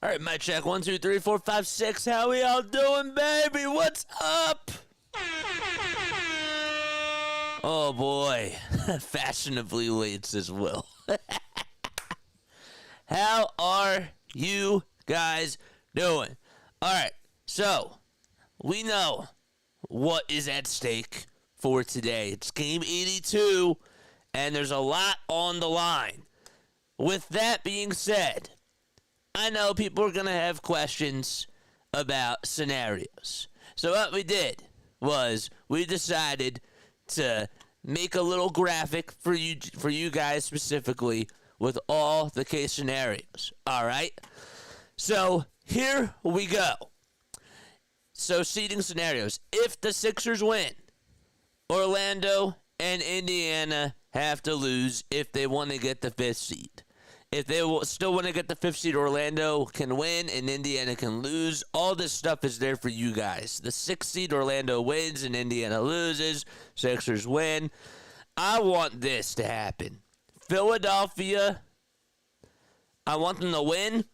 All right, mic check. 1, 2, 3, 4, 5, 6. How we all doing, baby? What's up? Oh, boy. Fashionably late, says Will. How are you guys doing? All right, so we know what is at stake for today. It's game 82, and there's a lot on the line. With that being said, I know people are going to have questions about scenarios. So what we did was we decided to make a little graphic for you guys specifically with all the case scenarios. All right? So here we go. So seeding scenarios. If the Sixers win, Orlando and Indiana have to lose if they want to get the 5th seed. If they still want to get the 5th seed, Orlando can win and Indiana can lose. All this stuff is there for you guys. The 6th seed, Orlando wins and Indiana loses. Sixers win. I want this to happen. Philadelphia, I want them to win.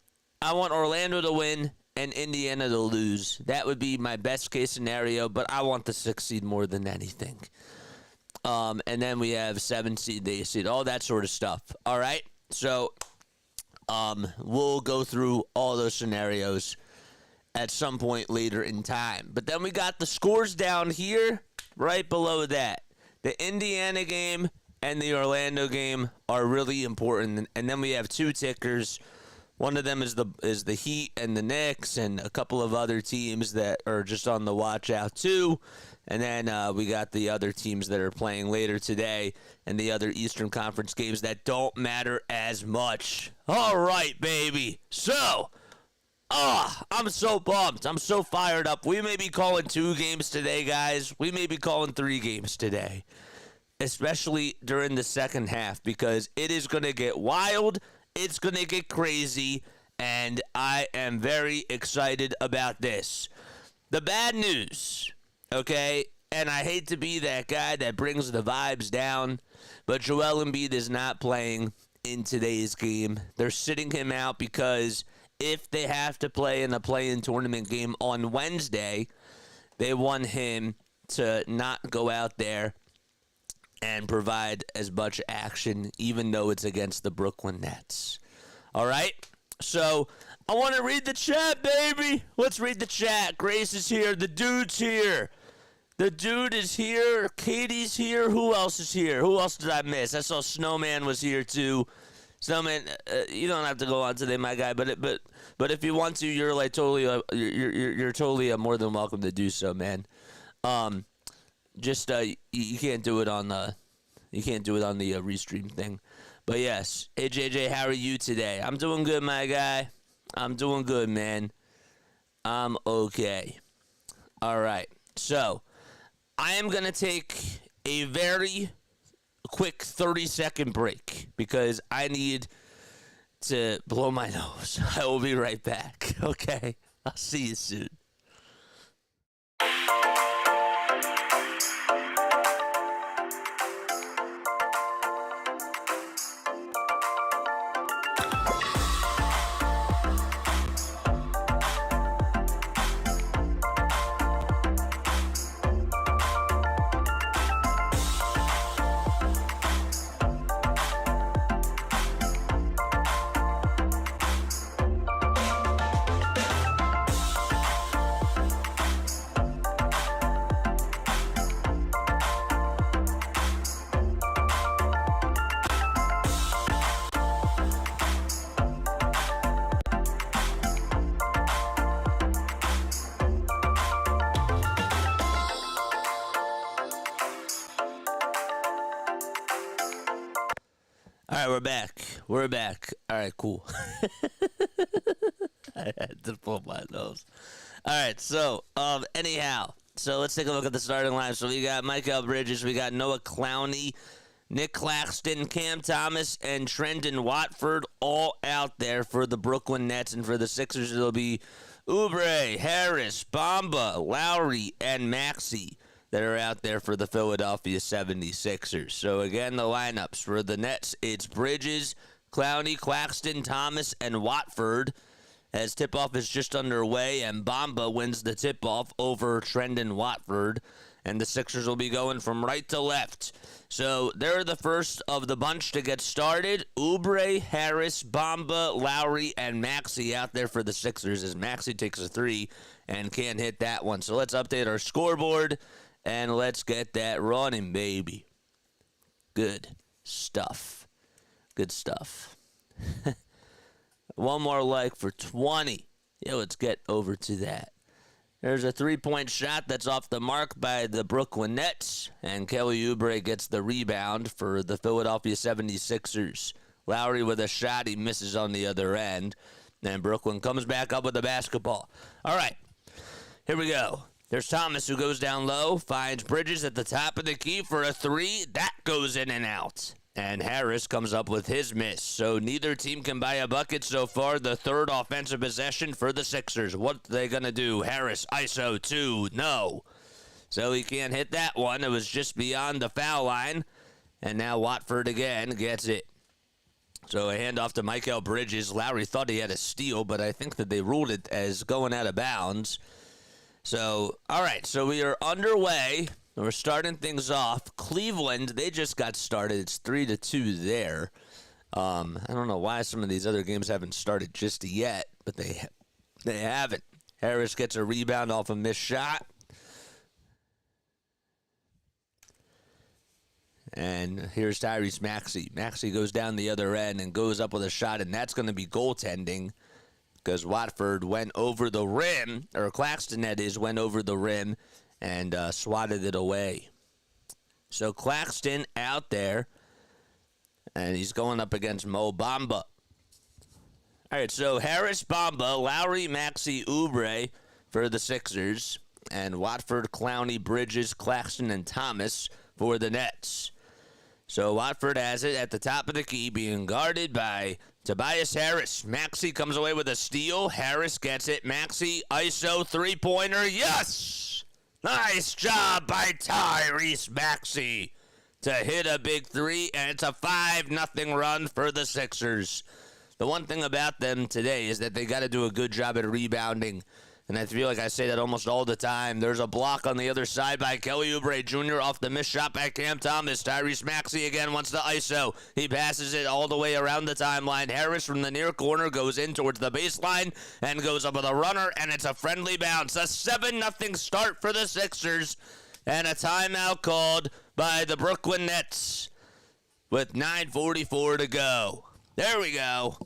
I want Orlando to win and Indiana to lose. That would be my best case scenario, but I want the 6th seed more than anything. And then we have 7th seed, the 8th seed, all that sort of stuff. All right? So we'll go through all those scenarios at some point later in time. But then we got the scores down here right below that. The Indiana game and the Orlando game are really important. And then we have 2 tickers. One of them is the Heat and the Knicks and a couple of other teams that are just on the watch out too. And then we got the other teams that are playing later today and the other Eastern Conference games that don't matter as much. All right, baby. So, I'm so pumped. I'm so fired up. We may be calling 2 games today, guys. We may be calling 3 games today, especially during the second half, because it is going to get wild. It's going to get crazy, and I am very excited about this. The bad news, okay, and I hate to be that guy that brings the vibes down, but Joel Embiid is not playing in today's game. They're sitting him out because if they have to play in a play-in tournament game on Wednesday, they want him to not go out there and provide as much action, even though it's against the Brooklyn Nets. All right? So, I want to read the chat, baby. Let's read the chat. Grace is here. The dude's here. The dude is here. Katie's here. Who else is here? Who else did I miss? I saw Snowman was here, too. Snowman, you don't have to go on today, my guy, but if you want to, you're like totally you're totally more than welcome to do so, man. Just you can't do it on the restream thing. But yes, hey JJ, how are you today? I'm doing good, my guy. I'm doing good, man. I'm okay. All right. So, I am going to take a very quick 30-second break because I need to blow my nose. I will be right back. Okay? I'll see you soon. All right, we're back. All right, cool. I had to pull my nose. All right, so, anyhow, so let's take a look at the starting line. So we got Michael Bridges, we got Noah Clowney, Nick Claxton, Cam Thomas, and Trendon Watford all out there for the Brooklyn Nets. And for the Sixers, it'll be Oubre, Harris, Bamba, Lowry, and Maxey that are out there for the Philadelphia 76ers. So, again, the lineups for the Nets, it's Bridges, Clowney, Claxton, Thomas, and Watford. as tip-off is just underway, and Bamba wins the tip-off over Trendon Watford, and the Sixers will be going from right to left. So they're the first of the bunch to get started. Oubre, Harris, Bamba, Lowry, and Maxey out there for the Sixers as Maxey takes a three and can't hit that one. So let's update our scoreboard, and let's get that running, baby. Good stuff. Good stuff. One more like for 20. Yeah, let's get over to that. There's a three-point shot that's off the mark by the Brooklyn Nets, and Kelly Oubre gets the rebound for the Philadelphia 76ers. Lowry with a shot, he misses on the other end, and Brooklyn comes back up with the basketball. All right, here we go. There's Thomas who goes down low, finds Bridges at the top of the key for a three. That goes in and out. And Harris comes up with his miss. So neither team can buy a bucket so far. The third offensive possession for the Sixers. What are they going to do? Harris, ISO 2, no. So he can't hit that one. It was just beyond the foul line. And now Watford again gets it. So a handoff to Mikal Bridges. Lowry thought he had a steal, but I think that they ruled it as going out of bounds. So, all right, so we are underway. We're starting things off. Cleveland, they just got started. It's 3-2 there. I don't know why some of these other games haven't started just yet, but they haven't. Harris gets a rebound off a missed shot. And here's Tyrese Maxey. Maxey goes down the other end and goes up with a shot, and that's going to be goaltending because Watford went over the rim, or Claxton, that is, went over the rim and swatted it away. So Claxton out there, and he's going up against Mo Bamba. All right, so Harris, Bamba, Lowry, Maxey, Oubre for the Sixers, and Watford, Clowney, Bridges, Claxton, and Thomas for the Nets. So Watford has it at the top of the key, being guarded by Tobias Harris. Maxey comes away with a steal. Harris gets it. Maxey, ISO, three-pointer. Yes! Nice job by Tyrese Maxey to hit a big three, and it's a 5-0 run for the Sixers. The one thing about them today is that they got to do a good job at rebounding, and I feel like I say that almost all the time. There's a block on the other side by Kelly Oubre Jr. off the missed shot by Cam Thomas. Tyrese Maxey again wants the ISO. He passes it all the way around the timeline. Harris from the near corner goes in towards the baseline and goes up with a runner, and it's a friendly bounce. A 7-0 start for the Sixers, and a timeout called by the Brooklyn Nets with 9:44 to go. There we go.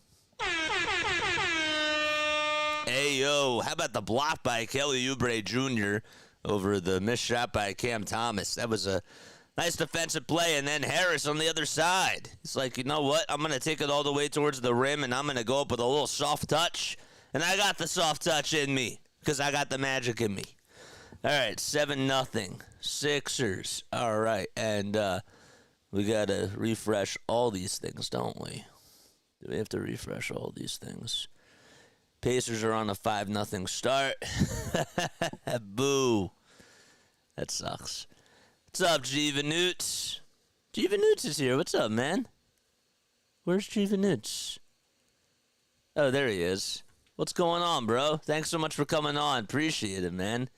Hey, yo, how about the block by Kelly Oubre Jr. over the missed shot by Cam Thomas? That was a nice defensive play, and then Harris on the other side. It's like, you know what? I'm going to take it all the way towards the rim, and I'm going to go up with a little soft touch. And I got the soft touch in me because I got the magic in me. All right, 7-0. Sixers. All right, and we got to refresh all these things, don't we? Do we have to refresh all these things? Pacers are on a 5-0 start. Boo. That sucks. What's up, Jiva Newts? Jiva Newts is here. What's up, man? Where's Jiva Newts? Oh, there he is. What's going on, bro? Thanks so much for coming on. Appreciate it, man.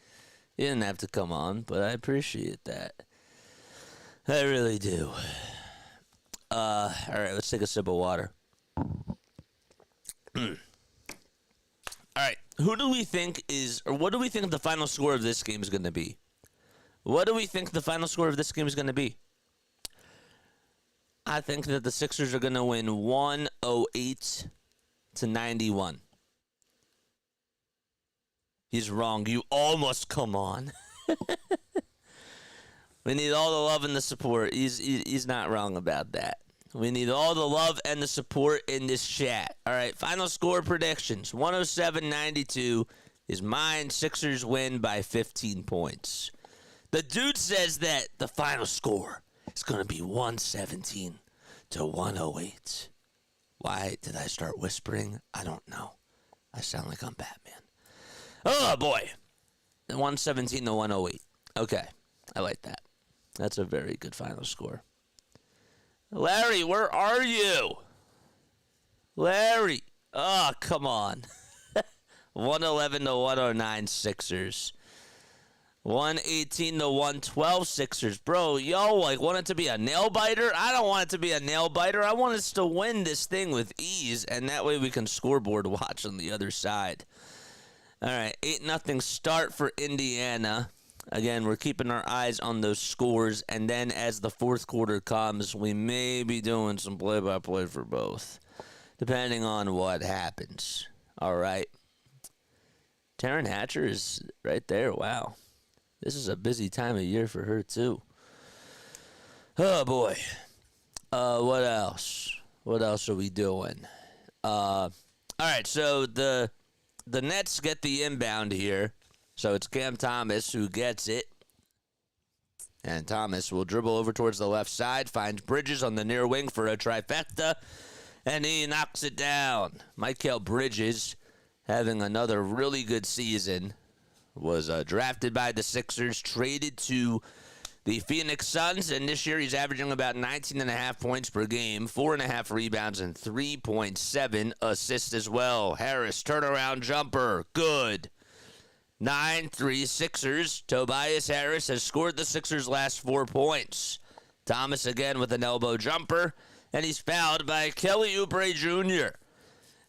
You didn't have to come on, but I appreciate that. I really do. All right, let's take a sip of water. All right, what do we think the final score of this game is going to be? What do we think the final score of this game is going to be? I think that the Sixers are going to win 108-91. He's wrong. You almost come on. We need all the love and the support. He's not wrong about that. We need all the love and the support in this chat. All right, final score predictions. 107-92 is mine. Sixers win by 15 points. The dude says that the final score is going to be 117-108. Why did I start whispering? I don't know. I sound like I'm Batman. Oh, boy. 117-108. Okay, I like that. That's a very good final score. Larry, where are you? Larry. Oh, come on. 111 to 109 Sixers. 118 to 112 Sixers. Bro, y'all want it to be a nail biter? I don't want it to be a nail biter. I want us to win this thing with ease, and that way we can scoreboard watch on the other side. All right, 8-0 start for Indiana. Again, we're keeping our eyes on those scores, and then as the fourth quarter comes, we may be doing some play-by-play for both, depending on what happens. All right. Taryn Hatcher is right there. Wow. This is a busy time of year for her, too. Oh, boy. What else? What else are we doing? All right, so the Nets get the inbound here. So it's Cam Thomas who gets it. And Thomas will dribble over towards the left side, finds Bridges on the near wing for a trifecta, and he knocks it down. Mikal Bridges, having another really good season, was drafted by the Sixers, traded to the Phoenix Suns, and this year he's averaging about 19.5 points per game, 4.5 rebounds, and 3.7 assists as well. Harris, turnaround jumper, good. 9-3 Sixers. Tobias Harris has scored the Sixers' last 4 points. Thomas again with an elbow jumper, and he's fouled by Kelly Oubre Jr.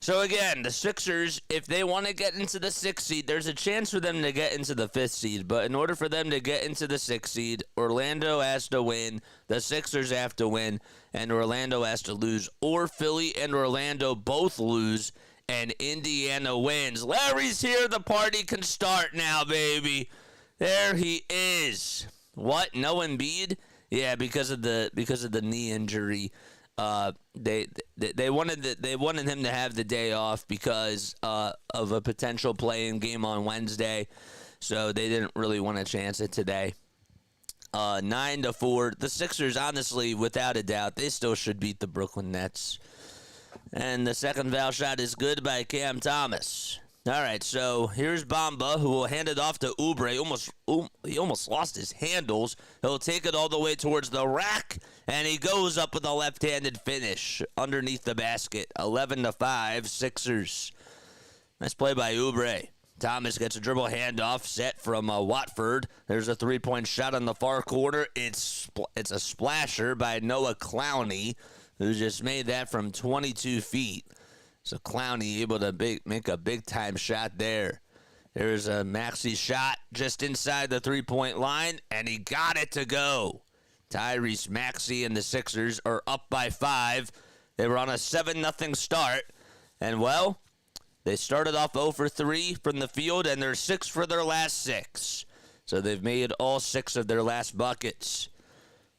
So again, the Sixers, if they want to get into the 6th seed, there's a chance for them to get into the 5th seed. But in order for them to get into the 6th seed, Orlando has to win, the Sixers have to win, and Orlando has to lose. Or Philly and Orlando both lose, and Indiana wins. Larry's here. The party can start now, baby. There he is. What? No Embiid? Yeah, because of the knee injury. They wanted him to have the day off because of a potential play-in game on Wednesday, so they didn't really want to chance it today. 9-4. The Sixers, honestly, without a doubt, they still should beat the Brooklyn Nets. And the second foul shot is good by Cam Thomas. All right, so here's Bamba, who will hand it off to Oubre. He almost lost his handles. He'll take it all the way towards the rack, and he goes up with a left-handed finish underneath the basket. 11-5, Sixers. Nice play by Oubre. Thomas gets a dribble handoff set from Watford. There's a three-point shot on the far corner. It's a splasher by Noah Clowney, who just made that from 22 feet. So Clowney able to make a big-time shot there. There's a maxey shot just inside the three-point line, and he got it to go. Tyrese Maxey and the Sixers are up by 5. They were on a 7-0 start. And, well, they started off 0 for 3 from the field, and they're 6 for their last 6. So they've made all 6 of their last buckets.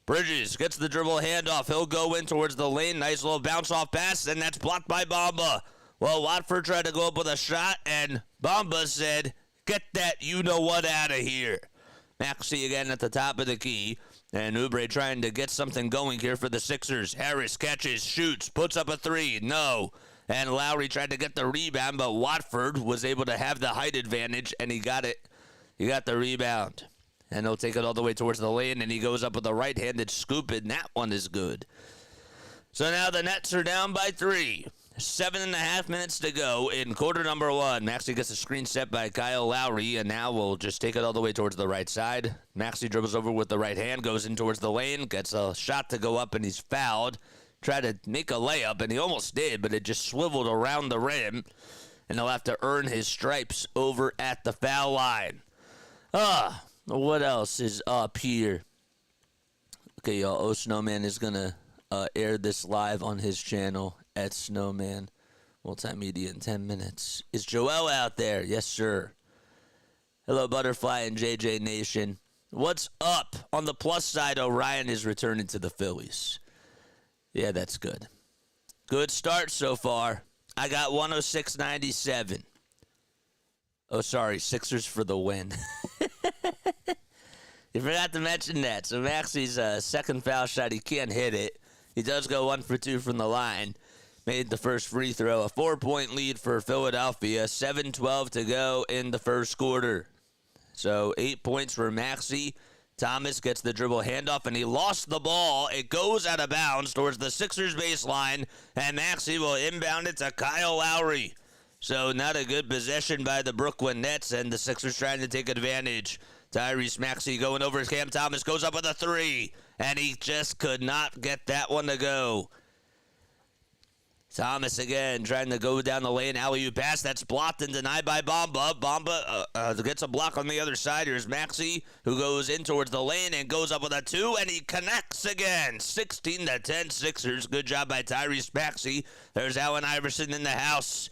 Bridges gets the dribble handoff. He'll go in towards the lane. Nice little bounce-off pass, and that's blocked by Bamba. Well, Watford tried to go up with a shot, and Bamba said, "Get that you-know-what out of here." Maxey again at the top of the key, and Oubre trying to get something going here for the Sixers. Harris catches, shoots, puts up a 3. No. And Lowry tried to get the rebound, but Watford was able to have the height advantage, and he got it. He got the rebound. And he'll take it all the way towards the lane, and he goes up with a right-handed scoop, and that one is good. So now the Nets are down by 3. 7.5 minutes to go in quarter number 1. Maxey gets a screen set by Kyle Lowry, and now we'll just take it all the way towards the right side. Maxey dribbles over with the right hand, goes in towards the lane, gets a shot to go up, and he's fouled. Tried to make a layup, and he almost did, but it just swiveled around the rim, and he'll have to earn his stripes over at the foul line. What else is up here? Okay, y'all. Oh, Snowman is going to air this live on his channel at Snowman Multimedia in 10 minutes. Is Joel out there? Yes, sir. Hello, Butterfly and JJ Nation. What's up? On the plus side, Orion is returning to the Phillies. Yeah, that's good. Good start so far. I got 106.97. Oh, sorry. Sixers for the win. You forgot to mention that. So Maxey's second foul shot, he can't hit it. He does go 1 for 2 from the line. Made the first free throw. A 4-point lead for Philadelphia. 7:12 to go in the first quarter. So 8 points for Maxey. Thomas gets the dribble handoff, and he lost the ball. It goes out of bounds towards the Sixers baseline, and Maxey will inbound it to Kyle Lowry. So not a good possession by the Brooklyn Nets, and the Sixers trying to take advantage. Tyrese Maxey going over Cam Thomas, goes up with a three, and he just could not get that one to go. Thomas again trying to go down the lane. Alley-oop pass that's blocked and denied by Bamba. Bamba gets a block on the other side. Here's Maxey, who goes in towards the lane and goes up with a two, and he connects again. 16-10 Sixers. Good job by Tyrese Maxey. There's Allen Iverson in the house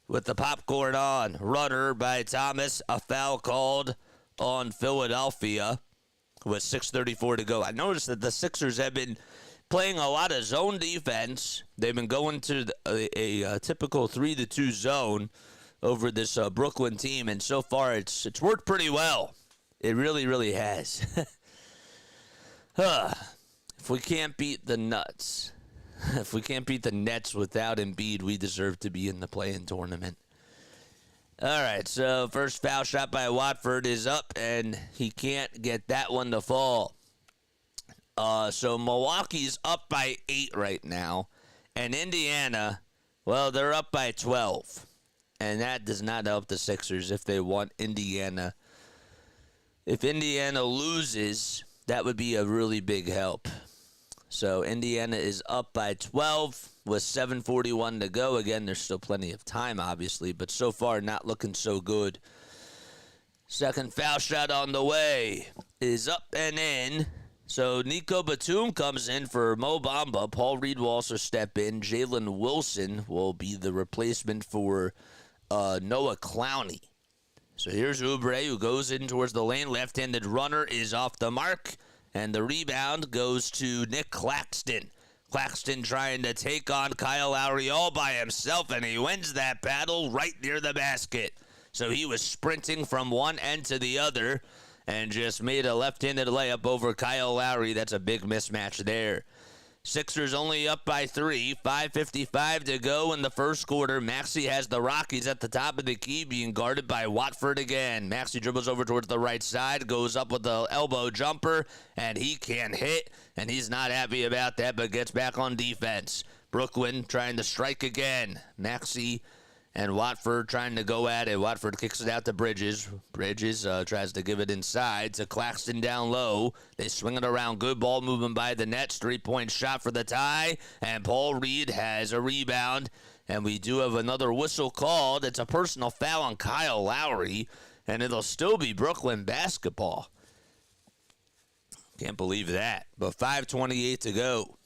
with the popcorn on. Runner by Thomas. A foul called on Philadelphia with 6:34 to go. I noticed that the Sixers have been playing a lot of zone defense. They've been going to a typical 3-2 zone over this Brooklyn team, and so far it's worked pretty well. It really, really has. If we can't beat the Nuts, if we can't beat the Nets without Embiid, we deserve to be in the play-in tournament. All right, so first foul shot by Watford is up, and he can't get that one to fall. So Milwaukee's up by 8 right now, and Indiana, well, they're up by 12, and that does not help the Sixers if they want Indiana. If Indiana loses, that would be a really big help. So Indiana is up by 12 with 7:41 to go. Again, there's still plenty of time, obviously, but so far not looking so good. Second foul shot on the way is up and in. So Nico Batum comes in for Mo Bamba. Paul Reed will also step in. Jalen Wilson will be the replacement for Noah Clowney. So here's Oubre, who goes in towards the lane. Left-handed runner is off the mark. And the rebound goes to Nick Claxton. Claxton trying to take on Kyle Lowry all by himself, and he wins that battle right near the basket. So he was sprinting from one end to the other and just made a left-handed layup over Kyle Lowry. That's a big mismatch there. Sixers only up by 3. 5:55 to go in the first quarter. Maxey has the Rockies at the top of the key, being guarded by Watford again. Maxey dribbles over towards the right side, goes up with the elbow jumper, and he can't hit, and he's not happy about that, but gets back on defense. Brooklyn trying to strike again. Maxey and Watford trying to go at it. Watford kicks it out to Bridges. Bridges tries to give it inside to Claxton down low. They swing it around. Good ball movement by the Nets. 3-point shot for the tie. And Paul Reed has a rebound. And we do have another whistle called. It's a personal foul on Kyle Lowry. And it'll still be Brooklyn basketball. Can't believe that. But 5:28 to go.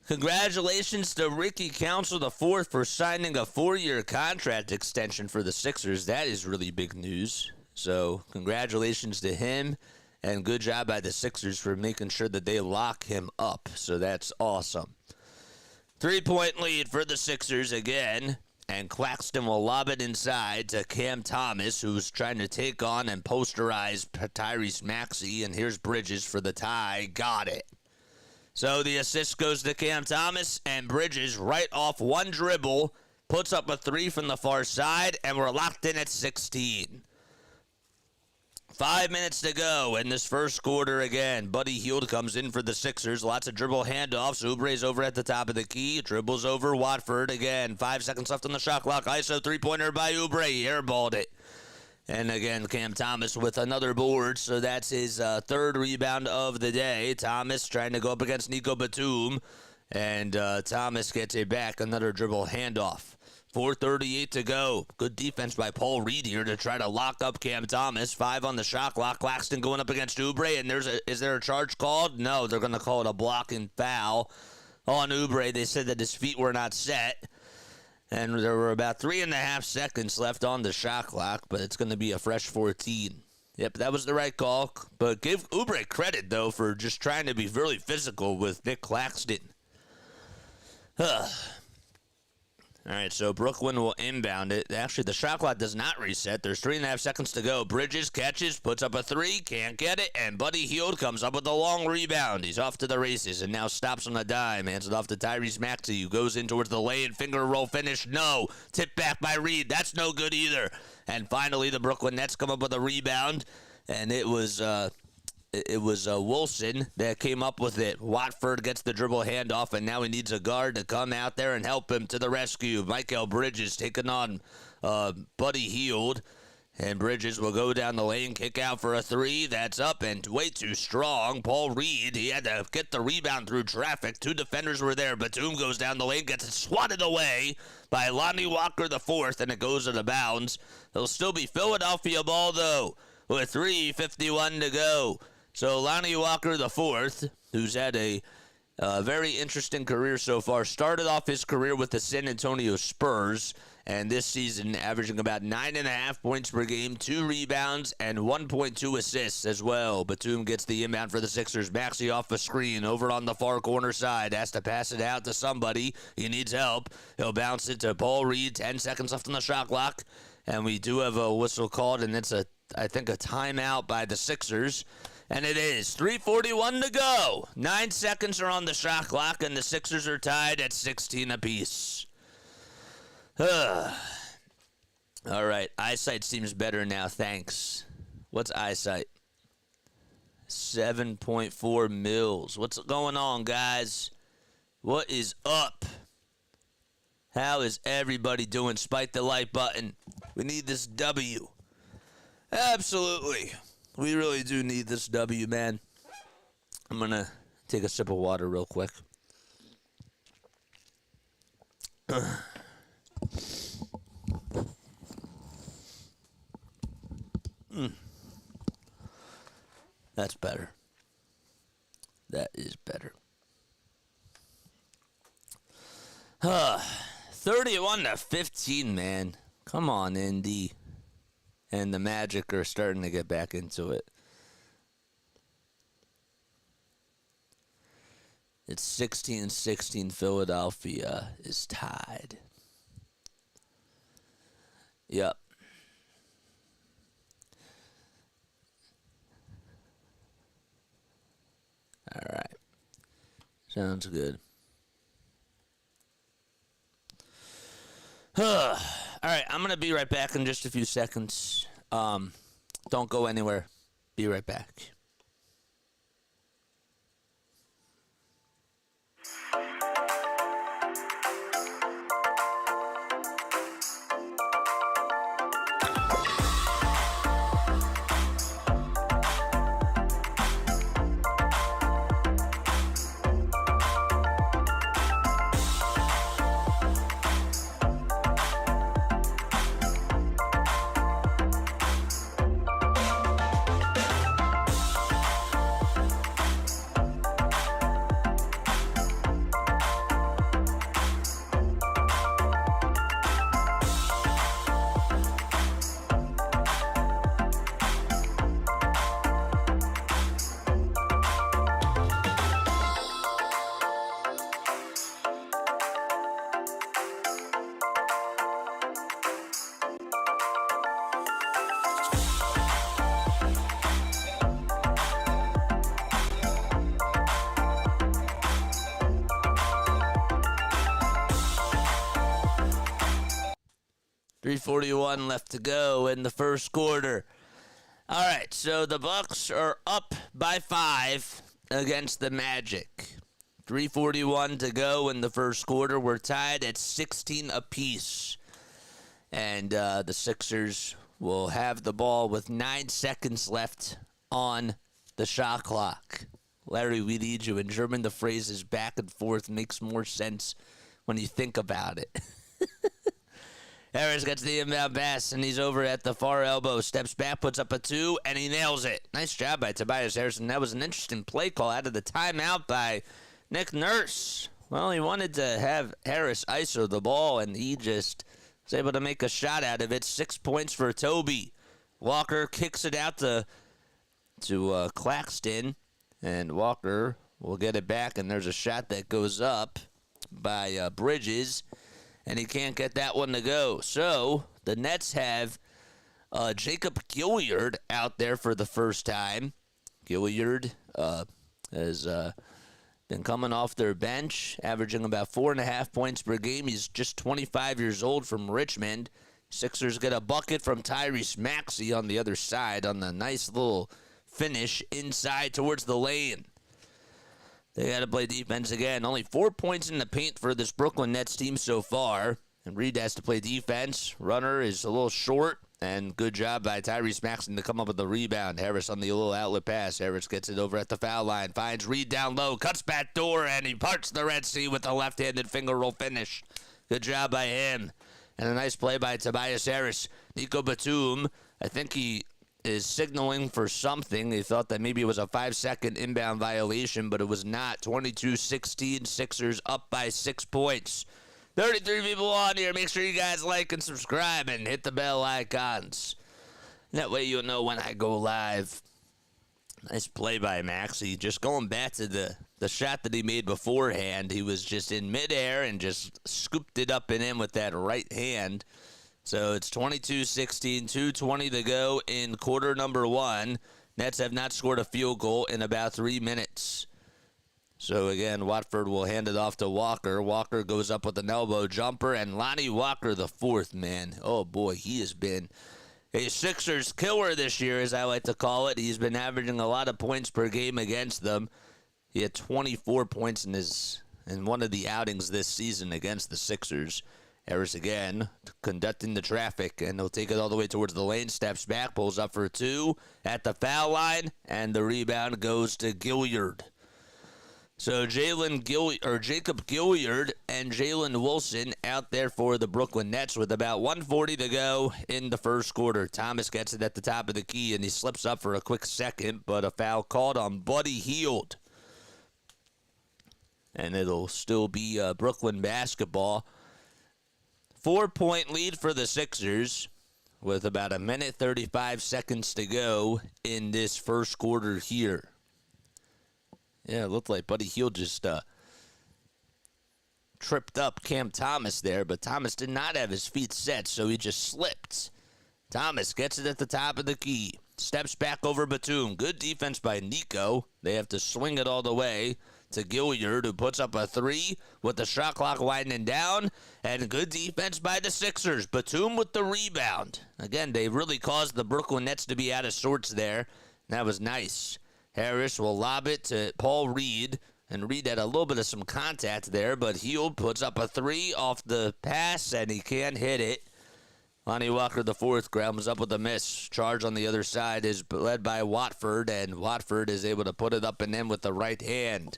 Congratulations to Ricky Council IV for signing a 4-year contract extension for the Sixers. That is really big news. So congratulations to him, and good job by the Sixers for making sure that they lock him up. So that's awesome. 3-point lead for the Sixers again, and Claxton will lob it inside to Cam Thomas, who's trying to take on and posterize Tyrese Maxey, and here's Bridges for the tie. Got it. So the assist goes to Cam Thomas, and Bridges, right off one dribble, puts up a 3 from the far side, and we're locked in at 16. 5 minutes to go in this first quarter again. Buddy Hield comes in for the Sixers. Lots of dribble handoffs. Oubre's over at the top of the key. Dribbles over Watford again. 5 seconds left on the shot clock. ISO three-pointer by Oubre. He airballed it. And again, Cam Thomas with another board, so that's his third rebound of the day. Thomas trying to go up against Nico Batum, and Thomas gets it back, another dribble handoff. 4:38 to go. Good defense by Paul Reed here to try to lock up Cam Thomas. 5 on the shot clock. Claxton going up against Oubre, and is there a charge called? No, they're going to call it a blocking foul on Oubre. They said that his feet were not set. And there were about 3.5 seconds left on the shot clock, but it's going to be a fresh 14. Yep, that was the right call. But give Oubre credit, though, for just trying to be really physical with Nick Claxton. All right, so Brooklyn will inbound it. Actually, the shot clock does not reset. There's 3.5 seconds to go. Bridges catches, puts up a 3, can't get it, and Buddy Hield comes up with a long rebound. He's off to the races and now stops on a dime. Hands it off to Tyrese Maxey, who goes in towards the lane. Finger roll finish, no. Tip back by Reed. That's no good either. And finally, the Brooklyn Nets come up with a rebound, and it was it was Wilson that came up with it. Watford gets the dribble handoff, and now he needs a guard to come out there and help him to the rescue. Michael Bridges taking on Buddy Hield. And Bridges will go down the lane, kick out for a three. That's up and way too strong. Paul Reed, he had to get the rebound through traffic. Two defenders were there. Batum goes down the lane, gets it swatted away by Lonnie Walker the fourth, and it goes out of bounds. It'll still be Philadelphia ball, though, with 3:51 to go. So Lonnie Walker the fourth, who's had a very interesting career so far, started off his career with the San Antonio Spurs, and this season averaging about 9.5 points per game, 2 rebounds, and 1.2 assists as well. Batum gets the inbound for the Sixers. Maxey off a screen over on the far corner side. Has to pass it out to somebody. He needs help. He'll bounce it to Paul Reed. 10 seconds left on the shot clock. And we do have a whistle called, and it's, I think, a timeout by the Sixers. And it is 3:41 to go. 9 seconds are on the shot clock, and the Sixers are tied at 16 apiece. All right, eyesight seems better now, thanks. What's eyesight? 7.4 mils. What's going on, guys? What is up? How is everybody doing? Spike the like button. We need this W. Absolutely. We really do need this W, man. I'm going to take a sip of water real quick. That's better. That is better. 31-15, man. Come on, Indy. And the Magic are starting to get back into it. It's 16-16. Philadelphia is tied. Yep. All right. Sounds good. All right, I'm going to be right back in just a few seconds. Don't go anywhere. Be right back. .341 left to go in the first quarter. All right, so the Bucks are up by 5 against the Magic. 3:41 to go in the first quarter. We're tied at 16 apiece. And the Sixers will have the ball with 9 seconds left on the shot clock. Larry, we need you. In German, the phrase is back and forth makes more sense when you think about it. Harris gets the inbound pass, and he's over at the far elbow. Steps back, puts up a 2, and he nails it. Nice job by Tobias Harrison. That was an interesting play call out of the timeout by Nick Nurse. Well, he wanted to have Harris ISO the ball, and he just was able to make a shot out of it. 6 points for Toby. Walker kicks it out to Claxton, and Walker will get it back, and there's a shot that goes up by Bridges. And he can't get that one to go. So the Nets have Jacob Gilyard out there for the first time. Gilyard has been coming off their bench, averaging about 4.5 points per game. He's just 25 years old from Richmond. Sixers get a bucket from Tyrese Maxey on the other side on the nice little finish inside towards the lane. They got to play defense again. Only 4 points in the paint for this Brooklyn Nets team so far. And Reed has to play defense. Runner is a little short. And good job by Tyrese Maxey to come up with the rebound. Harris on the little outlet pass. Harris gets it over at the foul line. Finds Reed down low. Cuts back door. And he parts the Red Sea with a left-handed finger roll finish. Good job by him. And a nice play by Tobias Harris. Nico Batum, I think he is signaling for something. They thought that maybe it was a 5-second inbound violation, but it was not. 22-16, Sixers up by 6 points. 33 people on here. Make sure you guys like and subscribe and hit the bell icons. That way you'll know when I go live. Nice play by Maxey. Just going back to the shot that he made beforehand. He was just in midair and just scooped it up and in with that right hand. So it's 22-16, 2:20 to go in quarter number 1. Nets have not scored a field goal in about 3 minutes. So, again, Watford will hand it off to Walker. Walker goes up with an elbow jumper, and Lonnie Walker, the fourth, man. Oh, boy, he has been a Sixers killer this year, as I like to call it. He's been averaging a lot of points per game against them. He had 24 points in one of the outings this season against the Sixers. Harris again, conducting the traffic, and he'll take it all the way towards the lane, steps back, pulls up for 2 at the foul line, and the rebound goes to Gilliard. So Jacob Gilliard and Jalen Wilson out there for the Brooklyn Nets with about 1:40 to go in the first quarter. Thomas gets it at the top of the key, and he slips up for a quick second, but a foul called on Buddy Hield. And it'll still be Brooklyn basketball. 4-point lead for the Sixers with about 1:35 to go in this first quarter here. Yeah, it looked like Buddy Hield just tripped up Cam Thomas there, but Thomas did not have his feet set, so he just slipped. Thomas gets it at the top of the key. Steps back over Batum. Good defense by Nico. They have to swing it all the way to Gilliard, who puts up a 3 with the shot clock winding down. And good defense by the Sixers. Batum with the rebound. Again, they really caused the Brooklyn Nets to be out of sorts there. That was nice. Harris will lob it to Paul Reed, and Reed had a little bit of some contact there, but Hield puts up a 3 off the pass, and he can't hit it. Lonnie Walker, the fourth, grounds up with a miss. Charge on the other side is led by Watford, and Watford is able to put it up and in with the right hand.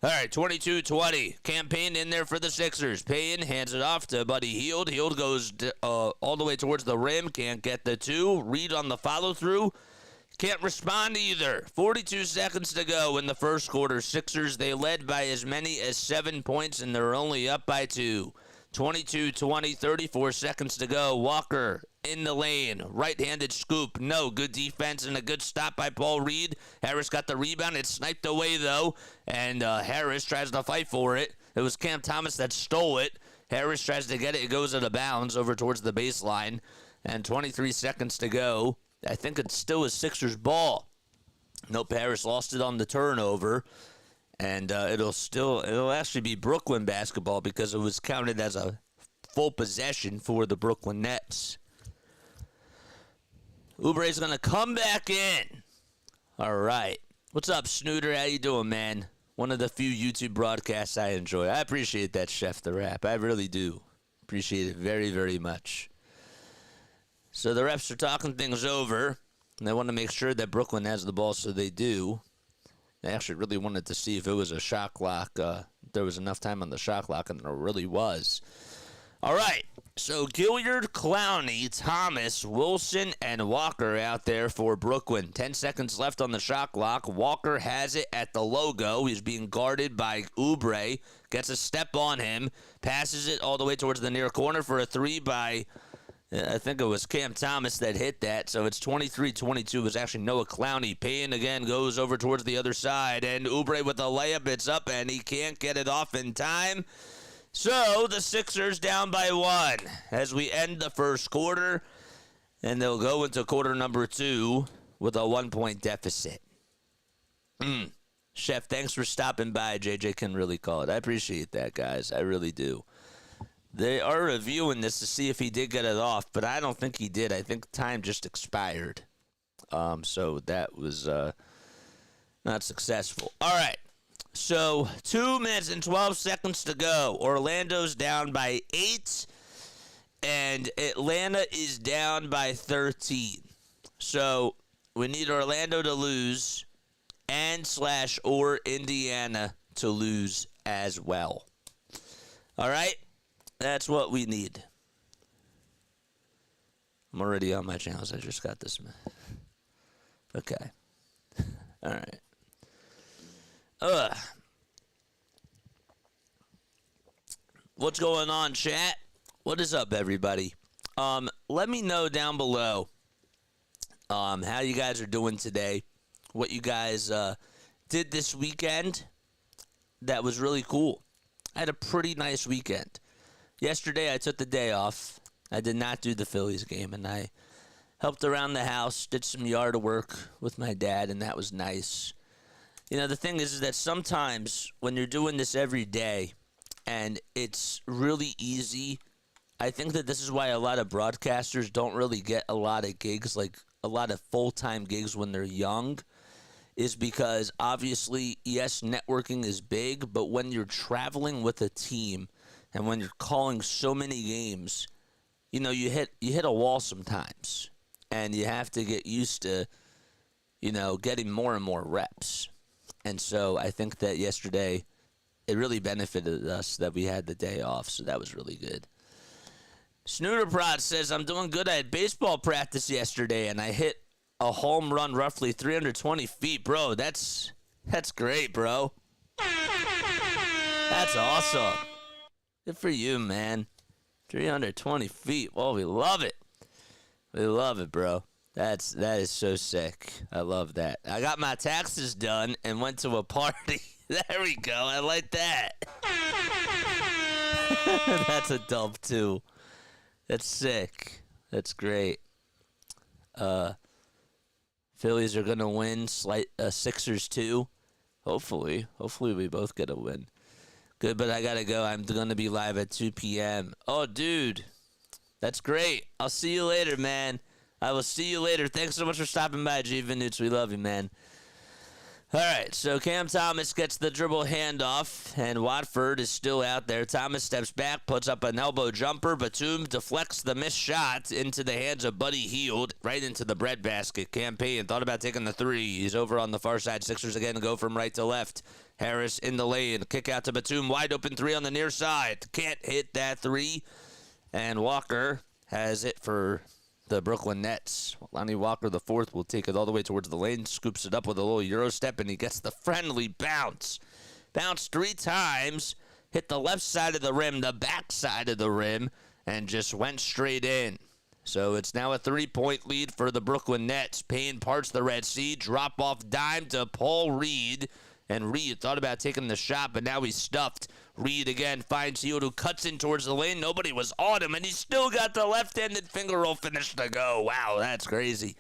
All right, 22-20. Campaign in there for the Sixers. Payne hands it off to Buddy Hield. Hield goes all the way towards the rim, can't get the 2. Reed on the follow-through. Can't respond either. 42 seconds to go in the first quarter. Sixers, they led by as many as 7 points, and they're only up by 2. 22-20, 34 seconds to go. Walker in the lane. Right-handed scoop. No. Good defense and a good stop by Paul Reed. Harris got the rebound. It's sniped away, though, and Harris tries to fight for it. It was Cam Thomas that stole it. Harris tries to get it. It goes out of bounds over towards the baseline, and 23 seconds to go. I think it's still a Sixers ball. Nope, Harris lost it on the turnover. And it'll actually be Brooklyn basketball because it was counted as a full possession for the Brooklyn Nets. Oubre's going to come back in. All right. What's up, Snooter? How you doing, man? One of the few YouTube broadcasts I enjoy. I appreciate that, Chef the Rap. I really do. Appreciate it very, very much. So the refs are talking things over, and they want to make sure that Brooklyn has the ball, so they do. They actually really wanted to see if it was a shot clock. There was enough time on the shot clock, and there really was. All right, so Gilliard, Clowney, Thomas, Wilson, and Walker out there for Brooklyn. 10 seconds left on the shot clock. Walker has it at the logo. He's being guarded by Oubre. Gets a step on him. Passes it all the way towards the near corner for a 3 by... I think it was Cam Thomas that hit that, so it's 23-22. It was actually Noah Clowney. Payne again goes over towards the other side, and Oubre with the layup, it's up, and he can't get it off in time. So the Sixers down by 1 as we end the first quarter, and they'll go into quarter number 2 with a 1-point deficit. Chef, thanks for stopping by. JJ can really call it. I appreciate that, guys. I really do. They are reviewing this to see if he did get it off, but I don't think he did. I think time just expired. So that was not successful. All right. So 2 minutes and 12 seconds to go. Orlando's down by 8, and Atlanta is down by 13. So we need Orlando to lose and / or Indiana to lose as well. All right? That's what we need. I'm already on my channels. I just got this. Okay. All right. What's going on, chat? What is up, everybody? Let me know down below how you guys are doing today. What you guys did this weekend. That was really cool. I had a pretty nice weekend. Yesterday, I took the day off. I did not do the Phillies game, and I helped around the house, did some yard work with my dad, and that was nice. You know, the thing is that sometimes when you're doing this every day, and it's really easy, I think that this is why a lot of broadcasters don't really get a lot of gigs, like a lot of full-time gigs when they're young, is because obviously, yes, networking is big, but when you're traveling with a team and when you're calling so many games, you know, you hit a wall sometimes, and you have to get used to, you know, getting more and more reps. And so I think that yesterday it really benefited us that we had the day off, so that was really good. Snooterprod says, I'm doing good. I had baseball practice yesterday, and I hit a home run roughly 320 feet. Bro, that's great, bro. That's awesome. Good for you, man. 320 feet. Well, we love it. We love it, bro. That is so sick. I love that. I got my taxes done and went to a party. There we go. I like that. That's a dub, too. That's sick. That's great. Phillies are going to win. Sixers, too. Hopefully. Hopefully we both get a win. Good, but I got to go. I'm going to be live at 2 p.m. Oh, dude. That's great. I'll see you later, man. I will see you later. Thanks so much for stopping by, G. Vinutz. We love you, man. All right, so Cam Thomas gets the dribble handoff, and Watford is still out there. Thomas steps back, puts up an elbow jumper. Batum deflects the missed shot into the hands of Buddy Hield, right into the breadbasket. Campaign thought about taking the three. He's over on the far side. Sixers again go from right to left. Harris in the lane. Kick out to Batum. Wide open three on the near side. Can't hit that three. And Walker has it for the Brooklyn Nets. Lonnie Walker, the fourth, will take it all the way towards the lane, scoops it up with a little Euro step, and he gets the friendly bounce. Bounce 3 times, hit the left side of the rim, the back side of the rim, and just went straight in. So it's now a 3-point lead for the Brooklyn Nets. Payne parts the Red Sea, drop off dime to Paul Reed. And Reed thought about taking the shot, but now he's stuffed. Reed again finds Hield, who cuts in towards the lane. Nobody was on him, and he still got the left-handed finger roll finish to go. Wow, that's crazy.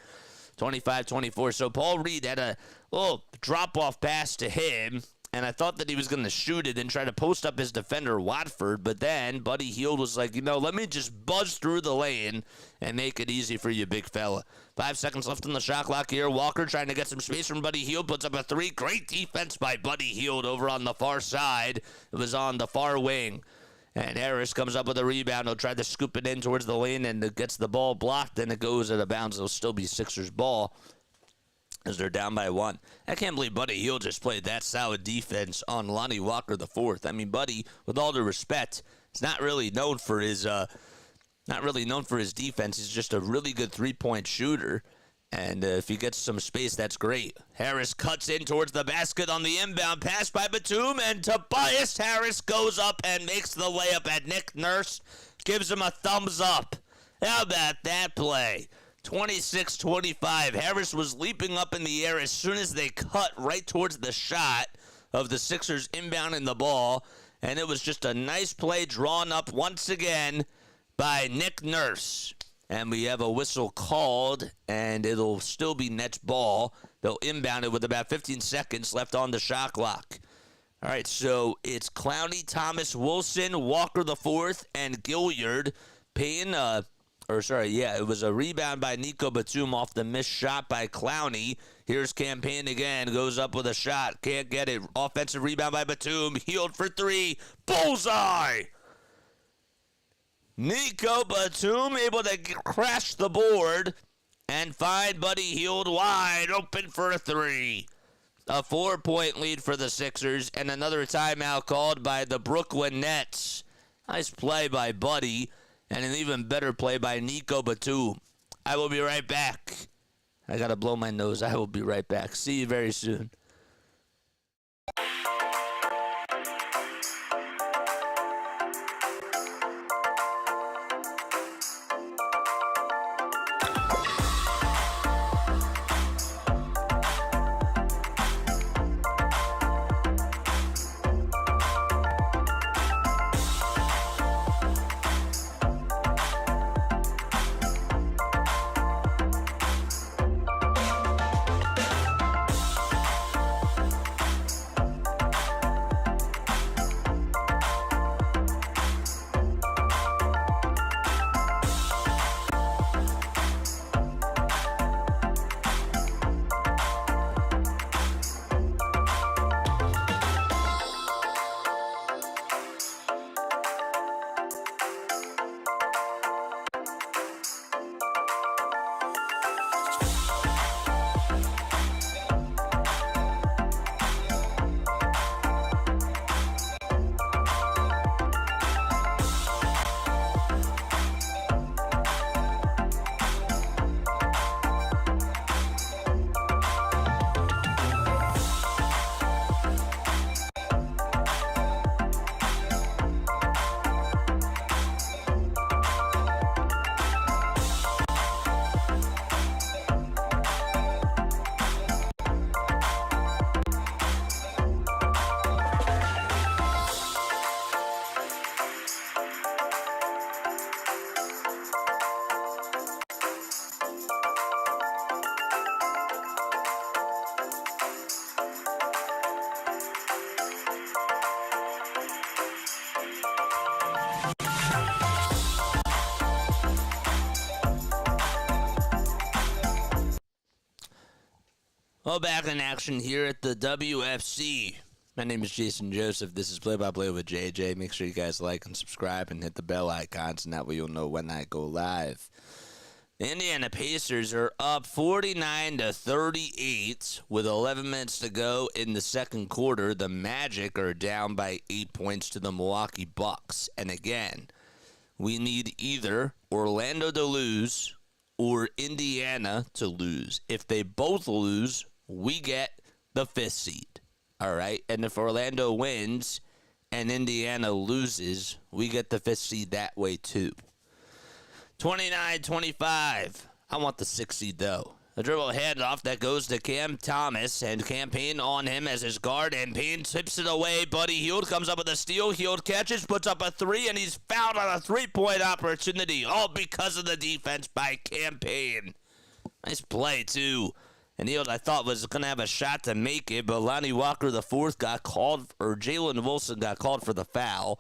25-24. So Paul Reed had a little drop-off pass to him, and I thought that he was going to shoot it and try to post up his defender, Watford. But then Buddy Hield was like, let me just buzz through the lane and make it easy for you, big fella. 5 seconds left on the shot clock here. Walker trying to get some space from Buddy Hield. Puts up a three. Great defense by Buddy Hield over on the far side. It was on the far wing. And Harris comes up with a rebound. He'll try to scoop it in towards the lane, and it gets the ball blocked, and it goes out of bounds. It'll still be Sixers ball as they're down by 1. I can't believe Buddy Hield just played that solid defense on Lonnie Walker the fourth. I mean, Buddy, with all due respect, is not really known for his defense. He's just a really good three-point shooter. And if he gets some space, that's great. Harris cuts in towards the basket on the inbound pass by Batum, and Tobias Harris goes up and makes the layup, and Nick Nurse gives him a thumbs up. How about that play? 26-25. Harris was leaping up in the air as soon as they cut right towards the shot of the Sixers inbounding the ball, and it was just a nice play drawn up once again by Nick Nurse. And we have a whistle called, and it'll still be Nets ball. They'll inbound it with about 15 seconds left on the shot clock. All right, so it's Clowney, Thomas, Wilson, Walker the fourth, and Gilliard. Payne It was a rebound by Nico Batum off the missed shot by Clowney. Here's Campaign again, goes up with a shot, can't get it. Offensive rebound by Batum, Hield for three, bullseye! Nico Batum able to crash the board and find Buddy Hield wide open for a three. A 4-point lead for the Sixers, and another timeout called by the Brooklyn Nets. Nice play by Buddy, and an even better play by Nico Batum. I will be right back. I gotta blow my nose. I will be right back. See you very soon. Well, back in action here at the WFC. My name is Jason Joseph. This is Play-by-Play with JJ. Make sure you guys like and subscribe and hit the bell icons, and that way you'll know when I go live. The Indiana Pacers are up 49-38 with 11 minutes to go in the second quarter. The Magic are down by 8 points to the Milwaukee Bucks. And again, we need either Orlando to lose or Indiana to lose. If they both lose, we get the 5th seed. All right? And if Orlando wins and Indiana loses, we get the 5th seed that way too. 29-25. I want the 6th seed, though. A dribble handoff that goes to Cam Thomas, and Campaign on him as his guard, and Payne tips it away. Buddy Hield comes up with a steal. Hield catches, puts up a three, and he's fouled on a three-point opportunity, all because of the defense by Campaign. Nice play, too. And Hield, I thought, was going to have a shot to make it, but Lonnie Walker, the fourth, got called, or Jalen Wilson got called for the foul.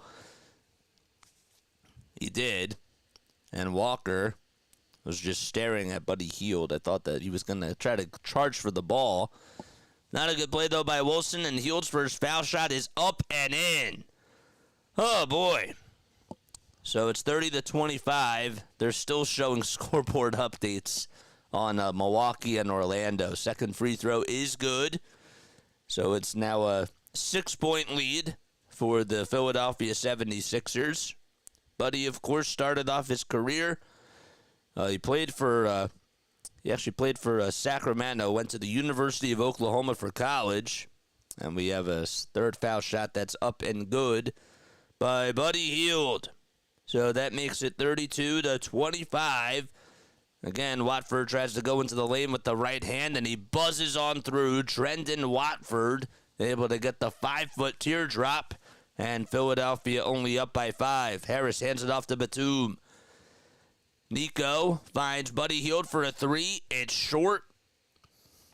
He did. And Walker was just staring at Buddy Hield. I thought that he was going to try to charge for the ball. Not a good play, though, by Wilson, and Hield's first foul shot is up and in. Oh, boy. So it's 30-25. They're still showing scoreboard updates on Milwaukee and Orlando. Second free throw is good. So it's now a 6-point lead for the Philadelphia 76ers. Buddy, of course, started off his career. He actually played for Sacramento, went to the University of Oklahoma for college. And we have a third foul shot that's up and good by Buddy Hield. So that makes it 32-25. Again, Watford tries to go into the lane with the right hand, and he buzzes on through. Trendon Watford able to get the 5-foot teardrop, and Philadelphia only up by 5. Harris hands it off to Batum. Nico finds Buddy Hield for a three. It's short.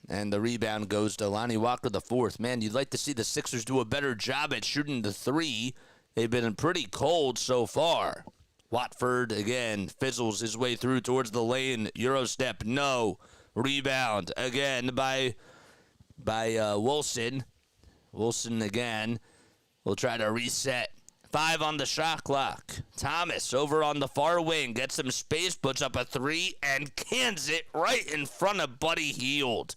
And the rebound goes to Lonnie Walker, the fourth. Man, you'd like to see the Sixers do a better job at shooting the three. They've been pretty cold so far. Watford, again, fizzles his way through towards the lane. Euro step, no. Rebound, again, by Wilson. Wilson, again, will try to reset. 5 on the shot clock. Thomas over on the far wing. Gets some space, puts up a 3, and cans it right in front of Buddy Hield.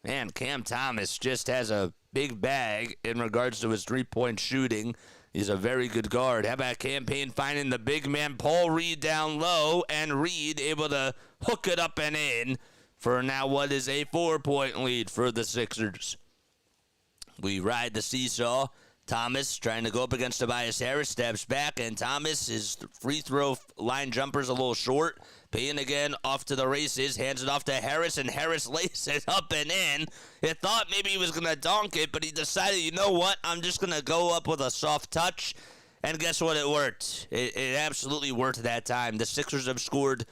Man, Cam Thomas just has a big bag in regards to his three-point shooting. He's a very good guard. How about Campaign finding the big man Paul Reed down low, and Reed able to hook it up and in for now what is a 4-point lead for the Sixers. We ride the seesaw. Thomas trying to go up against Tobias Harris, steps back, and Thomas, his free throw line jumper's a little short. Payne again off to the races, hands it off to Harris, and Harris lays it up and in. He thought maybe he was going to dunk it, but he decided, you know what, I'm just going to go up with a soft touch, and guess what, it worked. It absolutely worked that time. The Sixers have scored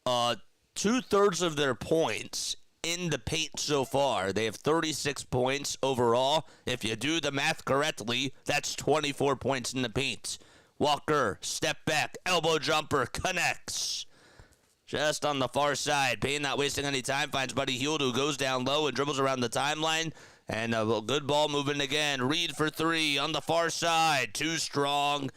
2/3 of their points in the paint so far. They have 36 points overall. If you do the math correctly, that's 24 points in the paint. Walker, step back, elbow jumper, connects. Just on the far side. Payne not wasting any time, finds Buddy Hield, who goes down low and dribbles around the timeline. And a good ball moving again. Reed for 3 on the far side. Too strong.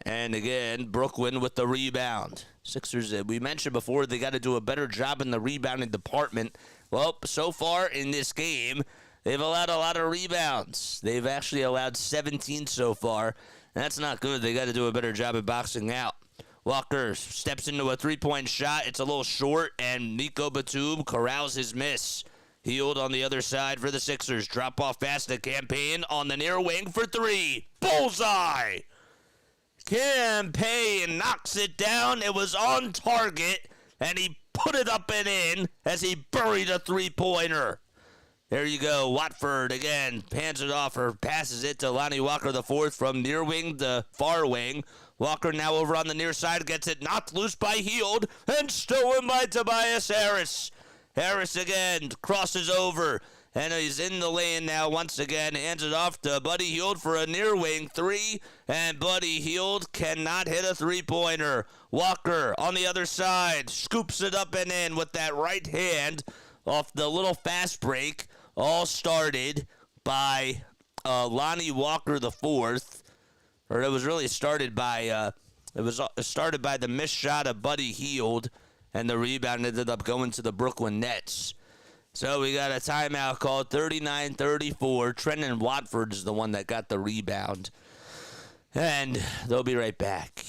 And again, Brooklyn with the rebound. Sixers, we mentioned before, they got to do a better job in the rebounding department. Well, so far in this game, they've allowed a lot of rebounds. They've actually allowed 17 so far. And that's not good. They got to do a better job at boxing out. Walker steps into a three-point shot. It's a little short, and Nico Batum corrals his miss. Hield on the other side for the Sixers. Drop off pass to Campaign on the near wing for 3. Bullseye! Campaign knocks it down. It was on target, and he put it up and in as he buried a three-pointer. There you go. Watford again hands it off or passes it to Lonnie Walker the fourth from near wing to far wing. Walker now over on the near side gets it knocked loose by Hield and stolen by Tobias Harris. Harris again crosses over and he's in the lane now once again. Hands it off to Buddy Hield for a near wing 3, and Buddy Hield cannot hit a three-pointer. Walker on the other side scoops it up and in with that right hand off the little fast break. All started by Lonnie Walker the fourth, or it was really started by the missed shot of Buddy Hield, and the rebound ended up going to the Brooklyn Nets. So we got a timeout called, 39-34. Trenton Watford is the one that got the rebound, and they'll be right back.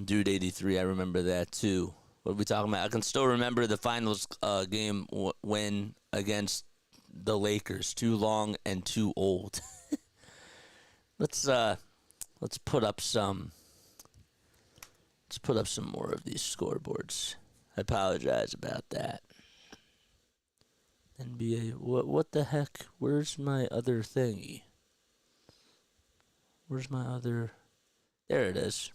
Dude 83, I remember that too. What are we talking about? I can still remember the finals game win against the Lakers. Too long and too old. Let's put up some. Let's put up some more of these scoreboards. I apologize about that. NBA. What the heck? Where's my other thingy? Where's my other? There it is.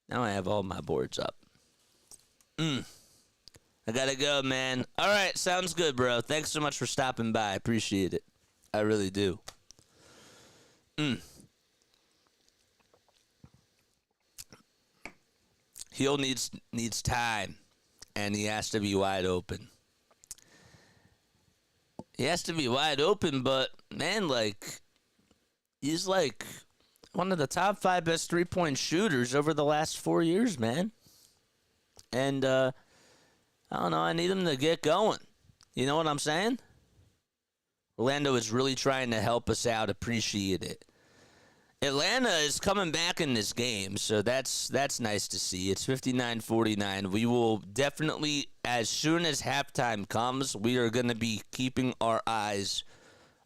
Now I have all my boards up. I gotta go, man. All right, sounds good, bro. Thanks so much for stopping by. I appreciate it. I really do. Hield needs time, and he has to be wide open. He has to be wide open, but, man, he's one of the top 5 best three-point shooters over the last 4 years, man. And, I don't know, I need him to get going. You know what I'm saying? Orlando is really trying to help us out. Appreciate it. Atlanta is coming back in this game, so that's nice to see. It's 59-49. We will definitely, as soon as halftime comes, we are going to be keeping our eyes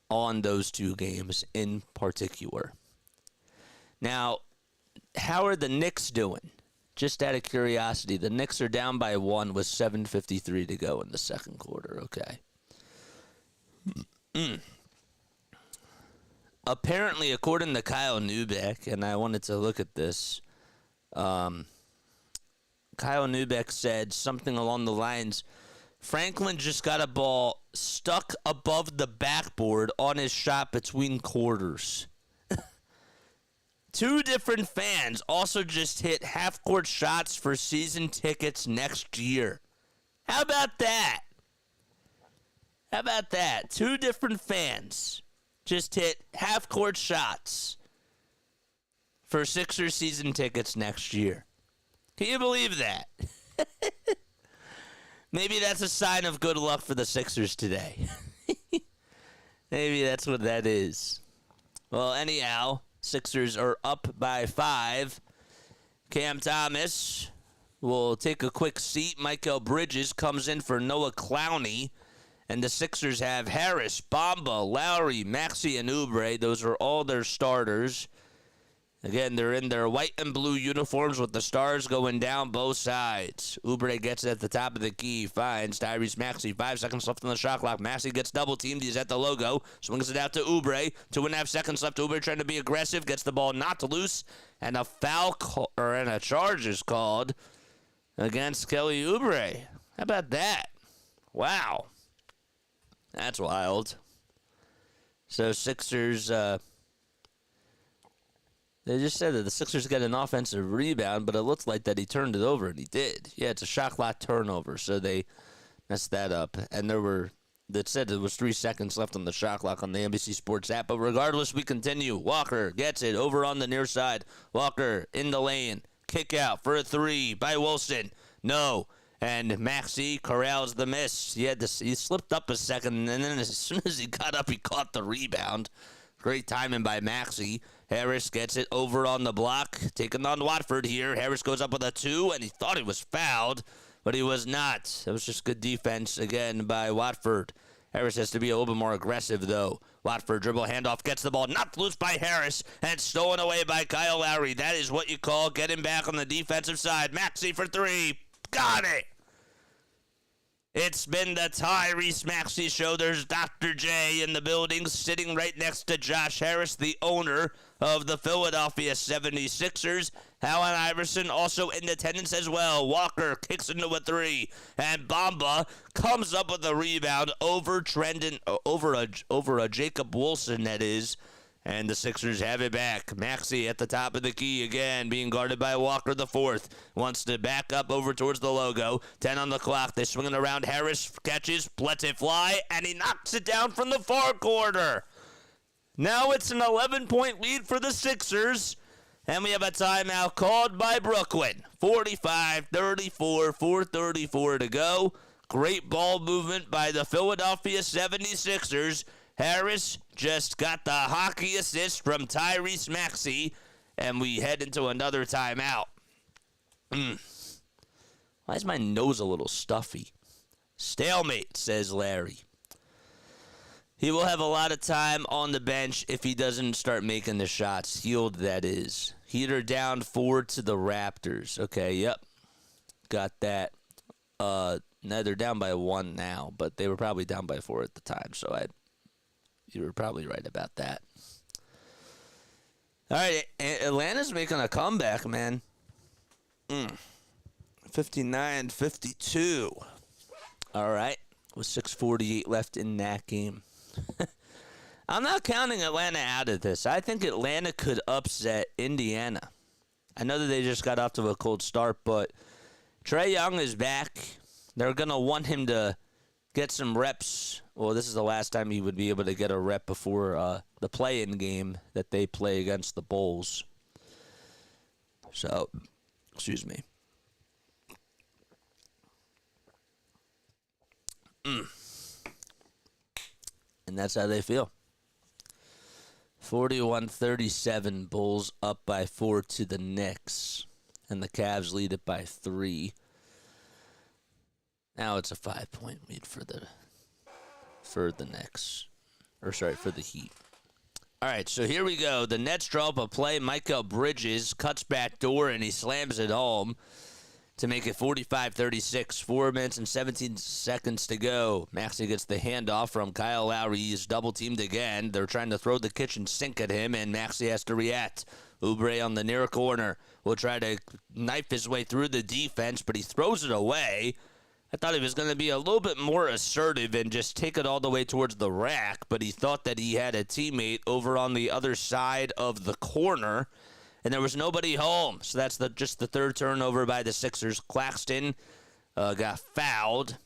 on those two games in particular. Now, how are the Knicks doing? Just out of curiosity, the Knicks are down by 1 with 7:53 to go in the second quarter. Okay. Apparently, according to Kyle Neubeck, and I wanted to look at this, Kyle Neubeck said something along the lines, Franklin just got a ball stuck above the backboard on his shot between quarters. Two different fans also just hit half-court shots for season tickets next year. How about that? How about that? Two different fans just hit half-court shots for Sixers season tickets next year. Can you believe that? Maybe that's a sign of good luck for the Sixers today. Maybe that's what that is. Well, anyhow, Sixers are up by 5. Cam Thomas will take a quick seat. Michael Bridges comes in for Noah Clowney. And the Sixers have Harris, Bamba, Lowry, Maxey, and Oubre. Those are all their starters. Again, they're in their white and blue uniforms with the stars going down both sides. Oubre gets it at the top of the key, finds Tyrese Maxey. 5 seconds left on the shot clock. Maxey gets double-teamed. He's at the logo. Swings it out to Oubre. 2.5 seconds left. Oubre trying to be aggressive. Gets the ball knocked loose. And a and a charge is called against Kelly Oubre. How about that? Wow. That's wild. So Sixers, they just said that the Sixers got an offensive rebound, but it looks like that he turned it over, and he did. Yeah, it's a shot clock turnover, so they messed that up. And that said there was 3 seconds left on the shot clock on the NBC Sports app. But regardless, we continue. Walker gets it over on the near side. Walker in the lane. Kick out for a 3 by Wilson. No. And Maxey corrals the miss. He slipped up a second, and then as soon as he got up, he caught the rebound. Great timing by Maxey. Harris gets it over on the block, taking on Watford here. Harris goes up with a 2, and he thought he was fouled, but he was not. It was just good defense, again, by Watford. Harris has to be a little bit more aggressive, though. Watford dribble handoff, gets the ball knocked loose by Harris, and stolen away by Kyle Lowry. That is what you call getting back on the defensive side. Maxey for 3. Got it! It's been the Tyrese Maxey Show. There's Dr. J in the building, sitting right next to Josh Harris, the owner of the Philadelphia 76ers. Allen Iverson also in attendance as well. Walker kicks into a 3, and Bamba comes up with a rebound over a Jacob Wilson, that is. And the Sixers have it back. Maxey at the top of the key again, being guarded by Walker the 4th. Wants to back up over towards the logo. 10 on the clock. They swing it around. Harris catches, lets it fly, and he knocks it down from the far corner. Now it's an 11-point lead for the Sixers. And we have a timeout called by Brooklyn. 45-34, 4:34 to go. Great ball movement by the Philadelphia 76ers. Harris just got the hockey assist from Tyrese Maxey, and we head into another timeout. Why is my nose a little stuffy? Stalemate, says Larry. He will have a lot of time on the bench if he doesn't start making the shots. Hield, that is. Heater down 4 to the Raptors. Okay, yep. Got that. No, they're down by 1 now, but they were probably down by 4 at the time, so you were probably right about that. All right, Atlanta's making a comeback, man. 59-52. All right, with 6:48 left in that game. I'm not counting Atlanta out of this. I think Atlanta could upset Indiana. I know that they just got off to a cold start, but Trae Young is back. They're going to want him to get some reps. Well, this is the last time he would be able to get a rep before the play-in game that they play against the Bulls. So, excuse me. And that's how they feel. 41-37, Bulls up by 4 to the Knicks. And the Cavs lead it by 3. Now it's a 5-point lead for the Knicks. For the Heat. All right, so here we go. The Nets draw up a play. Michael Bridges cuts back door, and he slams it home to make it 45-36. 4 minutes and 17 seconds to go. Maxey gets the handoff from Kyle Lowry. He's double-teamed again. They're trying to throw the kitchen sink at him, and Maxey has to react. Oubre on the near corner will try to knife his way through the defense, but he throws it away. I thought he was going to be a little bit more assertive and just take it all the way towards the rack, but he thought that he had a teammate over on the other side of the corner, and there was nobody home. So that's just the third turnover by the Sixers. Claxton got fouled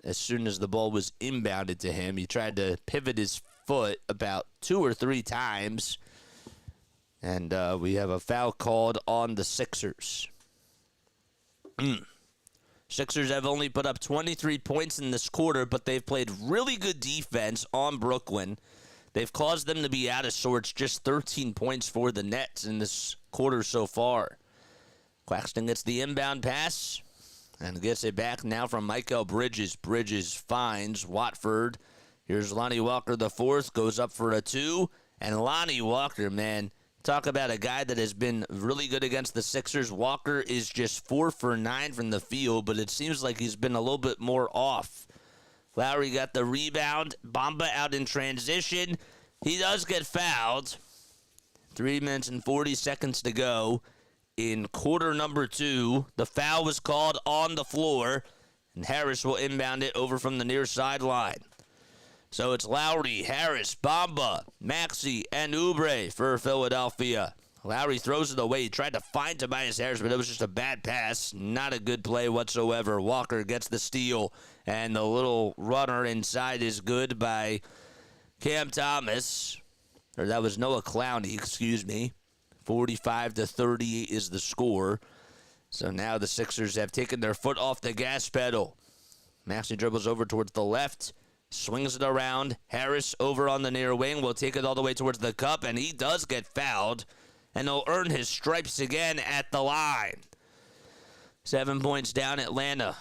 as soon as the ball was inbounded to him. He tried to pivot his foot about 2 or 3 times, and we have a foul called on the Sixers. Sixers have only put up 23 points in this quarter, but they've played really good defense on Brooklyn. They've caused them to be out of sorts, just 13 points for the Nets in this quarter so far. Claxton gets the inbound pass and gets it back now from Mikal Bridges. Bridges finds Watford. Here's Lonnie Walker the fourth, goes up for a 2. And Lonnie Walker, man, talk about a guy that has been really good against the Sixers. Walker is just 4 for 9 from the field, but it seems like he's been a little bit more off. Lowry got the rebound. Bamba out in transition. He does get fouled. 3 minutes and 40 seconds to go in quarter number 2. The foul was called on the floor, and Harris will inbound it over from the near sideline. So it's Lowry, Harris, Bamba, Maxey, and Oubre for Philadelphia. Lowry throws it away. He tried to find Tobias Harris, but it was just a bad pass. Not a good play whatsoever. Walker gets the steal, and the little runner inside is good by Cam Thomas. Or that was Noah Clowney, excuse me. 45-38 is the score. So now the Sixers have taken their foot off the gas pedal. Maxey dribbles over towards the left. Swings it around. Harris over on the near wing will take it all the way towards the cup, and he does get fouled. And he'll earn his stripes again at the line. 7 points down, Atlanta.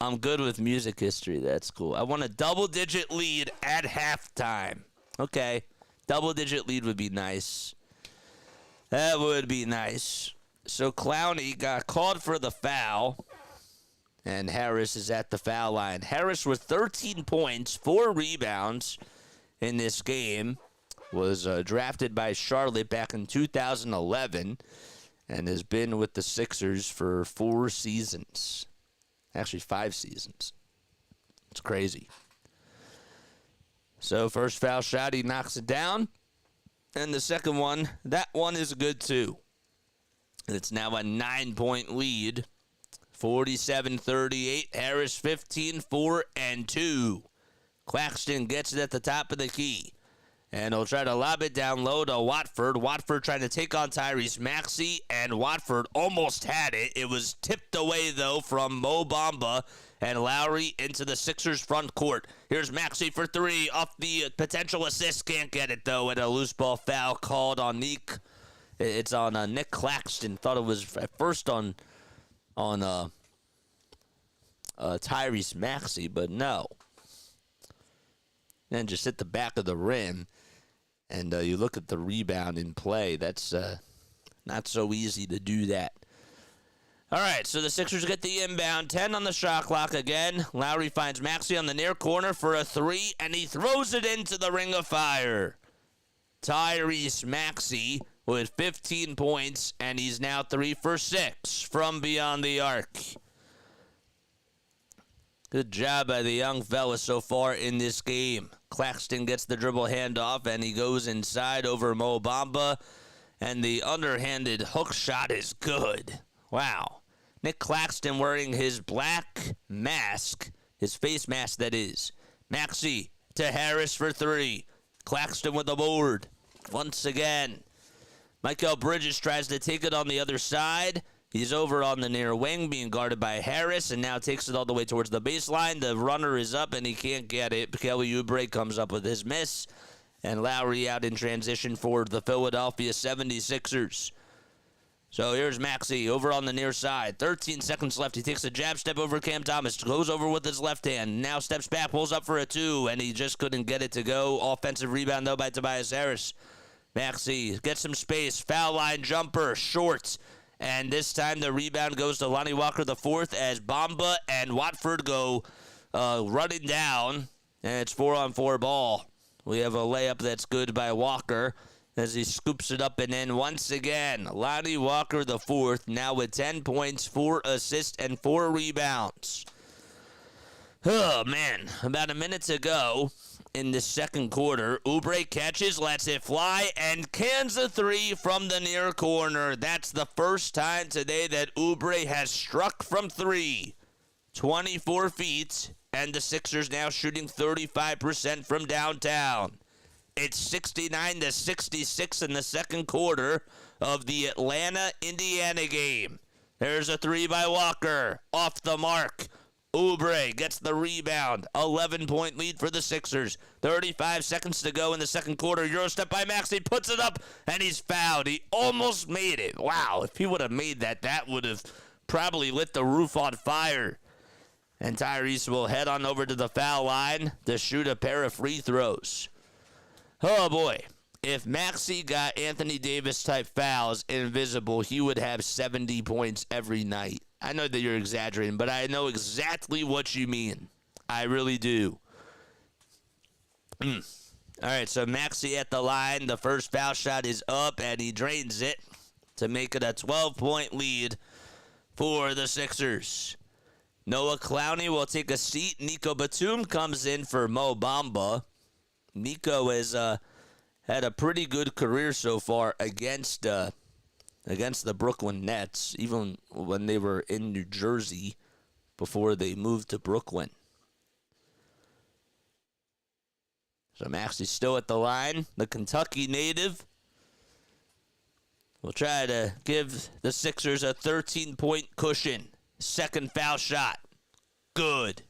I'm good with music history. That's cool. I want a double-digit lead at halftime. Okay. Double-digit lead would be nice. That would be nice. So Clowney got called for the foul, and Harris is at the foul line. Harris with 13 points, 4 rebounds in this game. Was drafted by Charlotte back in 2011 and has been with the Sixers for 4 seasons. Actually, 5 seasons. It's crazy. So first foul shot, he knocks it down. And the second one, that one is good too. It's now a 9-point lead. 47-38. Harris 15, 4, and 2. Claxton gets it at the top of the key. And he'll try to lob it down low to Watford. Watford trying to take on Tyrese Maxey, and Watford almost had it. It was tipped away, though, from Mo Bamba and Lowry into the Sixers' front court. Here's Maxey for 3 off the potential assist. Can't get it, though, and a loose ball foul called on Nick. It's on Nick Claxton. Thought it was at first on Tyrese Maxey, but no. Then just hit the back of the rim. And you look at the rebound in play. That's not so easy to do that. All right, so the Sixers get the inbound. 10 on the shot clock again. Lowry finds Maxey on the near corner for a 3, and he throws it into the ring of fire. Tyrese Maxey with 15 points, and he's now 3 for 6 from beyond the arc. Good job by the young fella so far in this game. Claxton gets the dribble handoff, and he goes inside over Mo Bamba, and the underhanded hook shot is good. Wow. Nick Claxton wearing his black mask, his face mask that is. Maxey to Harris for 3. Claxton with the board. Once again. Mikal Bridges tries to take it on the other side. He's over on the near wing being guarded by Harris and now takes it all the way towards the baseline. The runner is up and he can't get it. Kelly Oubre comes up with his miss. And Lowry out in transition for the Philadelphia 76ers. So here's Maxey over on the near side. 13 seconds left. He takes a jab step over Cam Thomas. Goes over with his left hand. Now steps back, pulls up for a 2, and he just couldn't get it to go. Offensive rebound, though, by Tobias Harris. Maxey gets some space. Foul line jumper, short. And this time the rebound goes to Lonnie Walker the fourth as Bamba and Watford go running down. And it's 4-on-4 ball. We have a layup that's good by Walker as he scoops it up and in once again. Lonnie Walker the fourth, now with 10 points, 4 assists, and 4 rebounds. Oh, man. About a minute to go. in the second quarter. Oubre catches, lets it fly, and cans a three from the near corner. That's the first time today that Oubre has struck from three. 24 feet, and the Sixers now shooting 35% from downtown. It's 69-66 in the second quarter of the Atlanta-Indiana game. There's a three by Walker. Off the mark. Oubre gets the rebound. 11-point lead for the Sixers. 35 seconds to go in the second quarter. Euro step by Maxey. Puts it up, and he's fouled. He almost made it. Wow, if he would have made that, that would have probably lit the roof on fire. And Tyrese will head on over to the foul line to shoot a pair of free throws. Oh, boy. If Maxey got Anthony Davis-type fouls invisible, he would have 70 points every night. I know that you're exaggerating, but I know exactly what you mean. I really do. All right, so Maxey at the line. The first foul shot is up, and he drains it to make it a 12-point lead for the Sixers. Noah Clowney will take a seat. Nico Batum comes in for Mo Bamba. Nico has had a pretty good career so far against the Brooklyn Nets, even when they were in New Jersey before they moved to Brooklyn. So Maxey's still at the line. The Kentucky native will try to give the Sixers a 13-point cushion. Second foul shot. Good.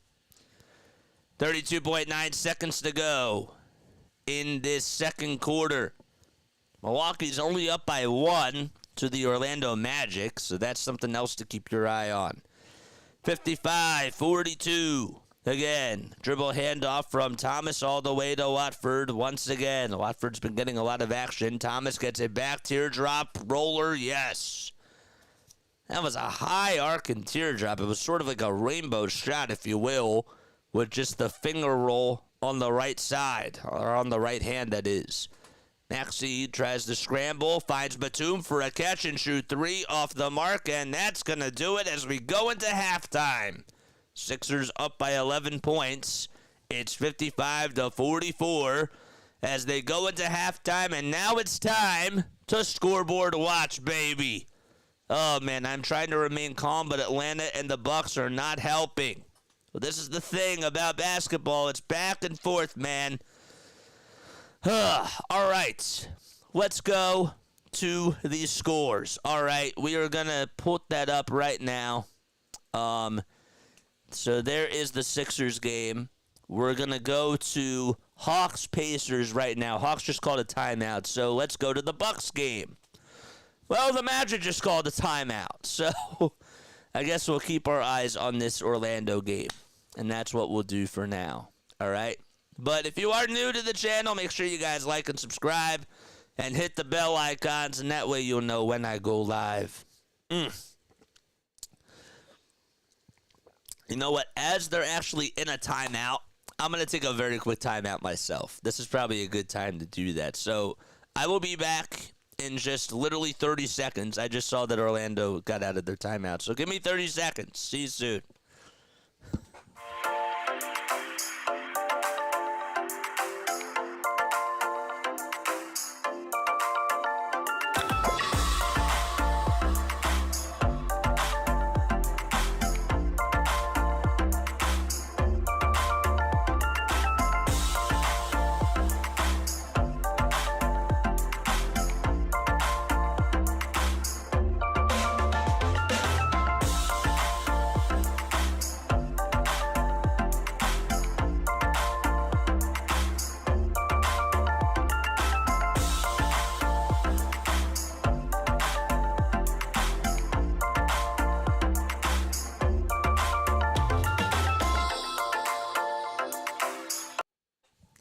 32.9 seconds to go in this second quarter. Milwaukee's only up by 1 to the Orlando Magic, so that's something else to keep your eye on. 55-42. Again, dribble handoff from Thomas all the way to Watford. Once again, Watford's been getting a lot of action. Thomas gets it back. Teardrop roller, yes. That was a high arcing teardrop. It was sort of like a rainbow shot, if you will, with just the finger roll on the right side, or on the right hand, that is. Maxey tries to scramble, finds Batum for a catch-and-shoot three off the mark, and that's going to do it as we go into halftime. Sixers up by 11 points. It's 55-44 as they go into halftime, and now it's time to scoreboard watch, baby. Oh, man, I'm trying to remain calm, but Atlanta and the Bucks are not helping. Well, this is the thing about basketball. It's back and forth, man. All right, let's go to these scores. All right, we are going to put that up right now. So there is the Sixers game. We're going to go to Hawks-Pacers right now. Hawks just called a timeout, so let's go to the Bucks game. Well, the Magic just called a timeout, so I guess we'll keep our eyes on this Orlando game, and that's what we'll do for now, all right? But if you are new to the channel, make sure you guys like and subscribe and hit the bell icons, and that way you'll know when I go live. You know what? As they're actually in a timeout, I'm going to take a very quick timeout myself. This is probably a good time to do that. So I will be back in just literally 30 seconds. I just saw that Orlando got out of their timeout. So give me 30 seconds. See you soon.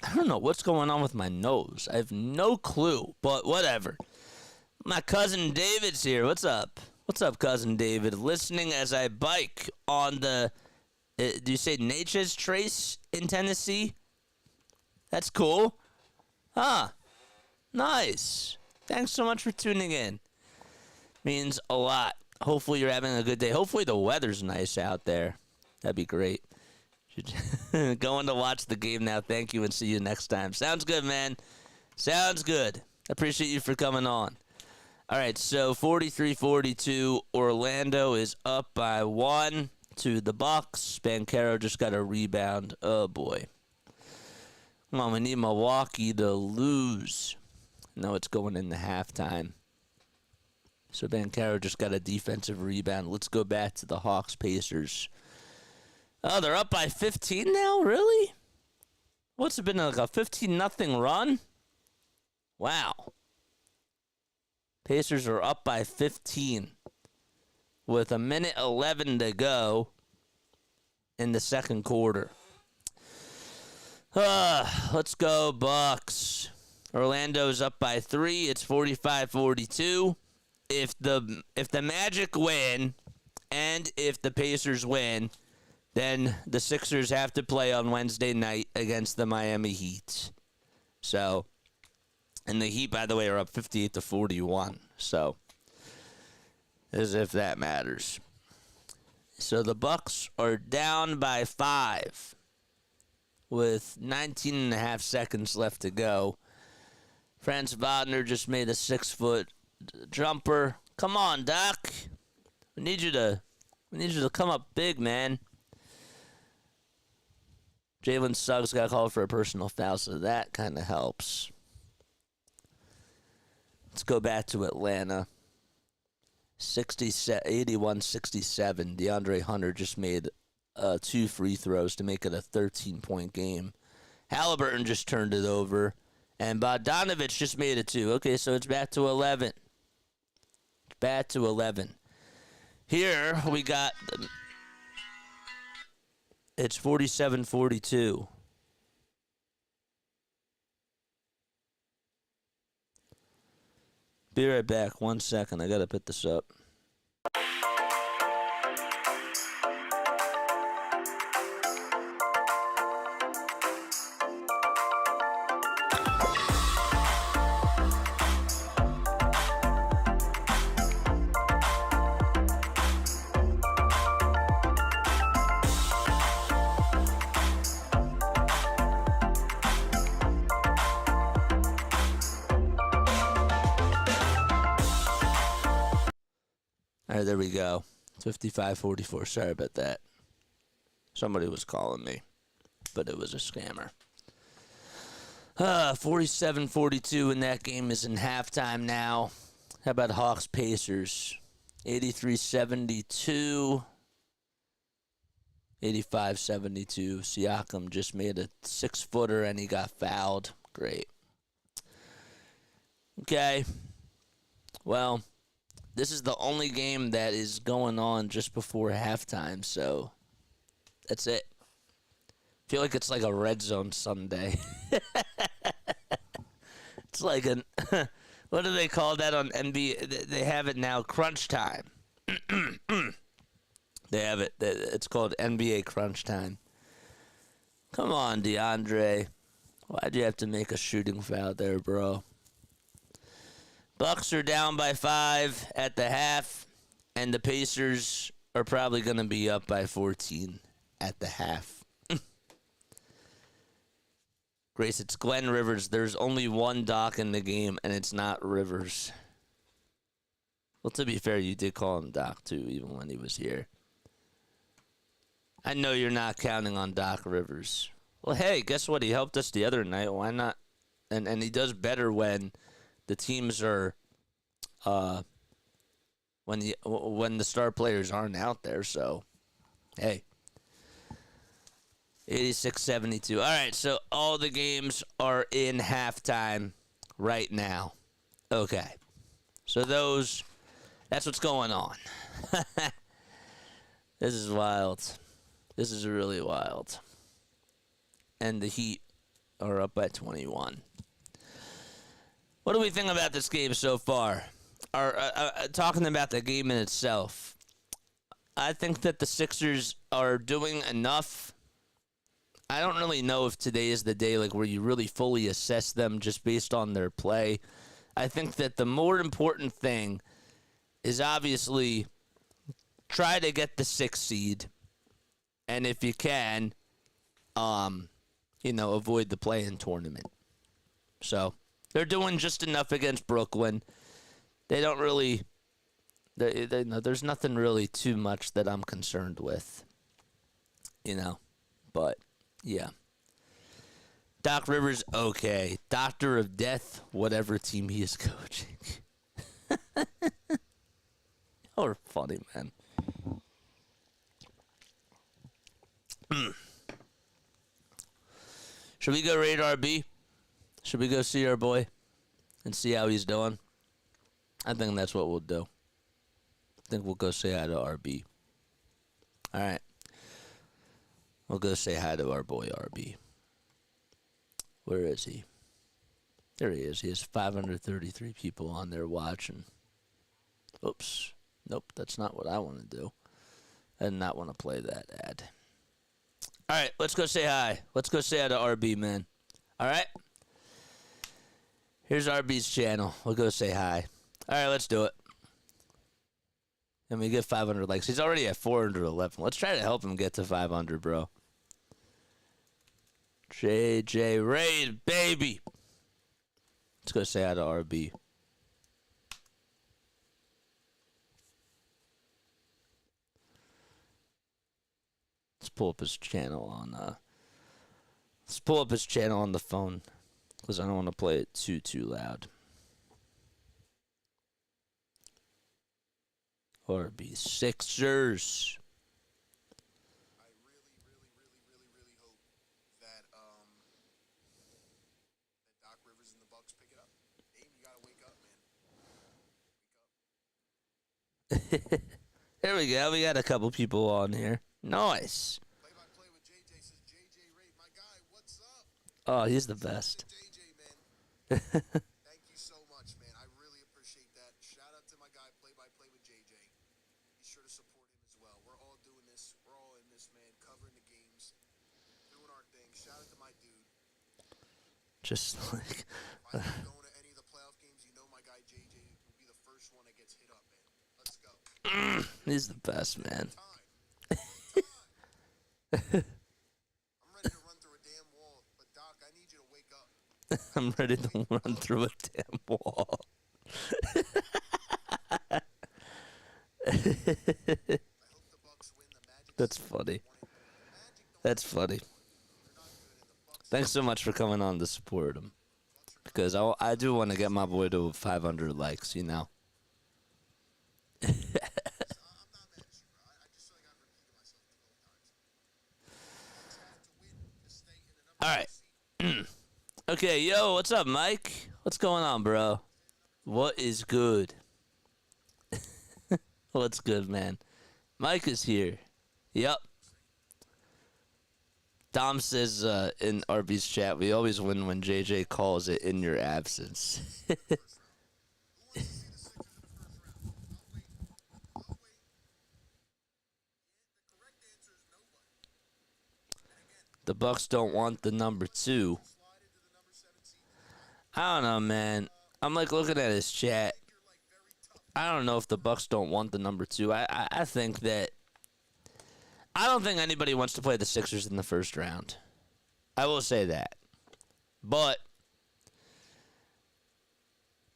I don't know what's going on with my nose. I have no clue, but whatever. My cousin David's here. What's up? What's up, cousin David? Listening as I bike on the, do you say Nature's Trace in Tennessee? That's cool. Huh. Nice. Thanks so much for tuning in. Means a lot. Hopefully you're having a good day. Hopefully the weather's nice out there. That'd be great. Going to watch the game now. Thank you, and see you next time. Sounds good, man. Sounds good. Appreciate you for coming on. All right, so 43-42. Orlando is up by 1 to the Bucks. Banchero just got a rebound. Oh, boy. Come on, we need Milwaukee to lose. No, it's going into halftime. So Banchero just got a defensive rebound. Let's go back to the Hawks-Pacers. Oh, they're up by 15 now? Really? What's it been, like a 15-0 run? Wow. Pacers are up by 15 with 1:11 to go in the second quarter. Let's go, Bucks. Orlando's up by 3. It's 45-42. If the Magic win and if the Pacers win, then the Sixers have to play on Wednesday night against the Miami Heat. So, and the Heat, by the way, are up 58-41. So, as if that matters. So the Bucks are down by 5 with 19 and a half seconds left to go. Franz Wagner just made a 6-foot jumper. Come on, Doc. We need you to come up big, man. Jalen Suggs got called for a personal foul, so that kind of helps. Let's go back to Atlanta. 81-67. DeAndre Hunter just made 2 free throws to make it a 13-point game. Halliburton just turned it over. And Bogdanovich just made it 2. Okay, so it's back to 11. Back to 11. Here we got... It's 47-42. Be right back. 1 second. I got to put this up. All right, there we go. 55-44. Sorry about that. Somebody was calling me, but it was a scammer. 47-42, and that game is in halftime now. How about Hawks-Pacers? 83-72. 85-72. Siakam just made a 6-footer, and he got fouled. Great. Okay. Well... This is the only game that is going on just before halftime, so that's it. I feel like it's like a red zone Sunday. It's like an, what do they call that on NBA? They have it now, crunch time. They have it. It's called NBA crunch time. Come on, DeAndre. Why'd you have to make a shooting foul there, bro? Bucks are down by 5 at the half, and the Pacers are probably going to be up by 14 at the half. Grace, it's Glenn Rivers. There's only one Doc in the game, and it's not Rivers. Well, to be fair, you did call him Doc, too, even when he was here. I know you're not counting on Doc Rivers. Well, hey, guess what? He helped us the other night. Why not? And he does better when... the teams are, when the star players aren't out there. So, hey, 86-72. All right, so all the games are in halftime right now. Okay, so that's what's going on. This is wild. This is really wild. And the Heat are up by 21. What do we think about this game so far? Talking about the game in itself, I think that the Sixers are doing enough. I don't really know if today is the day where you really fully assess them just based on their play. I think that the more important thing is obviously try to get the 6th seed, and if you can, avoid the play-in tournament. So they're doing just enough against Brooklyn. They don't really. There's nothing really too much that I'm concerned with. But yeah. Doc Rivers, okay. Doctor of Death, whatever team he is coaching. You're funny, man. Should we go raid RB? Should we go see our boy and see how he's doing? I think that's what we'll do. I think we'll go say hi to RB. All right. We'll go say hi to our boy RB. Where is he? There he is. He has 533 people on there watching. Oops. Nope, that's not what I want to do. I did not want to play that ad. All right, let's go say hi. Let's go say hi to RB, man. All right? Here's RB's channel. We'll go say hi. All right, let's do it. And we get 500 likes. He's already at 411. Let's try to help him get to 500, bro. JJ Raid, baby. Let's go say hi to RB. Let's pull up his channel on the phone, because I don't want to play it too loud. RB Sixers. I really hope that Doc Rivers and the Bucks pick it up. Dame, you gotta wake up, man. Wake up. There we go. We got a couple people on here. Nice. Play-by-play with JJ says JJ Raid, my guy. What's up? Oh, he's the best. JJ, man. Thank you so much, man. I really appreciate that. Shout out to my guy, play-by-play with JJ. Be sure to support him as well. We're all doing this. We're all in this, man. Covering the games, doing our thing. Shout out to my dude. Just like. If I'm going to any of the playoff games, you know my guy JJ will be the first one that gets hit up, man. Let's go. He's the best, man. I'm ready to run through a damn wall, but Doc, I need you to wake up. I'm ready to run through a damn wall. I hope the Bucks win. The Magic. That's funny. That's funny. Thanks so much for coming on to support him. Because I do want to get my boy to 500 likes, you know. I'm not mad at you, bro. I just feel like I've repeated myself 12 times. All right. Okay, yo, what's up, Mike? What's going on, bro? What is good? What's good, man? Mike is here. Yep. Dom says in RB's chat, we always win when JJ calls it in your absence. The Bucks don't want the number 2. I don't know, man. I'm like looking at his chat. I don't know if the Bucks don't want the number 2. I think that I don't think anybody wants to play the Sixers in the first round. I will say that. But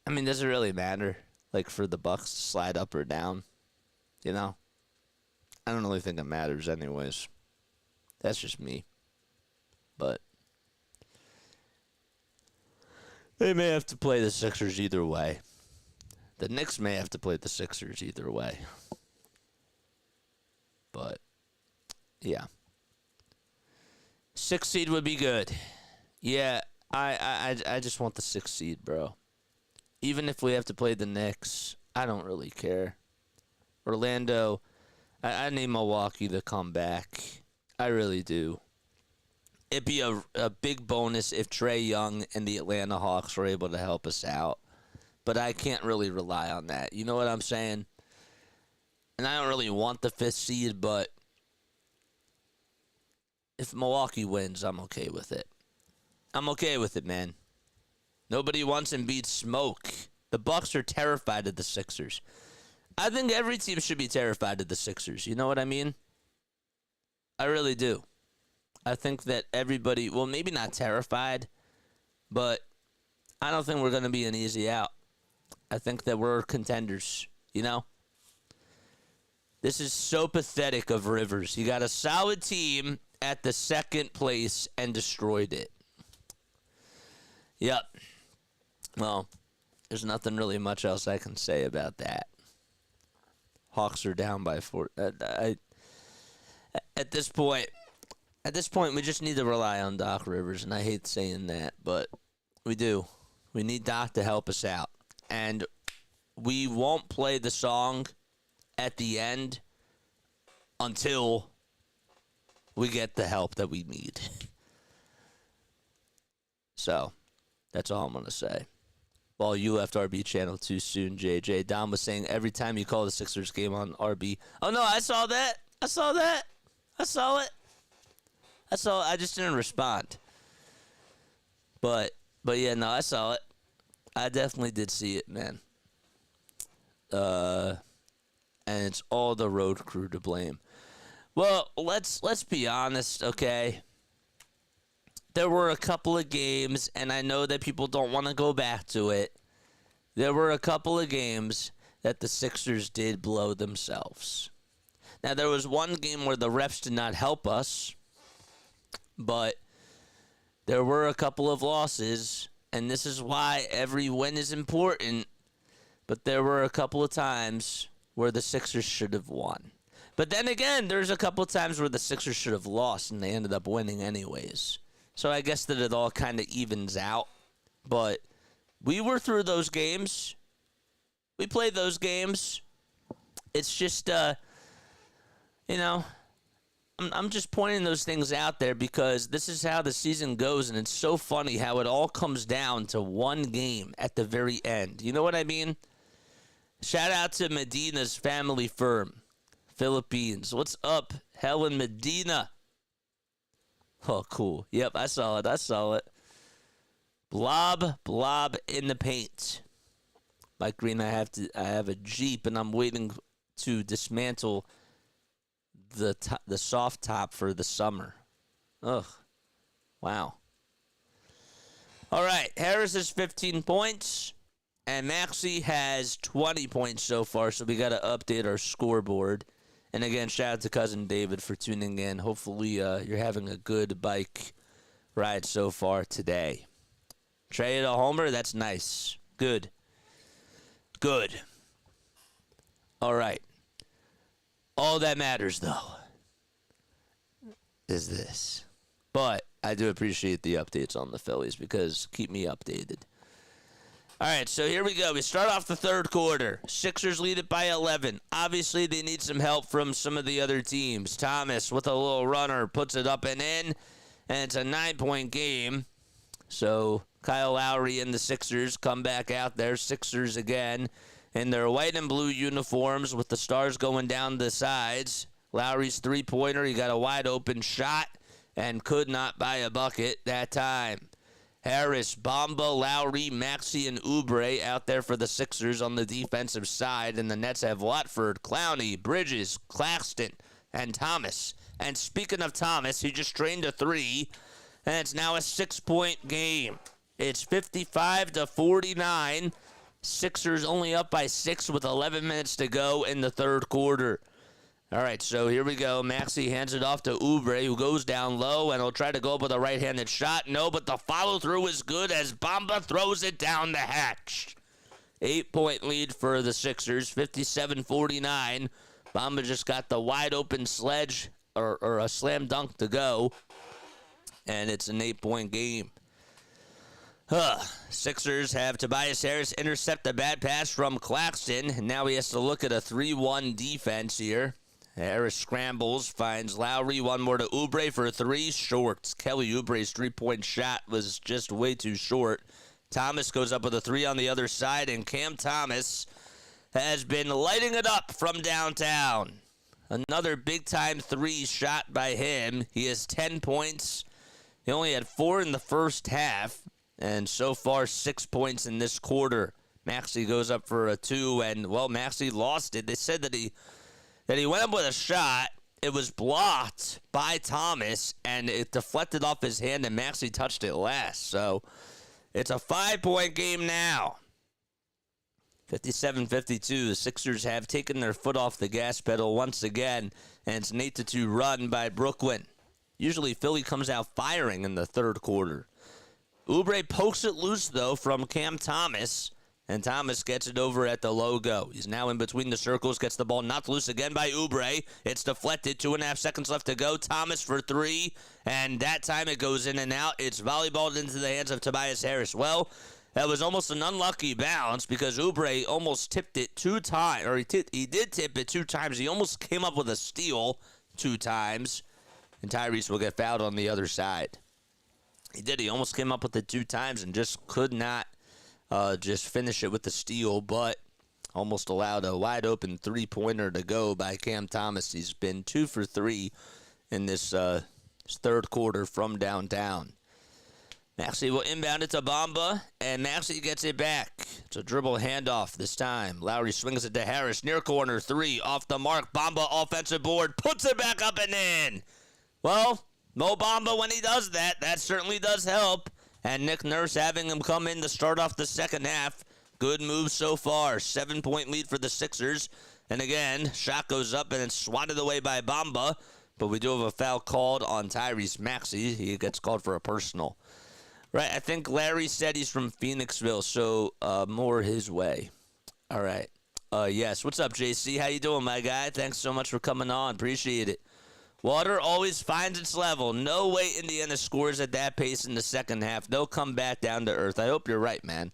I mean, does it really matter? Like for the Bucks to slide up or down? You know? I don't really think it matters anyways. That's just me. But they may have to play the Sixers either way. The Knicks may have to play the Sixers either way. But yeah. 6 seed would be good. Yeah, I just want the 6 seed, bro. Even if we have to play the Knicks, I don't really care. Orlando, I need Milwaukee to come back. I really do. It'd be a big bonus if Trae Young and the Atlanta Hawks were able to help us out. But I can't really rely on that. You know what I'm saying? And I don't really want the 5th seed, but if Milwaukee wins, I'm okay with it. I'm okay with it, man. Nobody wants Embiid smoke. The Bucks are terrified of the Sixers. I think every team should be terrified of the Sixers. You know what I mean? I really do. I think that everybody, well, maybe not terrified, but I don't think we're going to be an easy out. I think that we're contenders, you know? This is so pathetic of Rivers. He got a solid team at the second place and destroyed it. Yep. Well, there's nothing really much else I can say about that. Hawks are down by 4. At this point, we just need to rely on Doc Rivers, and I hate saying that, but we do. We need Doc to help us out. And we won't play the song at the end until we get the help that we need. So, that's all I'm going to say. Well, you left RB channel too soon, JJ. Dom was saying every time you call the Sixers game on RB. Oh, no, I saw that. I saw it. I just didn't respond. But yeah, no, I saw it. I definitely did see it, man. And it's all the road crew to blame. Well, let's be honest, okay? There were a couple of games, and I know that people don't want to go back to it. There were a couple of games that the Sixers did blow themselves. Now, there was one game where the refs did not help us, but there were a couple of losses, and this is why every win is important. But there were a couple of times where the Sixers should have won. But then again, there's a couple of times where the Sixers should have lost, and they ended up winning anyways. So I guess that it all kind of evens out. But we were through those games. We played those games. It's just, I'm just pointing those things out there because this is how the season goes, and it's so funny how it all comes down to one game at the very end. You know what I mean? Shout out to Medina's family firm, Philippines. What's up, Helen Medina? Oh, cool. Yep, I saw it. Blob in the paint. Mike Green, I have a Jeep, and I'm waiting to dismantle the soft top for the summer. Ugh. Wow. All right, Harris has 15 points, and Maxey has 20 points so far, so we got to update our scoreboard. And again, shout out to Cousin David for tuning in. Hopefully you're having a good bike ride so far today. Trey at a homer, that's nice. Good. All right. All that matters, though, is this. But I do appreciate the updates on the Phillies because keep me updated. All right, so here we go. We start off the third quarter. Sixers lead it by 11. Obviously, they need some help from some of the other teams. Thomas with a little runner puts it up and in, and it's a 9-point game. So Kyle Lowry and the Sixers come back out there. Sixers again in their white and blue uniforms with the stars going down the sides. Lowry's three-pointer. He got a wide-open shot and could not buy a bucket that time. Harris, Bamba, Lowry, Maxey, and Oubre out there for the Sixers on the defensive side. And the Nets have Watford, Clowney, Bridges, Claxton, and Thomas. And speaking of Thomas, he just drained a 3, and it's now a 6-point game. It's 55-49. Sixers only up by 6 with 11 minutes to go in the third quarter. All right, so here we go. Maxey hands it off to Oubre, who goes down low, and will try to go up with a right-handed shot. No, but the follow-through is good as Bamba throws it down the hatch. 8-point lead for the Sixers, 57-49. Bamba just got the wide-open sledge or a slam dunk to go, and it's an 8-point game. Sixers have Tobias Harris intercept a bad pass from Claxton, and now he has to look at a 3-1 defense here. Harris scrambles, finds Lowry, one more to Oubre for 3, short. Kelly Oubre's 3-point shot was just way too short. Thomas goes up with a 3 on the other side, and Cam Thomas has been lighting it up from downtown. Another big-time 3 shot by him. He has 10 points. He only had 4 in the first half, and so far 6 points in this quarter. Maxey goes up for a 2, and, well, Maxey lost it. They said that he went up with a shot. it was blocked by Thomas, and it deflected off his hand, and Maxey touched it last. So it's a 5-point game now. 57-52. The Sixers have taken their foot off the gas pedal once again, and it's an 8-2 run by Brooklyn. Usually Philly comes out firing in the third quarter. Oubre pokes it loose, though, from Cam Thomas, and Thomas gets it over at the logo. He's now in between the circles, gets the ball knocked loose again by Oubre. It's deflected, 2.5 seconds left to go. Thomas for three, and that time it goes in and out. It's volleyballed into the hands of Tobias Harris. Well, that was almost an unlucky bounce because Oubre almost tipped it 2 times, or he did tip it 2 times. He almost came up with a steal 2 times, and Tyrese will get fouled on the other side. He did. He almost came up with it 2 times and just could not just finish it with the steal, but almost allowed a wide-open three-pointer to go by Cam Thomas. He's been 2 for 3 in this third quarter from downtown. Maxey will inbound it to Bamba, and Maxey gets it back. It's a dribble handoff this time. Lowry swings it to Harris. Near corner, 3, off the mark. Bamba, offensive board, puts it back up and in. Well, Mo Bamba, when he does that, that certainly does help. And Nick Nurse having him come in to start off the second half. Good move so far. 7-point lead for the Sixers. And again, shot goes up and it's swatted away by Bamba. But we do have a foul called on Tyrese Maxey. He gets called for a personal. Right, I think Larry said he's from Phoenixville, so more his way. All right. Yes, what's up, JC? How you doing, my guy? Thanks so much for coming on. Appreciate it. Water always finds its level. No way Indiana scores at that pace in the second half. They'll come back down to earth. I hope you're right, man.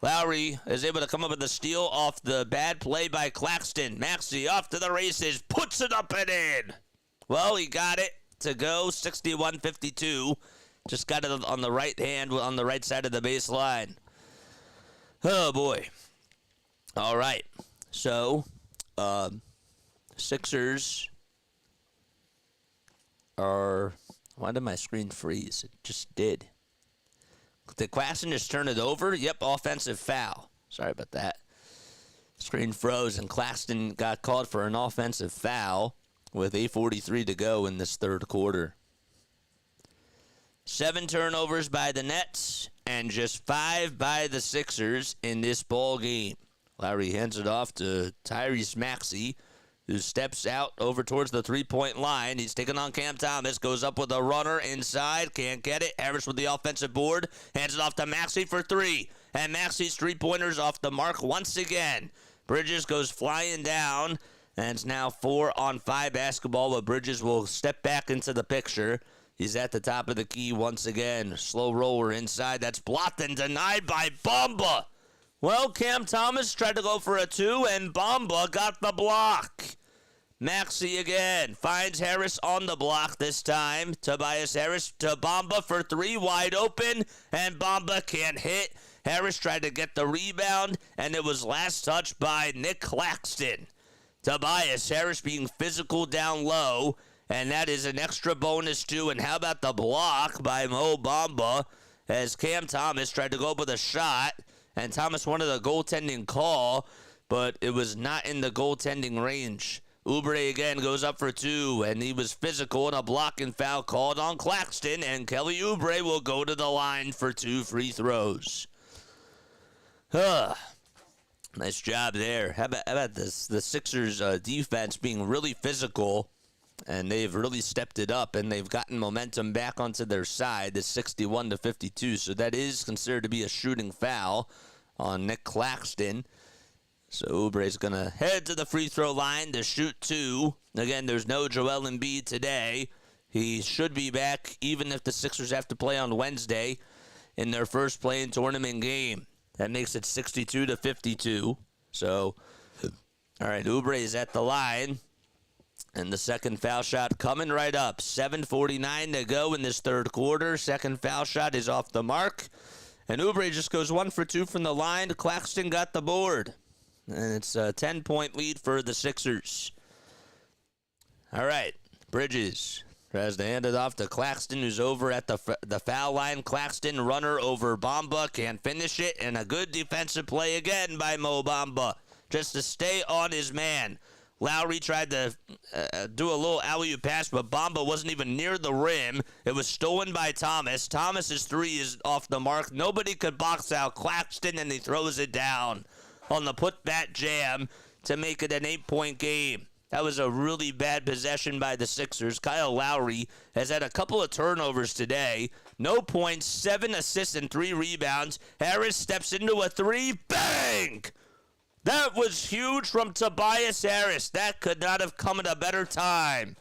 Lowry is able to come up with a steal off the bad play by Claxton. Maxey off to the races, puts it up and in. Well, he got it to go, 61-52. Just got it on the right hand, on the right side of the baseline. Oh, boy. All right. So, Sixers are... Why did my screen freeze? It just did. Did Claxton just turn it over? Yep, offensive foul. Sorry about that. Screen froze, and Claxton got called for an offensive foul with 8:43 to go in this third quarter. 7 turnovers by the Nets and just 5 by the Sixers in this ball game. Lowry hands it off to Tyrese Maxey, who steps out over towards the three-point line. He's taking on Cam Thomas, goes up with a runner inside, can't get it. Harris with the offensive board, hands it off to Maxey for 3. And Maxey's three-pointers off the mark once again. Bridges goes flying down, and it's now 4-on-5 basketball, but Bridges will step back into the picture. He's at the top of the key once again. Slow roller inside. That's blocked and denied by Bamba. Well, Cam Thomas tried to go for a 2, and Bamba got the block. Maxey again finds Harris on the block this time. Tobias Harris to Bamba for 3, wide open, and Bamba can't hit. Harris tried to get the rebound, and it was last touched by Nick Claxton. Tobias Harris being physical down low, and that is an extra bonus too. And how about the block by Mo Bamba as Cam Thomas tried to go up with a shot, and Thomas wanted a goaltending call, but it was not in the goaltending range. Oubre again goes up for 2, and he was physical, and a block and foul called on Claxton, and Kelly Oubre will go to the line for 2 free throws. Nice job there. How about this? The Sixers' defense being really physical, and they've really stepped it up, and they've gotten momentum back onto their side. It's 61-52, so that is considered to be a shooting foul on Nick Claxton. So Oubre's going to head to the free throw line to shoot 2. Again, there's no Joel Embiid today. He should be back even if the Sixers have to play on Wednesday in their first play-in tournament game. That makes it 62-52. So, all right, Oubre is at the line. And the second foul shot coming right up. 7:49 to go in this third quarter. Second foul shot is off the mark. And Oubre just goes 1 for 2 from the line. Claxton got the board. And it's a 10-point lead for the Sixers. All right, Bridges tries to hand it off to Claxton, who's over at the foul line. Claxton, runner over Bamba, can't finish it. And a good defensive play again by Mo Bamba, just to stay on his man. Lowry tried to do a little alley-oop pass, but Bamba wasn't even near the rim. It was stolen by Thomas. Thomas's three is off the mark. Nobody could box out Claxton, and he throws it down on the put-back jam to make it an 8-point game. That was a really bad possession by the Sixers. Kyle Lowry has had a couple of turnovers today. No points, 7 assists, and 3 rebounds. Harris steps into a three. Bang! That was huge from Tobias Harris. That could not have come at a better time.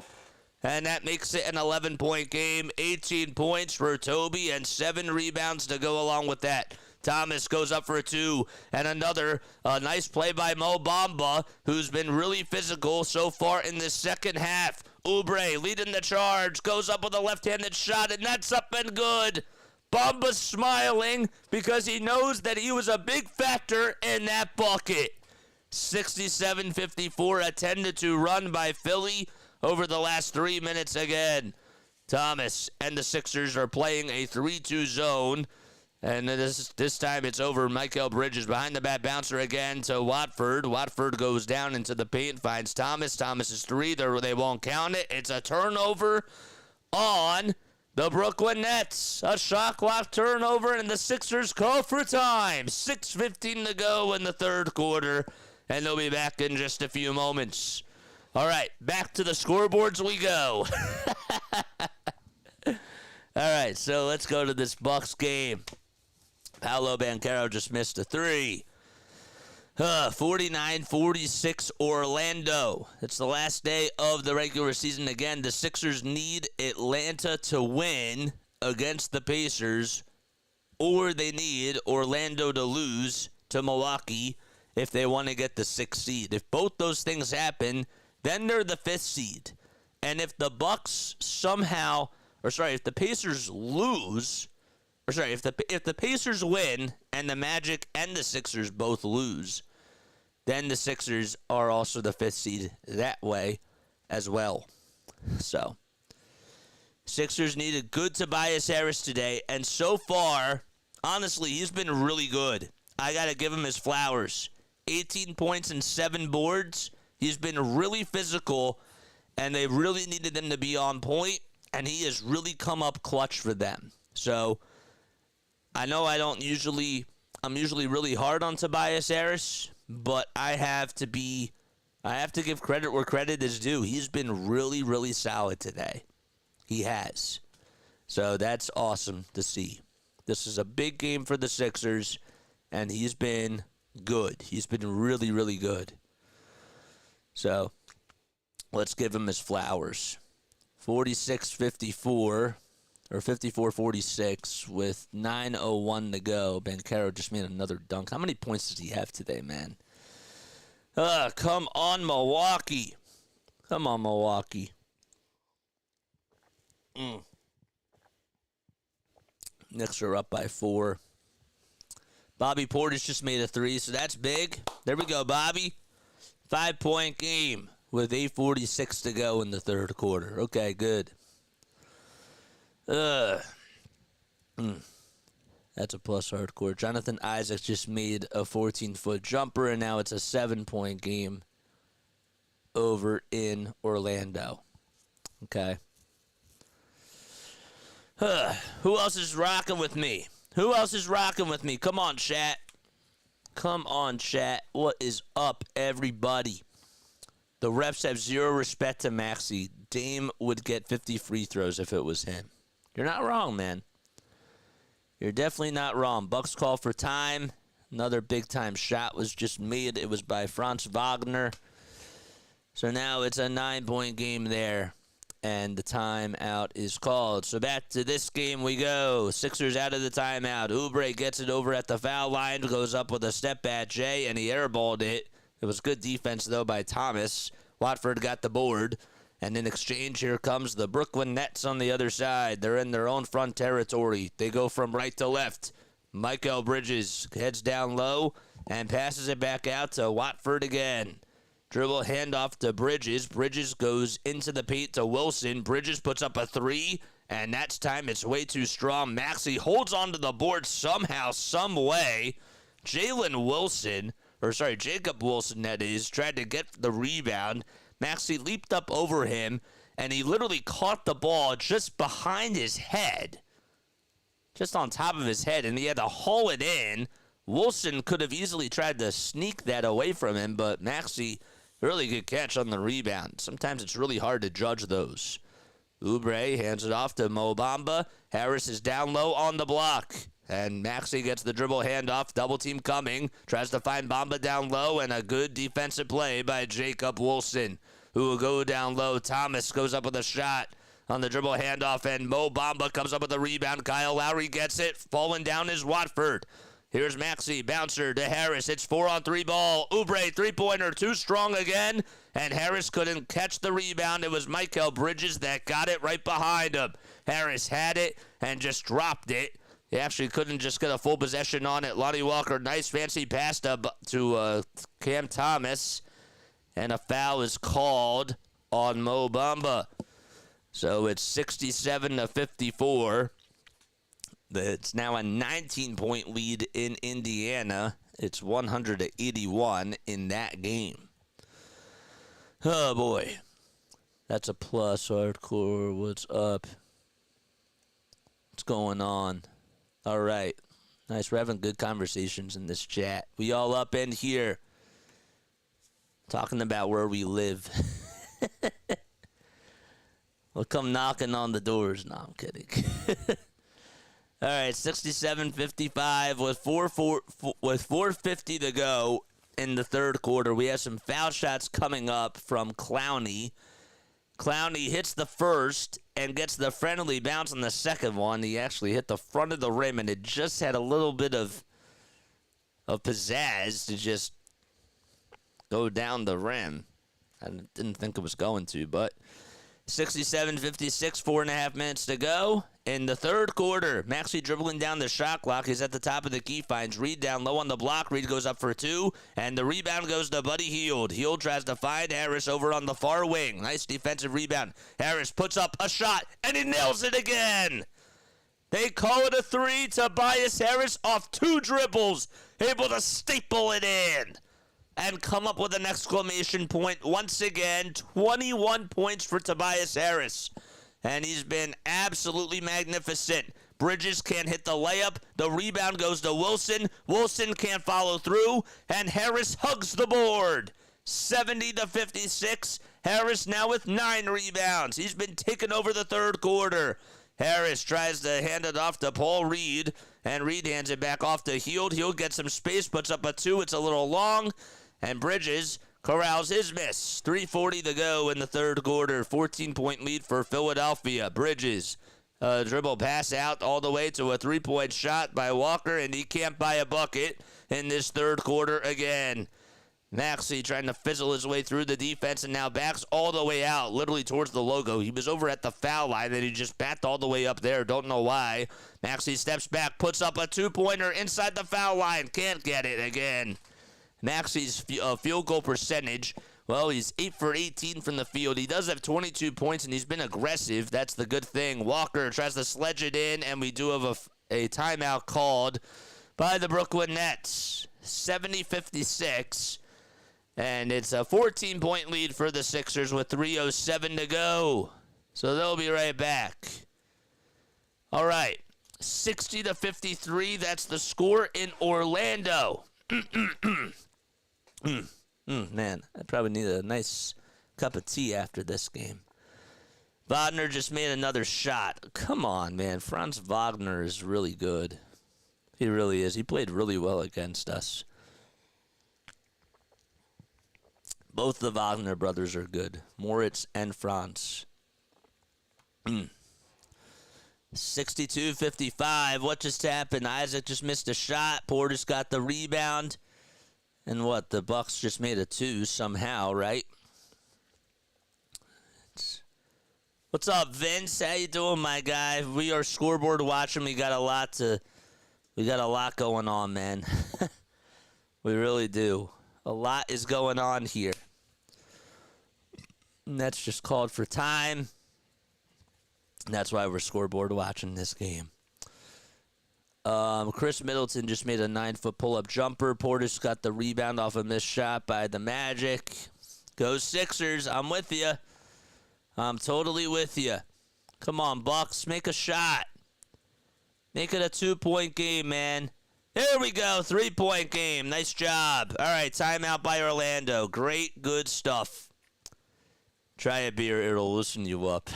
And that makes it an 11-point game. 18 points for Toby and 7 rebounds to go along with that. Thomas goes up for a 2, and another nice play by Mo Bamba, who's been really physical so far in the second half. Oubre leading the charge, goes up with a left-handed shot, and that's up and good. Bamba's smiling because he knows that he was a big factor in that bucket. 67-54, a 10-2 run by Philly over the last 3 minutes again. Thomas and the Sixers are playing a 3-2 zone. And this time it's over. Mikal Bridges behind the bat bouncer again to Watford. Watford goes down into the paint, finds Thomas. Thomas's three, they won't count it. It's a turnover on the Brooklyn Nets. A shot clock turnover, and the Sixers call for time. 6:15 to go in the third quarter, and they'll be back in just a few moments. All right, back to the scoreboards we go. All right, so let's go to this Bucks game. Paolo Banchero just missed a three. 49-46 Orlando. It's the last day of the regular season. Again, the Sixers need Atlanta to win against the Pacers, or they need Orlando to lose to Milwaukee if they want to get the 6th seed. If both those things happen, then they're the 5th seed. And if the Bucks if the Pacers lose, if the Pacers win and the Magic and the Sixers both lose, then the Sixers are also the 5th seed that way as well. So, Sixers needed good Tobias Harris today, and so far, honestly, he's been really good. I got to give him his flowers. 18 points and 7 boards. He's been really physical, and they really needed him to be on point, and he has really come up clutch for them. So, I know I'm usually really hard on Tobias Harris, but I have to give credit where credit is due. He's been really, really solid today. He has. So that's awesome to see. This is a big game for the Sixers, and he's been good. He's been really, really good. So let's give him his flowers. 46-54. Or 54-46 with 9:01 to go. Banchero just made another dunk. How many points does he have today, man? Come on, Milwaukee. Come on, Milwaukee. Knicks are up by 4. Bobby Portis just made a 3, so that's big. There we go, Bobby. 5-point game with 8:46 to go in the third quarter. Okay, good. That's a plus hardcore. Jonathan Isaac just made a 14-foot jumper, and now it's a 7-point game over in Orlando. Okay. Who else is rocking with me? Come on, chat. What is up, everybody? The refs have zero respect to Maxey. Dame would get 50 free throws if it was him. You're not wrong, man. You're definitely not wrong. Bucks call for time. Another big-time shot was just made. It was by Franz Wagner. So now it's a 9-point game there, and the timeout is called. So back to this game we go. Sixers out of the timeout. Oubre gets it over at the foul line, goes up with a step-back J, and he airballed it. It was good defense, though, by Thomas. Watford got the board. And in exchange, here comes the Brooklyn Nets on the other side. They're in their own front territory. They go from right to left. Mikal Bridges heads down low and passes it back out to Watford again. Dribble handoff to Bridges. Bridges goes into the paint to Wilson. Bridges puts up a 3, and that's time. It's way too strong. Maxey holds onto the board somehow, some way. Jalen Wilson Jacob Wilson, that is, tried to get the rebound. Maxey leaped up over him, and he literally caught the ball just behind his head, just on top of his head, and he had to haul it in. Wilson could have easily tried to sneak that away from him, but Maxey, really good catch on the rebound. Sometimes it's really hard to judge those. Oubre hands it off to Mo Bamba. Harris is down low on the block. And Maxey gets the dribble handoff. Double team coming. Tries to find Bamba down low. And a good defensive play by Jacob Wilson, who will go down low. Thomas goes up with a shot on the dribble handoff. And Mo Bamba comes up with a rebound. Kyle Lowry gets it. Falling down is Watford. Here's Maxey, bouncer to Harris. It's 4-on-3 ball. Oubre, three-pointer, too strong again. And Harris couldn't catch the rebound. It was Mikal Bridges that got it right behind him. Harris had it and just dropped it. He actually couldn't just get a full possession on it. Lonnie Walker, nice fancy pass to Cam Thomas. And a foul is called on Mo Bamba. So it's 67-54. It's now a 19-point lead in Indiana. It's 100-81 in that game. Oh, boy. That's a plus, hardcore. What's up? What's going on? All right. Nice. We're having good conversations in this chat. We all up in here talking about where we live. We'll come knocking on the doors. No, I'm kidding. All right, 67-55 with 4:50 to go in the third quarter. We have some foul shots coming up from Clowney. Clowney hits the first and gets the friendly bounce on the second one. He actually hit the front of the rim, and it just had a little bit of pizzazz to just go down the rim. I didn't think it was going to, but 67-56, 4.5 minutes to go. In the third quarter, Maxey dribbling down the shot clock. He's at the top of the key, finds Reed down low on the block. Reed goes up for two, and the rebound goes to Buddy Hield. Hield tries to find Harris over on the far wing. Nice defensive rebound. Harris puts up a shot, and he nails it again. They call it a three. Tobias Harris off two dribbles, able to staple it in and come up with an exclamation point once again. 21 points for Tobias Harris. And he's been absolutely magnificent. Bridges can't hit the layup. The rebound goes to Wilson. Wilson can't follow through. And Harris hugs the board. 70-56. Harris now with 9 rebounds. He's been taking over the third quarter. Harris tries to hand it off to Paul Reed. And Reed hands it back off to Hield. Hield gets some space, puts up a 2. It's a little long. And Bridges corrals his miss. 3:40 to go in the third quarter. 14-point lead for Philadelphia. Bridges, dribble pass out all the way to a 3-point shot by Walker, and he can't buy a bucket in this third quarter again. Maxey trying to fizzle his way through the defense and now backs all the way out, literally towards the logo. He was over at the foul line, and he just backed all the way up there. Don't know why. Maxey steps back, puts up a 2-pointer inside the foul line. Can't get it again. Maxey's field goal percentage, well, he's 8 for 18 from the field. He does have 22 points, and he's been aggressive. That's the good thing. Walker tries to sledge it in, and we do have a timeout called by the Brooklyn Nets. 70-56, and it's a 14-point lead for the Sixers with 3:07 to go. So they'll be right back. All right, 60-53, that's the score in Orlando. Man, I probably need a nice cup of tea after this game. Wagner just made another shot. Come on, man. Franz Wagner is really good. He really is. He played really well against us. Both the Wagner brothers are good. Moritz and Franz. 62-55. What just happened? Isaac just missed a shot. Portis got the rebound. And what? The Bucks just made a 2 somehow, right? What's up, Vince? How you doing, my guy? We are scoreboard watching. We got a lot going on, man. We really do. A lot is going on here. And that's just called for time. And that's why we're scoreboard watching this game. Chris Middleton just made a 9-foot pull-up jumper. Portis got the rebound off a missed shot by the Magic. Go Sixers. I'm with you. I'm totally with you. Come on, Bucks. Make a shot. Make it a 2-point game, man. There we go. 3-point game. Nice job. All right, timeout by Orlando. Great, good stuff. Try a beer. It'll loosen you up.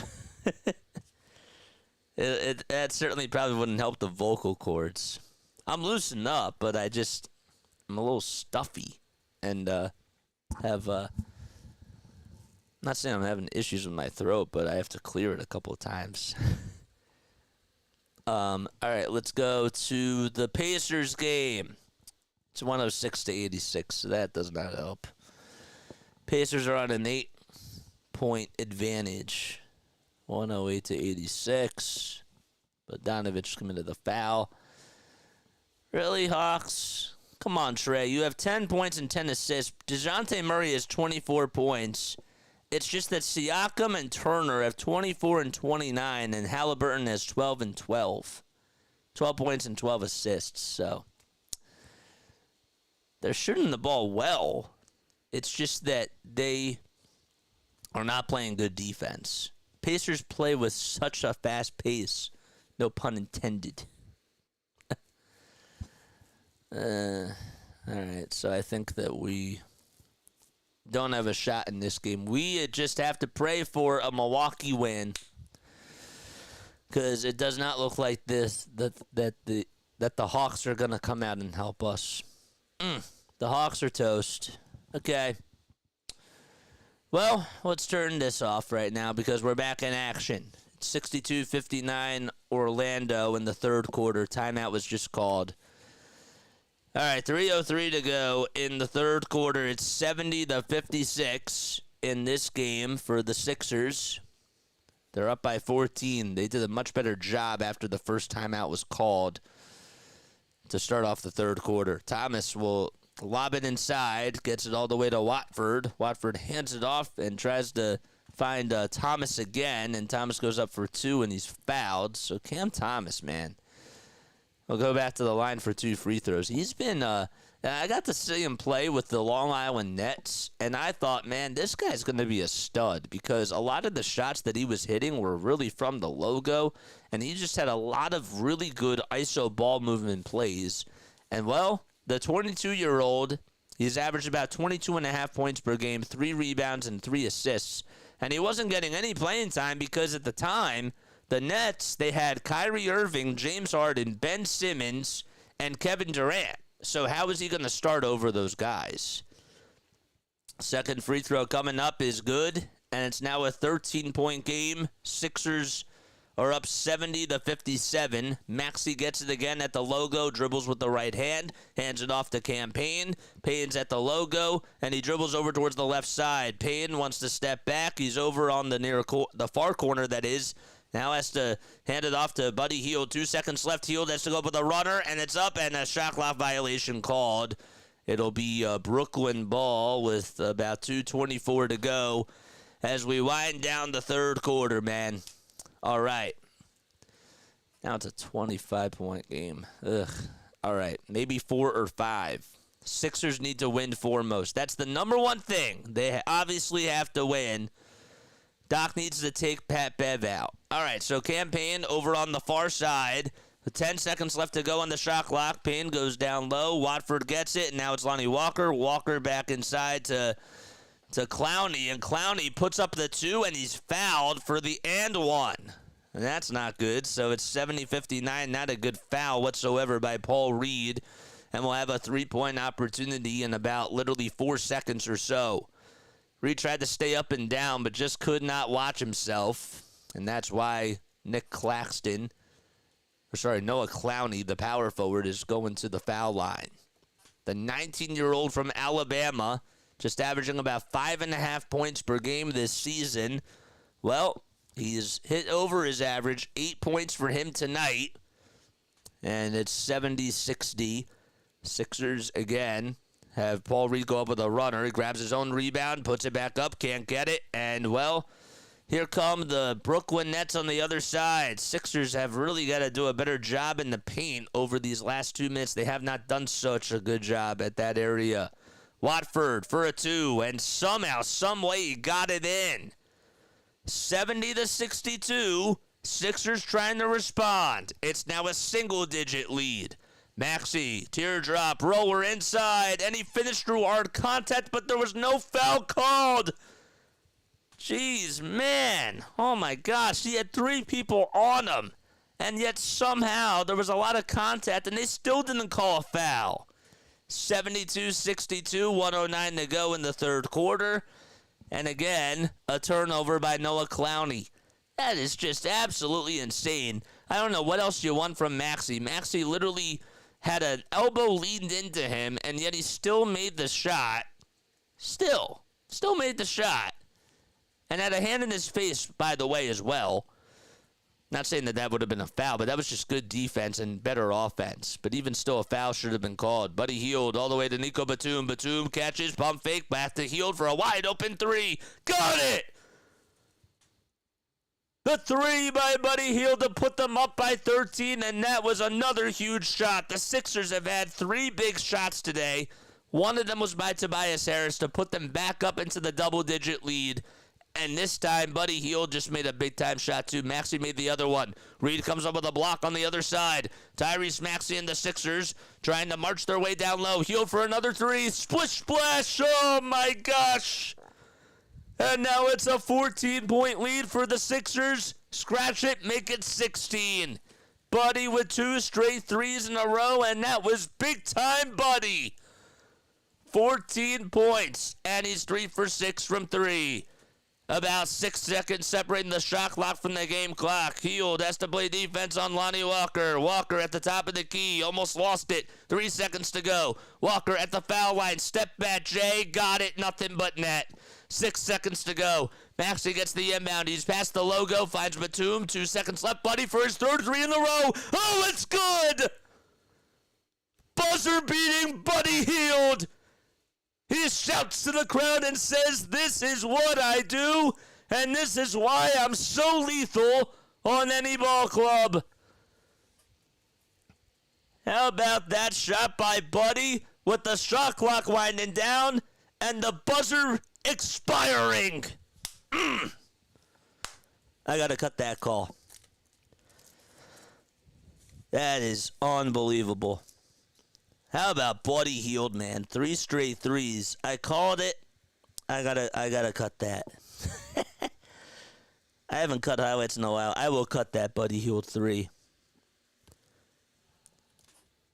That certainly probably wouldn't help the vocal cords. I'm loosened up, but I'm a little stuffy and have not saying I'm having issues with my throat, but I have to clear it a couple of times. All right, let's go to the Pacers game. It's 106-86, so that does not help. Pacers are on an 8-point advantage. 108-86. Bogdanovic committed the foul. Really, Hawks? Come on, Trey. You have 10 points and 10 assists. DeJounte Murray has 24 points. It's just that Siakam and Turner have 24 and 29, and Halliburton has 12 and 12. 12 points and 12 assists, so they're shooting the ball well. It's just that they are not playing good defense. Pacers play with such a fast pace. No pun intended. All right, so I think that we don't have a shot in this game. We just have to pray for a Milwaukee win, because it does not look like that the Hawks are going to come out and help us. The Hawks are toast. Okay. Well, let's turn this off right now because we're back in action. It's 62-59 Orlando in the third quarter. Timeout was just called. All right, 3:03 to go in the third quarter. It's 70-56 in this game for the Sixers. They're up by 14. They did a much better job after the first timeout was called to start off the third quarter. Thomas will lob it inside, gets it all the way to Watford. Watford hands it off and tries to find Thomas again, and Thomas goes up for two, and he's fouled. So Cam Thomas, man, we'll go back to the line for 2 free throws. He's been, I got to see him play with the Long Island Nets, and I thought, man, this guy's going to be a stud because a lot of the shots that he was hitting were really from the logo, and he just had a lot of really good ISO ball movement plays. And, well, the 22-year-old, he's averaged about 22.5 points per game, 3 rebounds, and 3 assists. And he wasn't getting any playing time because at the time, the Nets, they had Kyrie Irving, James Harden, Ben Simmons, and Kevin Durant. So how is he going to start over those guys? Second free throw coming up is good, and it's now a 13-point game. Sixers are up 70-57. Maxey gets it again at the logo, dribbles with the right hand, hands it off to Payne. Payne's at the logo, and he dribbles over towards the left side. Payne wants to step back. He's over on the far corner, that is. Now has to hand it off to Buddy Hield. 2 seconds left. Hield has to go up with a runner, and it's up, and a shot clock violation called. It'll be a Brooklyn ball with about 2:24 to go as we wind down the third quarter, man. All right. Now it's a 25-point game. Ugh. All right. Maybe 4 or 5. Sixers need to win foremost. That's the number one thing. They obviously have to win. Doc needs to take Pat Bev out. All right, so Payne over on the far side. With 10 seconds left to go on the shot clock. Payne goes down low. Watford gets it, and now it's Lonnie Walker. Walker back inside to Clowney, and Clowney puts up the 2, and he's fouled for the and 1. And that's not good, so it's 70-59. Not a good foul whatsoever by Paul Reed, and we'll have a 3-point opportunity in about literally 4 seconds or so. Reed tried to stay up and down, but just could not watch himself. And that's why Noah Clowney, the power forward, is going to the foul line. The 19-year-old from Alabama, just averaging about 5.5 points per game this season. Well, he's hit over his average. 8 points for him tonight. And it's 70-60. Sixers again have Paul Reed go up with a runner. He grabs his own rebound, puts it back up, can't get it. And, well, Here come the Brooklyn Nets on the other side. Sixers have really got to do a better job in the paint over these last 2 minutes. They have not done such a good job at that area. Watford for a 2, and somehow, some way, he got it in. 70-62. Sixers trying to respond. It's now a single-digit lead. Maxey, teardrop, roller inside, and he finished through hard contact, but there was no foul called. Jeez, man. Oh, my gosh. He had 3 people on him, and yet somehow there was a lot of contact, and they still didn't call a foul. 72-62, 109 to go in the third quarter. And again, a turnover by Noah Clowney. That is just absolutely insane. I don't know what else you want from Maxey. Maxey literally had an elbow leaned into him, and yet he still made the shot. Still made the shot. And had a hand in his face, by the way, as well. Not saying that would have been a foul, but that was just good defense and better offense. But even still, a foul should have been called. Buddy Hield all the way to Nico Batum. Batum catches, pump fake, back to Hield for a wide open 3. Got it! The 3 by Buddy Hield to put them up by 13, and that was another huge shot. The Sixers have had 3 big shots today. One of them was by Tobias Harris to put them back up into the double-digit lead. And this time, Buddy Hield just made a big-time shot, too. Maxey made the other one. Reed comes up with a block on the other side. Tyrese Maxey and the Sixers trying to march their way down low. Hield for another 3. Splish splash. Oh, my gosh. And now it's a 14-point lead for the Sixers. Scratch it, make it 16. Buddy with 2 straight 3s in a row, and that was big-time Buddy. 14 points, and he's 3 for 6 from 3. About 6 seconds separating the shot clock from the game clock. Hield has to play defense on Lonnie Walker. Walker at the top of the key. Almost lost it. 3 seconds to go. Walker at the foul line. Step back, Jay. Got it. Nothing but net. 6 seconds to go. Maxey gets the inbound. He's past the logo. Finds Batum. 2 seconds left. Buddy for his third 3 in a row. Oh, it's good! Buzzer beating Buddy Hield. He shouts to the crowd and says, "This is what I do, and this is why I'm so lethal on any ball club." How about that shot by Buddy with the shot clock winding down and the buzzer expiring? I gotta cut that call. That is unbelievable. How about Buddy Hield, man? 3 straight 3s. I called it. I gotta cut that. I haven't cut highlights in a while. I will cut that Buddy Hield 3.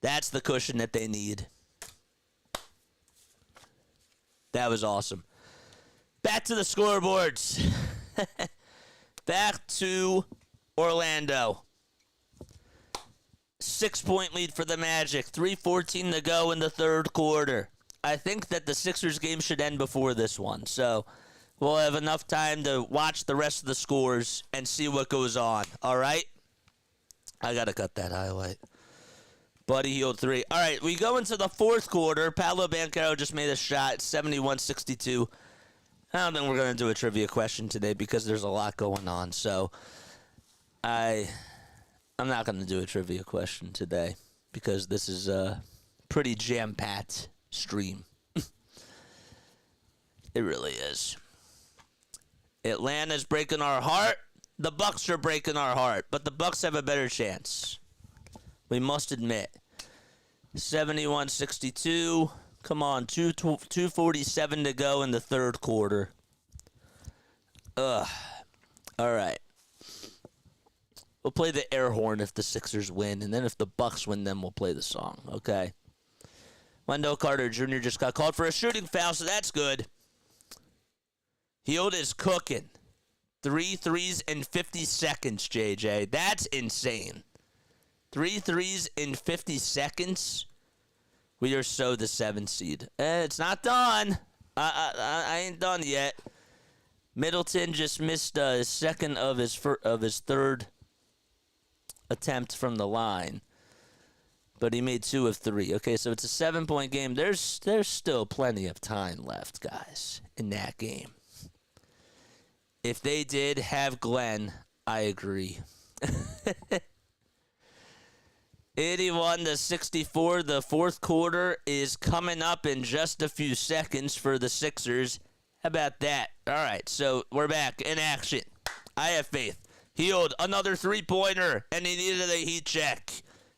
That's the cushion that they need. That was awesome. Back to the scoreboards. Back to Orlando. 6-point lead for the Magic. 3:14 to go in the third quarter. I think that the Sixers game should end before this one, so we'll have enough time to watch the rest of the scores and see what goes on. All right? I got to cut that highlight. Buddy Hield 3. All right, we go into the fourth quarter. Paolo Banchero just made a shot, 71-62. I don't think we're going to do a trivia question today because there's a lot going on, so I'm not going to do a trivia question today because this is a pretty jam-packed stream. It really is. Atlanta's breaking our heart. The Bucks are breaking our heart, but the Bucks have a better chance. We must admit. 71-62. Come on, 2:47 to go in the third quarter. All right. We'll play the air horn if the Sixers win, and then if the Bucks win, then we'll play the song, okay? Wendell Carter Jr. just got called for a shooting foul, so that's good. Hield is cooking. 3 threes in 50 seconds, JJ. That's insane. 3 threes in 50 seconds. We are so the 7th seed. It's not done. I ain't done yet. Middleton just missed a second of his third attempt from the line, but he made 2 of 3. Okay, so it's a 7-point game. There's still plenty of time left, guys, in that game. If they did have Glenn, I agree. 81-64. The fourth quarter is coming up in just a few seconds for the Sixers. How about that? All right, so we're back in action. I have faith. Hield, another three-pointer, and he needed a heat check.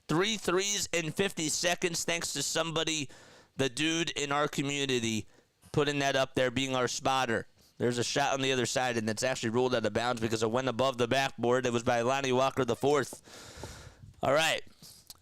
3 threes in 50 seconds thanks to somebody, the dude in our community, putting that up there, being our spotter. There's a shot on the other side, and it's actually ruled out of bounds because it went above the backboard. It was by Lonnie Walker the fourth. All right.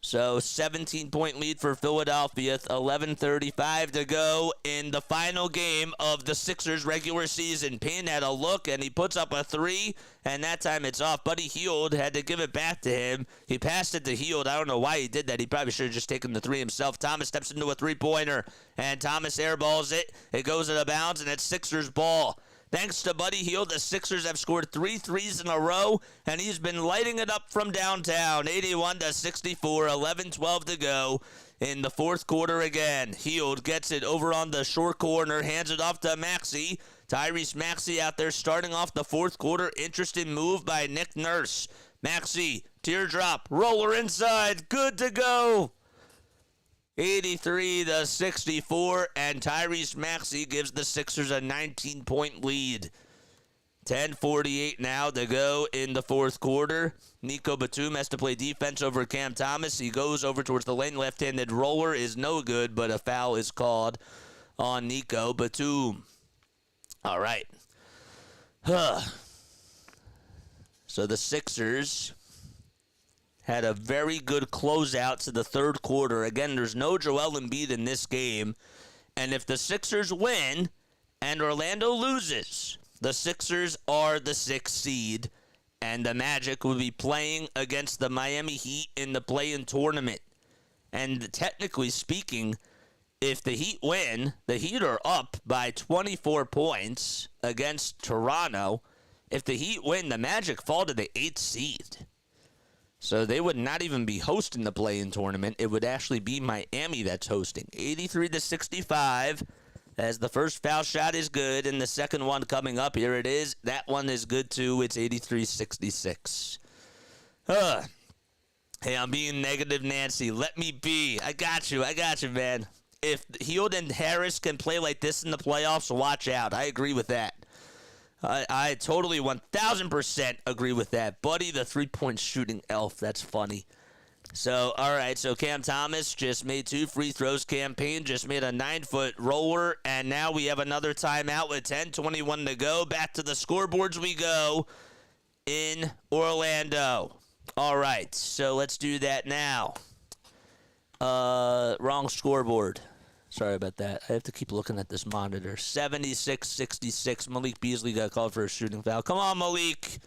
So 17-point lead for Philadelphia, 11:35 to go in the final game of the Sixers regular season. Payne had a look, and he puts up a three, and that time it's off. Buddy Hield had to give it back to him. He passed it to Hield. I don't know why he did that. He probably should have just taken the three himself. Thomas steps into a three-pointer, and Thomas airballs it. It goes out of bounds, and it's Sixers ball. Thanks to Buddy Hield, the Sixers have scored 3 threes in a row, and he's been lighting it up from downtown. 81-64, 11:12 to go in the fourth quarter again. Hield gets it over on the short corner, hands it off to Maxey. Tyrese Maxey out there starting off the fourth quarter. Interesting move by Nick Nurse. Maxey, teardrop, roller inside, good to go. 83-64, and Tyrese Maxey gives the Sixers a 19-point lead. 10:48 now to go in the fourth quarter. Nico Batum has to play defense over Cam Thomas. He goes over towards the lane. Left-handed roller is no good, but a foul is called on Nico Batum. All right. So the Sixers had a very good closeout to the third quarter. Again, there's no Joel Embiid in this game. And if the Sixers win and Orlando loses, the Sixers are the 6th seed, and the Magic will be playing against the Miami Heat in the play-in tournament. And technically speaking, if the Heat win, the Heat are up by 24 points against Toronto. If the Heat win, the Magic fall to the 8th seed. So they would not even be hosting the play-in tournament. It would actually be Miami that's hosting. 83-65, as the first foul shot is good, and the second one coming up, here it is. That one is good too. It's 83-66. Hey, I'm being negative Nancy. Let me be. I got you, man. If Hield and Harris can play like this in the playoffs, watch out. I agree with that. I totally 1,000% agree with that. Buddy, the three-point shooting elf. That's funny. So, all right. So, Cam Thomas just made 2 free throws. Cam Payne just made a 9-foot roller. And now we have another timeout with 10:21 to go. Back to the scoreboards we go in Orlando. All right. So, let's do that now. Wrong scoreboard. Sorry about that. I have to keep looking at this monitor. 76-66. Malik Beasley got called for a shooting foul. Come on, Malik.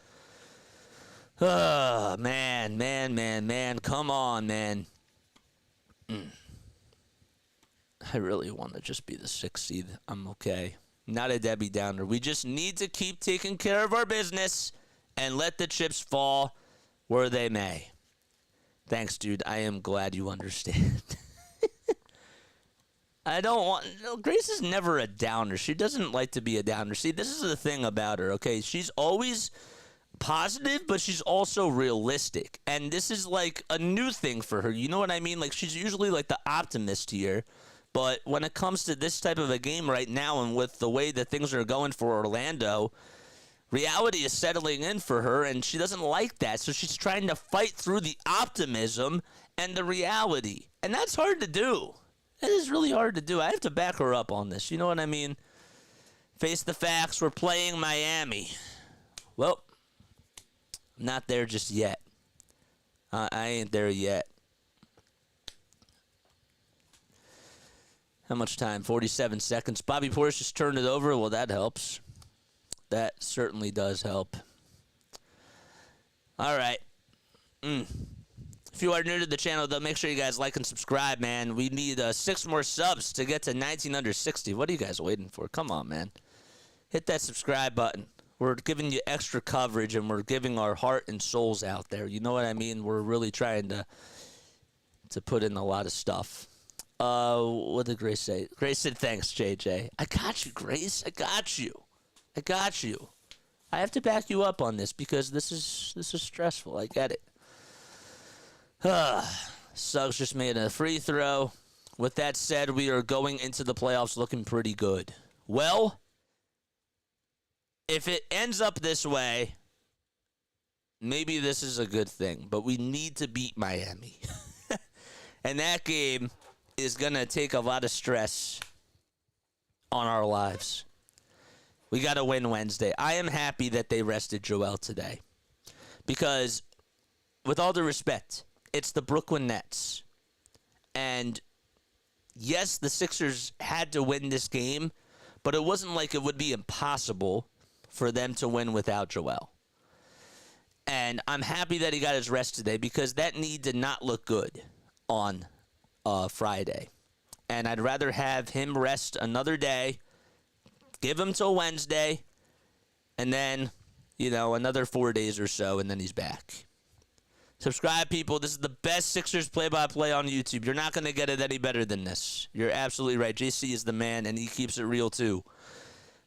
Oh, man. Come on, man. I really want to just be the 6th seed. I'm okay. Not a Debbie Downer. We just need to keep taking care of our business and let the chips fall where they may. Thanks, dude. I am glad you understand. I don't want... No, Grace is never a downer. She doesn't like to be a downer. See, this is the thing about her, okay? She's always positive, but she's also realistic. And this is like a new thing for her. You know what I mean? Like, she's usually like the optimist here. But when it comes to this type of a game right now, and with the way that things are going for Orlando, reality is settling in for her, and she doesn't like that. So she's trying to fight through the optimism and the reality. And that's hard to do. It is really hard to do. I have to back her up on this. You know what I mean? Face the facts. We're playing Miami. Well, I'm not there just yet. I ain't there yet. How much time? 47 seconds. Bobby Portis just turned it over. Well, that helps. That certainly does help. All right. If you are new to the channel, though, make sure you guys like and subscribe, man. We need 6 more subs to get to 19 under 60. What are you guys waiting for? Come on, man. Hit that subscribe button. We're giving you extra coverage, and we're giving our heart and souls out there. You know what I mean? We're really trying to put in a lot of stuff. What did Grace say? Grace said, thanks, JJ. I got you, Grace. I got you. I have to back you up on this because this is stressful. I get it. Suggs just made a free throw. With that said, we are going into the playoffs looking pretty good. Well, if it ends up this way, maybe this is a good thing, but we need to beat Miami. And that game is going to take a lot of stress on our lives. We got to win Wednesday. I am happy that they rested Joel today because, with all due respect, it's the Brooklyn Nets. And, yes, the Sixers had to win this game, but it wasn't like it would be impossible for them to win without Joel. And I'm happy that he got his rest today because that knee did not look good on Friday. And I'd rather have him rest another day, give him till Wednesday, and then, another 4 days or so, and then he's back. Subscribe, people. This is the best Sixers play-by-play on YouTube. You're not going to get it any better than this. You're absolutely right. JC is the man, and he keeps it real, too.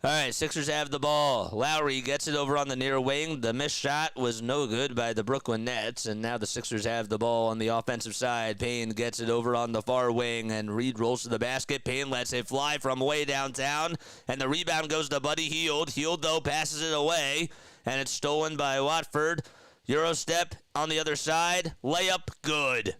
All right, Sixers have the ball. Lowry gets it over on the near wing. The missed shot was no good by the Brooklyn Nets, and now the Sixers have the ball on the offensive side. Payne gets it over on the far wing, and Reed rolls to the basket. Payne lets it fly from way downtown, and the rebound goes to Buddy Hield. Hield, though, passes it away, and it's stolen by Watford. Euro step on the other side. Layup, good.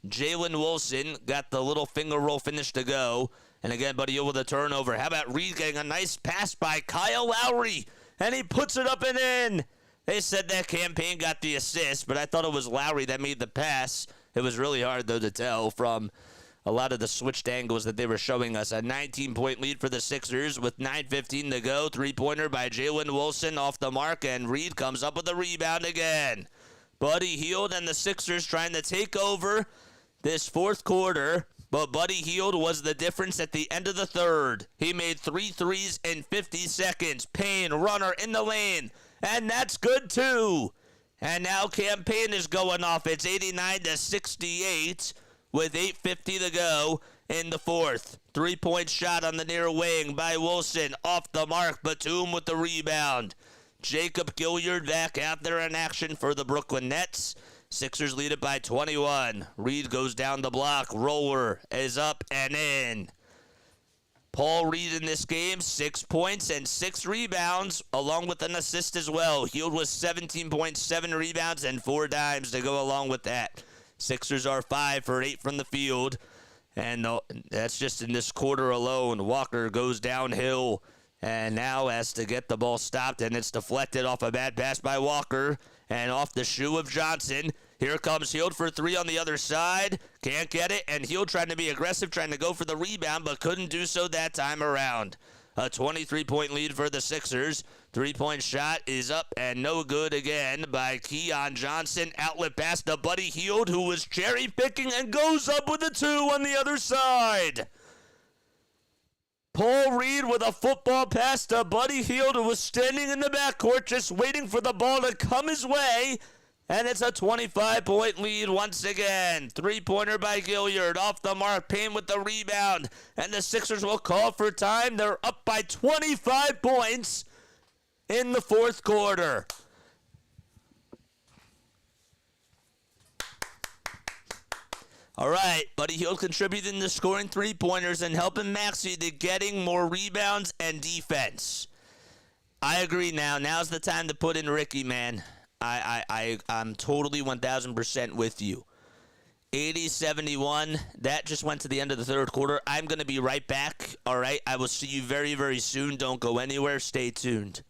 Jalen Wilson got the little finger roll finish to go. And again, Buddy Hield with a turnover. How about Reed getting a nice pass by Kyle Lowry? And he puts it up and in. They said that Campaign got the assist, but I thought it was Lowry that made the pass. It was really hard, though, to tell from a lot of the switched angles that they were showing us. A 19-point lead for the Sixers with 9:15 to go. Three-pointer by Jalen Wilson off the mark, and Reed comes up with a rebound again. Buddy Hield and the Sixers trying to take over this fourth quarter. But Buddy Hield was the difference at the end of the third. He made 3 threes in 50 seconds. Payne, runner in the lane. And that's good, too. And now Campaign is going off. It's 89-68 with 8:50 to go in the fourth. Three-point shot on the near wing by Wilson. Off the mark. Batum with the rebound. Jacob Gilyard back out there in action for the Brooklyn Nets. Sixers lead it by 21. Reed goes down the block. Roller is up and in. Paul Reed in this game, 6 points and 6 rebounds, along with an assist as well. Hield was 17.7 rebounds and 4 dimes to go along with that. Sixers are 5 for 8 from the field. And that's just in this quarter alone. Walker goes downhill and now has to get the ball stopped, and it's deflected off a bad pass by Walker. And off the shoe of Johnson. Here comes Hield for 3 on the other side. Can't get it. And Hield trying to be aggressive, trying to go for the rebound, but couldn't do so that time around. A 23-point lead for the Sixers. 3-point shot is up and no good again by Keon Johnson. Outlet pass to Buddy Hield, who was cherry-picking and goes up with a 2 on the other side. Paul Reed with a football pass to Buddy Hield, who was standing in the backcourt just waiting for the ball to come his way. And it's a 25-point lead once again. Three-pointer by Gilyard. Off the mark. Payne with the rebound. And the Sixers will call for time. They're up by 25 points in the fourth quarter. All right, Buddy Hield contributing to scoring 3-pointers and helping Maxey to getting more rebounds and defense. I agree now. Now's the time to put in Ricky, man. I'm totally 1,000% with you. 80-71. That just went to the end of the third quarter. I'm going to be right back. All right, I will see you very, very soon. Don't go anywhere. Stay tuned.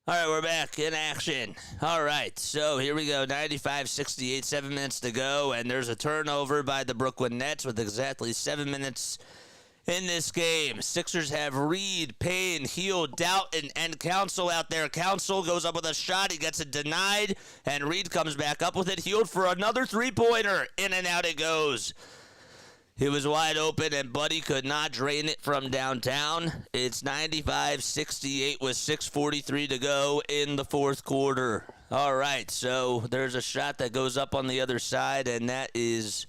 All right, we're back in action. All right, so here we go. 95-68, 7 minutes to go, and there's a turnover by the Brooklyn Nets with exactly 7 minutes in this game. Sixers have Reed, Payne, Hield, Doughton, and Council out there. Council goes up with a shot. He gets it denied, and Reed comes back up with it. Hield for another three-pointer. In and out it goes. It was wide open, and Buddy could not drain it from downtown. It's 95-68 with 6:43 to go in the fourth quarter. All right, so there's a shot that goes up on the other side, and that is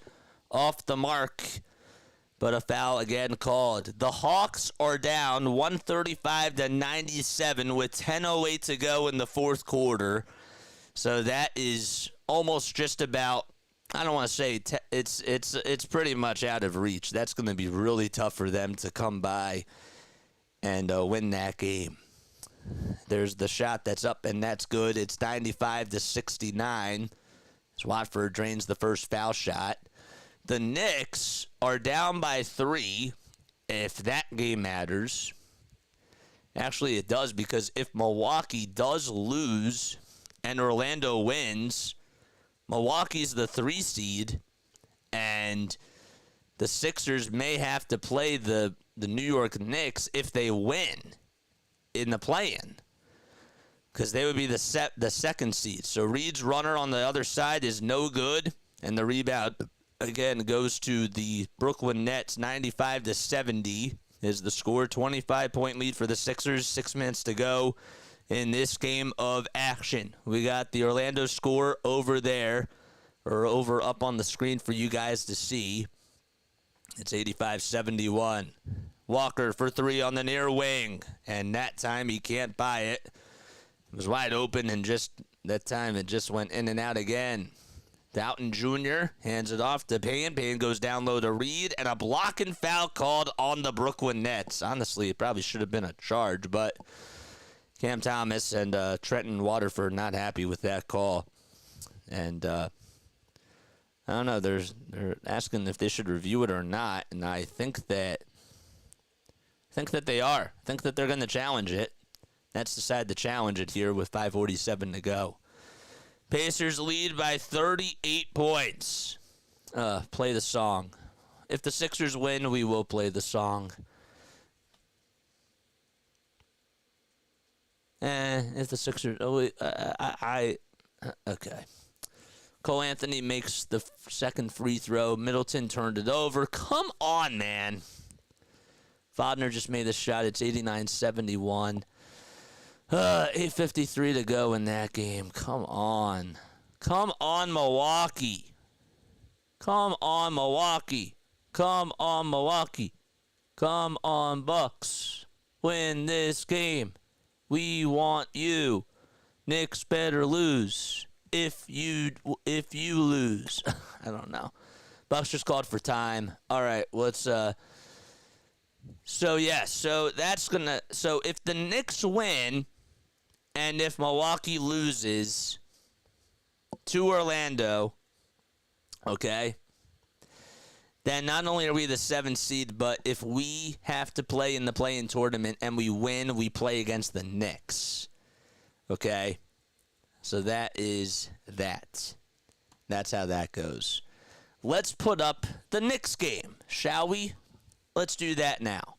off the mark, but a foul again called. The Hawks are down 135-97 with 10:08 to go in the fourth quarter. So that is almost just about, I don't want to say it's pretty much out of reach. That's going to be really tough for them to come by and win that game. There's the shot that's up, and that's good. It's 95-69. As Watford drains the first foul shot. The Knicks are down by 3, if that game matters. Actually, it does, because if Milwaukee does lose and Orlando wins, Milwaukee's the 3 seed, and the Sixers may have to play the New York Knicks if they win in the play-in, because they would be the second seed. So Reed's runner on the other side is no good, and the rebound again goes to the Brooklyn Nets. 95-70 is the score. 25-point lead for the Sixers. 6 minutes to go in this game of action. We got the Orlando score over there, or over up on the screen for you guys to see. It's 85-71. Walker for 3 on the near wing, and that time he can't buy it. It was wide open, and just that time it just went in and out again. Doughton Jr. hands it off to Payne. Payne goes down low to Reed, and a block and foul called on the Brooklyn Nets. Honestly, it probably should have been a charge, but Cam Thomas and Trenton Waterford not happy with that call. And I don't know, they're asking if they should review it or not, and I think that they are. I think that they're going to challenge it. Nets decide to challenge it here with 5:47 to go. Pacers lead by 38 points. Play the song. If the Sixers win, we will play the song. If the Sixers... okay. Cole Anthony makes the second free throw. Middleton turned it over. Come on, man. Fodner just made the shot. It's 89-71. 8:53 to go in that game. Come on. Come on, Milwaukee. Come on, Milwaukee. Come on, Milwaukee. Come on, Bucks. Win this game. We want you. Knicks better lose. If you lose. I don't know. Bucks just called for time. All right, let's so that's gonna, so if the Knicks win and if Milwaukee loses to Orlando, okay, then not only are we the 7th seed, but if we have to play in the play-in tournament and we win, we play against the Knicks. Okay? So that is that. That's how that goes. Let's put up the Knicks game, shall we? Let's do that now.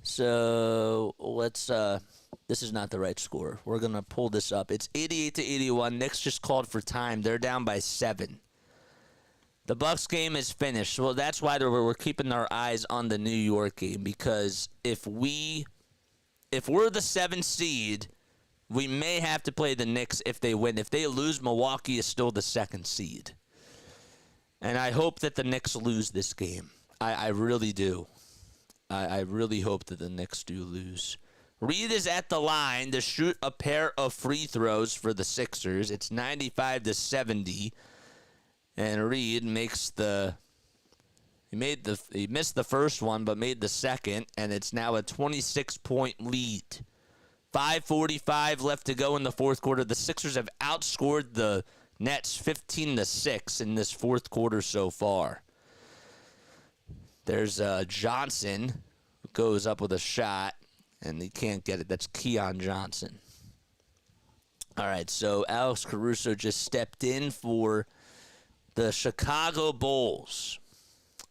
So let's, this is not the right score. We're going to pull this up. It's 88-81. Knicks just called for time. They're down by 7. The Bucks game is finished. Well, that's why we're keeping our eyes on the New York game, because if we're the 7th seed, we may have to play the Knicks if they win. If they lose, Milwaukee is still the 2nd seed. And I hope that the Knicks lose this game. I really do. I really hope that the Knicks do lose. Reed is at the line to shoot a pair of free throws for the Sixers. It's 95-70. And Reed makes he missed the first one, but made the second, and it's now a 26-point lead. 5:45 left to go in the fourth quarter. The Sixers have outscored the Nets 15-6 in this fourth quarter so far. There's Johnson, who goes up with a shot. and he can't get it. That's Keon Johnson. All right, so Alex Caruso just stepped in for the Chicago Bulls.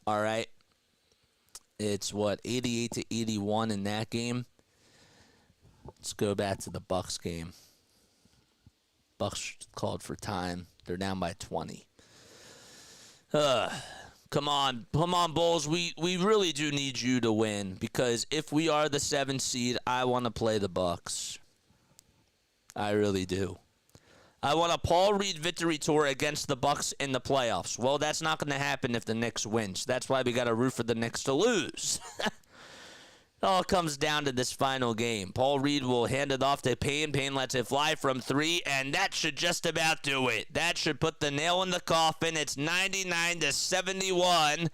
All right. It's, 88-81 in that game. Let's go back to the Bucks game. Bucks called for time. They're down by 20. Come on, Bulls. We really do need you to win, because if we are the 7th seed, I want to play the Bucks. I really do. I want a Paul Reed victory tour against the Bucks in the playoffs. Well, that's not going to happen if the Knicks win. So that's why we got to root for the Knicks to lose. It all comes down to this final game. Paul Reed will hand it off to Payne. Payne lets it fly from 3, and that should just about do it. That should put the nail in the coffin. It's 99-71,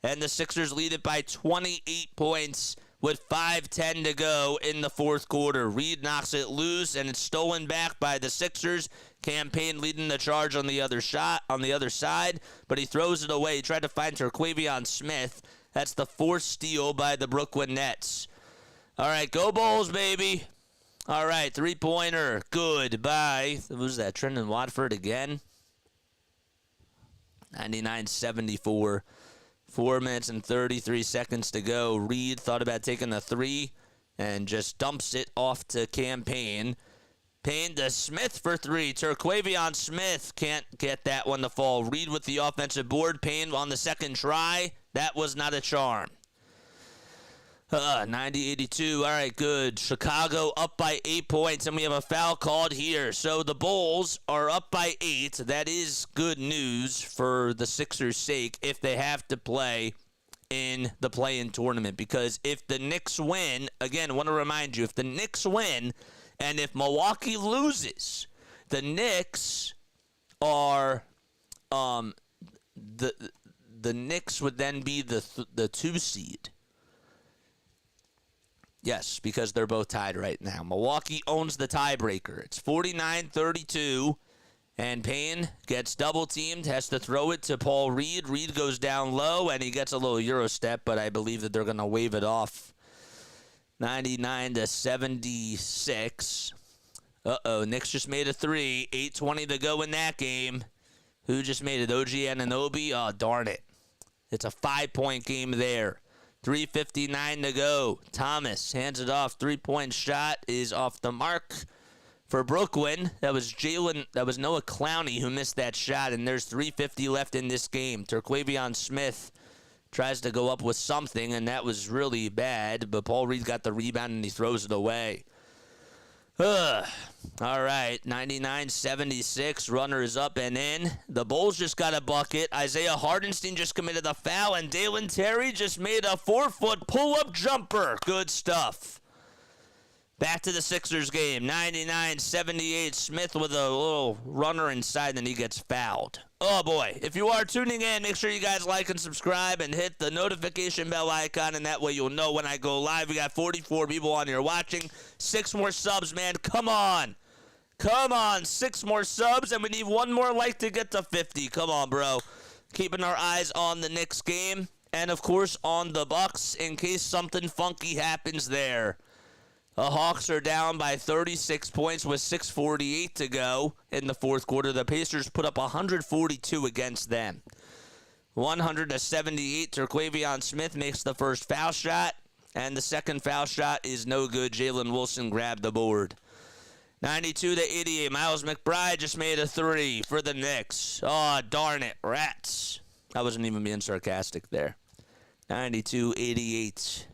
and the Sixers lead it by 28 points with 5:10 to go in the fourth quarter. Reed knocks it loose, and it's stolen back by the Sixers. Campaign leading the charge on the other side, but he throws it away. He tried to find Terquavion Smith. That's the 4th steal by the Brooklyn Nets. All right, go Bulls, baby. All right, three-pointer. Good. Bye. Who's that? Trendon Watford again? 99-74. 4 minutes and 33 seconds to go. Reed thought about taking the 3 and just dumps it off to Campaign. Payne to Smith for 3. Terquavion Smith can't get that one to fall. Reed with the offensive board. Payne on the second try. That was not a charm. 90-82. All right, good. Chicago up by 8 points, and we have a foul called here. So the Bulls are up by 8. That is good news for the Sixers' sake if they have to play in the play-in tournament. Because if the Knicks win, again, I want to remind you, if the Knicks win and if Milwaukee loses, the Knicks are the Knicks would then be the 2 seed. Yes, because they're both tied right now. Milwaukee owns the tiebreaker. It's 49-32, and Payne gets double-teamed, has to throw it to Paul Reed. Reed goes down low, and he gets a little Euro step, but I believe that they're going to wave it off. 99-76. Knicks just made a 3. 8:20 to go in that game. Who just made it? OG Anunoby? Oh, darn it. It's a 5-point game there. 3:59 to go. Thomas hands it off. 3-point shot is off the mark for Brooklyn. That was Noah Clowney who missed that shot, and there's 3:50 left in this game. Terquavion Smith tries to go up with something, and that was really bad, but Paul Reed got the rebound, and he throws it away. All right, 99-76, runner is up and in. The Bulls just got a bucket. Isaiah Hardenstein just committed a foul, and Dalen Terry just made a 4-foot pull-up jumper. Good stuff. Back to the Sixers game, 99-78. Smith with a little runner inside, and he gets fouled. Oh, boy. If you are tuning in, make sure you guys like and subscribe and hit the notification bell icon, and that way you'll know when I go live. We got 44 people on here watching. 6 more subs, man. Come on. Come on. 6 more subs, and we need 1 more like to get to 50. Come on, bro. Keeping our eyes on the Knicks game and, of course, on the Bucks in case something funky happens there. The Hawks are down by 36 points with 6:48 to go in the fourth quarter. The Pacers put up 142 against them. 100-78. Terquavion Smith makes the first foul shot, and the second foul shot is no good. Jalen Wilson grabbed the board. 92-88. Miles McBride just made a 3 for the Knicks. Oh, darn it. Rats. I wasn't even being sarcastic there. 92-88.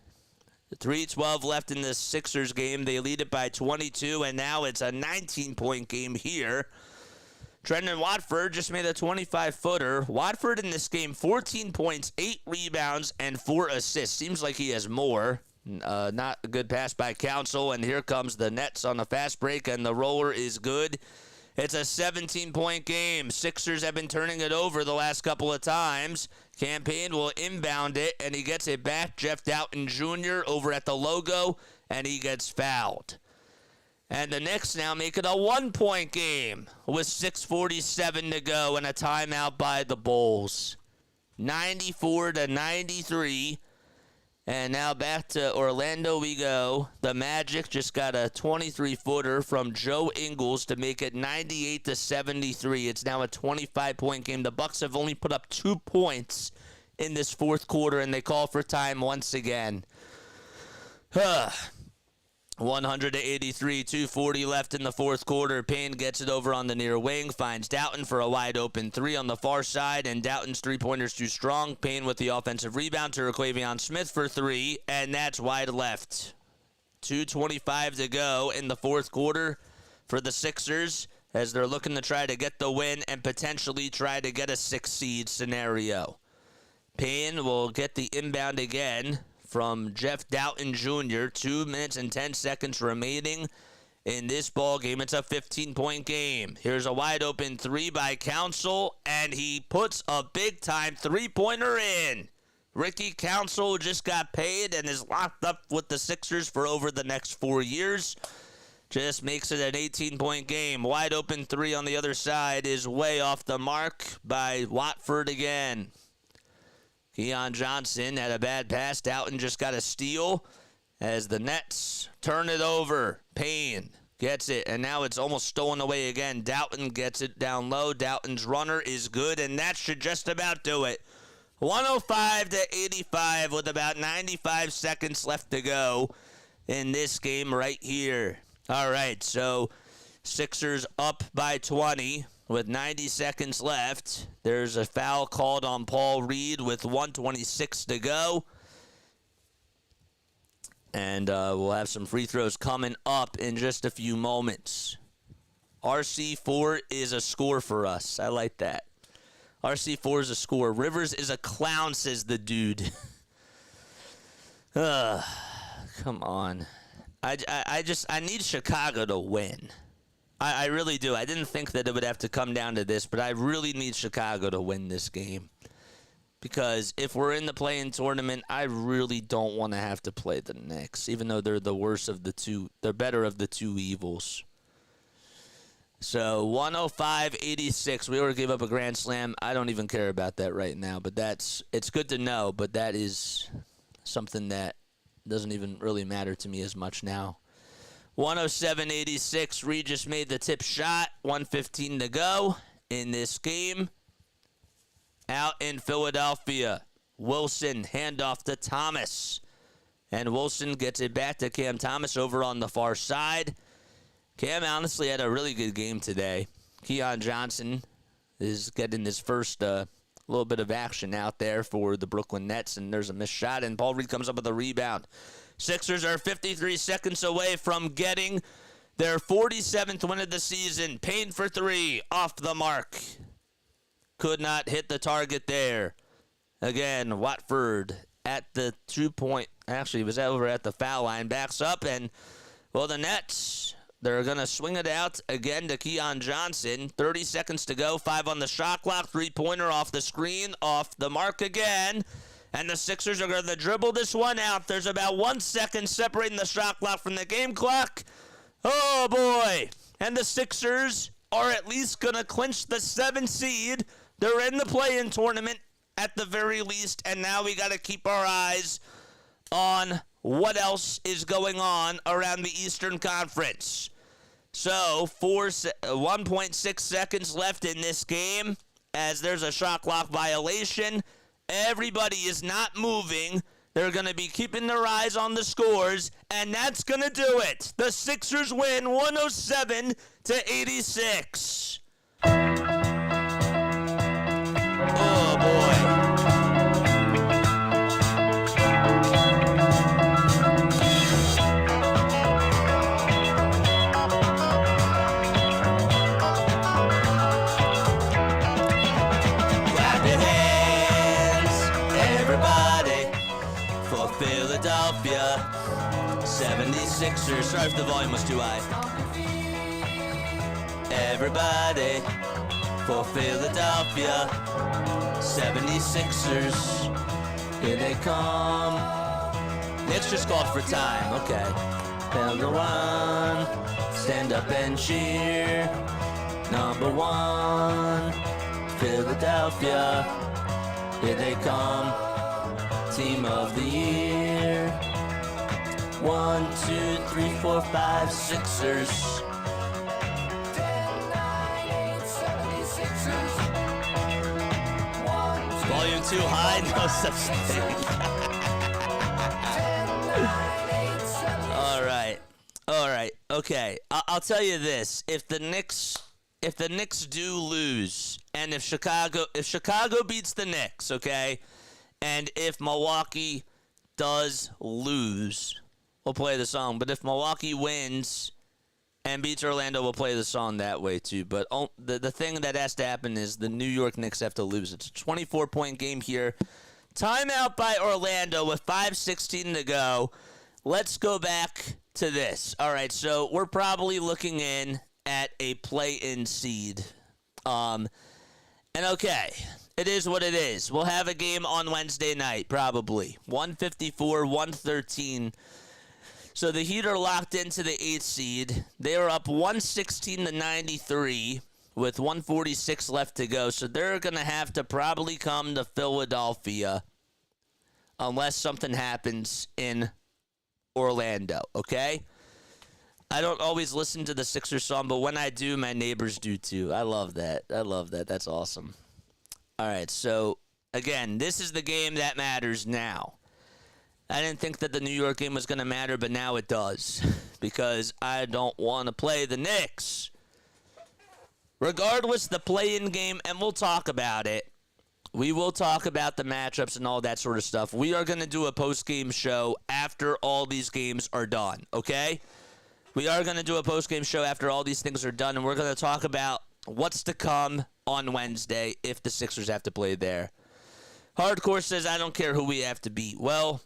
3:12 left in the Sixers game. They lead it by 22, and now it's a 19-point game here. Trendon Watford just made a 25-footer. Watford in this game, 14 points, 8 rebounds, and 4 assists. Seems like he has more. Not a good pass by Council, and here comes the Nets on the fast break, and the roller is good. It's a 17-point game. Sixers have been turning it over the last couple of times. Campaign will inbound it, and he gets it back. Jeff Doughton Jr. over at the logo, and he gets fouled. And the Knicks now make it a 1-point game with 6:47 to go and a timeout by the Bulls. 94-93. And now back to Orlando we go. The Magic just got a 23-footer from Joe Ingles to make it 98-73. It's now a 25-point game. The Bucks have only put up 2 points in this fourth quarter, and they call for time once again. 183, 240 left in the fourth quarter. Payne gets it over on the near wing, finds Doughton for a wide open three on the far side, and Doughton's three-pointer's too strong. Payne with the offensive rebound to Raquavion Smith for three, and that's wide left. 2:25 to go in the fourth quarter for the Sixers as they're looking to try to get the win and potentially try to get a 6-seed scenario. Payne will get the inbound again from Jeff Doughton Jr. 2 minutes and 10 seconds remaining in this ball game. It's a 15-point game. Here's a wide open three by Council, and he puts a big-time three-pointer in. Ricky Council just got paid and is locked up with the Sixers for over the next 4 years. Just makes it an 18-point game. Wide open three on the other side is way off the mark by Watford again. Keon Johnson had a bad pass. Doughton just got a steal as the Nets turn it over. Payne gets it, and now it's almost stolen away again. Doughton gets it down low. Doughton's runner is good, and that should just about do it. 105-85 with about 95 seconds left to go in this game right here. All right, so Sixers up by 20. With 90 seconds left, there's a foul called on Paul Reed with 1:26 to go. And we'll have some free throws coming up in just a few moments. RC4 is a score for us. I like that. RC4 is a score. Rivers is a clown, says the dude. Come on. I need Chicago to win. I really do. I didn't think that it would have to come down to this, but I really need Chicago to win this game. Because if we're in the play-in tournament, I really don't want to have to play the Knicks, even though they're the worst of the two. They're better of the two evils. So 105-86. We already gave up a grand slam. I don't even care about that right now, but it's good to know, but that is something that doesn't even really matter to me as much now. 107-86, Reed just made the tip shot. 1:15 to go in this game. Out in Philadelphia, Wilson, handoff to Thomas. And Wilson gets it back to Cam Thomas over on the far side. Cam honestly had a really good game today. Keon Johnson is getting his first little bit of action out there for the Brooklyn Nets, and there's a missed shot, and Paul Reed comes up with a rebound. Sixers are 53 seconds away from getting their 47th win of the season. Payne for three, off the mark. Could not hit the target there. Again, Watford at the 2-point. Actually, was over at the foul line. Backs up, and, well, the Nets, they're going to swing it out again to Keon Johnson. 30 seconds to go. 5 on the shot clock. Three-pointer off the screen. Off the mark again. And the Sixers are going to dribble this one out. There's about 1 second separating the shot clock from the game clock. Oh, boy. And the Sixers are at least going to clinch the 7th seed. They're in the play-in tournament at the very least. And now we got to keep our eyes on what else is going on around the Eastern Conference. So, 1.6 seconds left in this game as there's a shot clock violation. Everybody is not moving. They're going to be keeping their eyes on the scores, and that's going to do it. The Sixers win 107-86. Oh, boy. Philadelphia 76ers. Sorry if the volume was too high. Everybody for Philadelphia 76ers. Here they come. It's just called for time. Okay. Number one. Stand up and cheer. Number one. Philadelphia. Here they come. Team of the year. 1, 2, 3, 4, 5, Sixers. 10, 9, 8, 76ers. 1, 2, Volume too high, no such thing. 10, 9, 8, 76ers. All right, okay. I'll tell you this: if the Knicks do lose, and if Chicago beats the Knicks, okay, and if Milwaukee does lose, we'll play the song. But if Milwaukee wins and beats Orlando, we'll play the song that way too. But the thing that has to happen is the New York Knicks have to lose. It's a 24-point game here. Timeout by Orlando with 5:16 to go. Let's go back to this. All right, so we're probably looking in at a play-in seed. And okay, it is what it is. We'll have a game on Wednesday night, probably. 154, 113. So the Heat are locked into the 8th seed. They are up 116 to 93 with 146 left to go. So they're going to have to probably come to Philadelphia unless something happens in Orlando, okay? I don't always listen to the Sixers song, but when I do, my neighbors do too. I love that. That's awesome. All right, so again, this is the game that matters now. I didn't think that the New York game was going to matter, but now it does because I don't want to play the Knicks. Regardless, the play-in game, and we'll talk about it. We will talk about the matchups and all that sort of stuff. We are going to do a post-game show after all these games are done, okay? We are going to do a post-game show after all these things are done, and we're going to talk about what's to come on Wednesday if the Sixers have to play there. Hardcore says, I don't care who we have to beat. Well,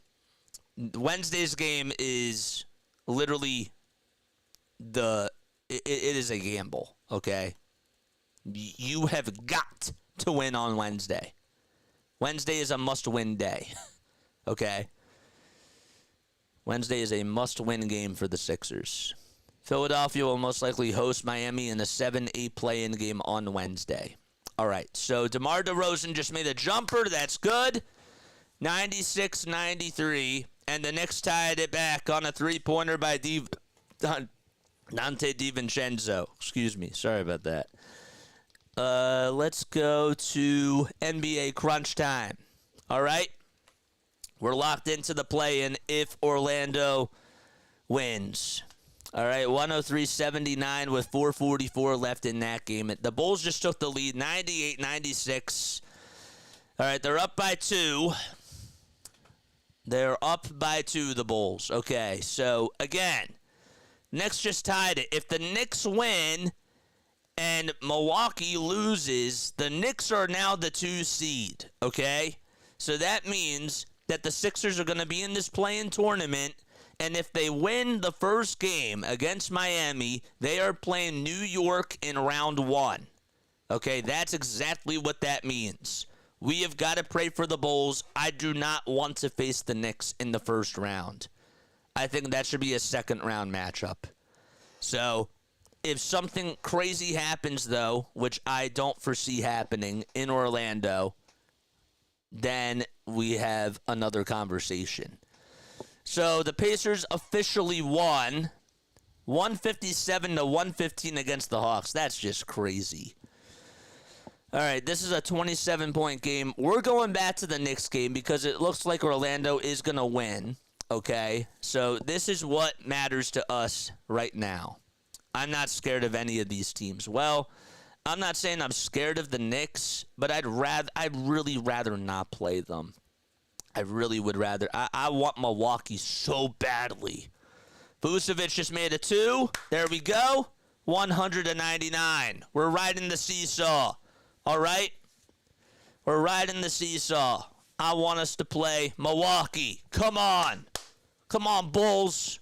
Wednesday's game is literally it is a gamble, okay? You have got to win on Wednesday. Wednesday is a must-win day, okay? Wednesday is a must-win game for the Sixers. Philadelphia will most likely host Miami in a 7-8 play-in game on Wednesday. All right, so DeMar DeRozan just made a jumper. That's good. 96-93. And the Knicks tied it back on a three-pointer by Dante DiVincenzo. Excuse me. Sorry about that. Let's go to NBA crunch time. All right? We're locked into the play-in if Orlando wins. All right, 103-79 with 4:44 left in that game. The Bulls just took the lead, 98-96. All right, they're up by 2. They're up by 2, the Bulls. Okay, so, again, Knicks just tied it. If the Knicks win and Milwaukee loses, the Knicks are now the 2 seed, okay? So that means that the Sixers are going to be in this play-in tournament, and if they win the first game against Miami, they are playing New York in round 1. Okay, that's exactly what that means. We have got to pray for the Bulls. I do not want to face the Knicks in the first round. I think that should be a second-round matchup. So, if something crazy happens, though, which I don't foresee happening in Orlando, then we have another conversation. So the Pacers officially won 157-115 against the Hawks. That's just crazy. All right, this is a 27-point game. We're going back to the Knicks game because it looks like Orlando is going to win, okay? So this is what matters to us right now. I'm not scared of any of these teams. Well, I'm not saying I'm scared of the Knicks, but I'd really rather not play them. I really would rather. I want Milwaukee so badly. Vucevic just made a 2. There we go. 199. We're riding the seesaw. All right? We're riding the seesaw. I want us to play Milwaukee. Come on. Come on, Bulls.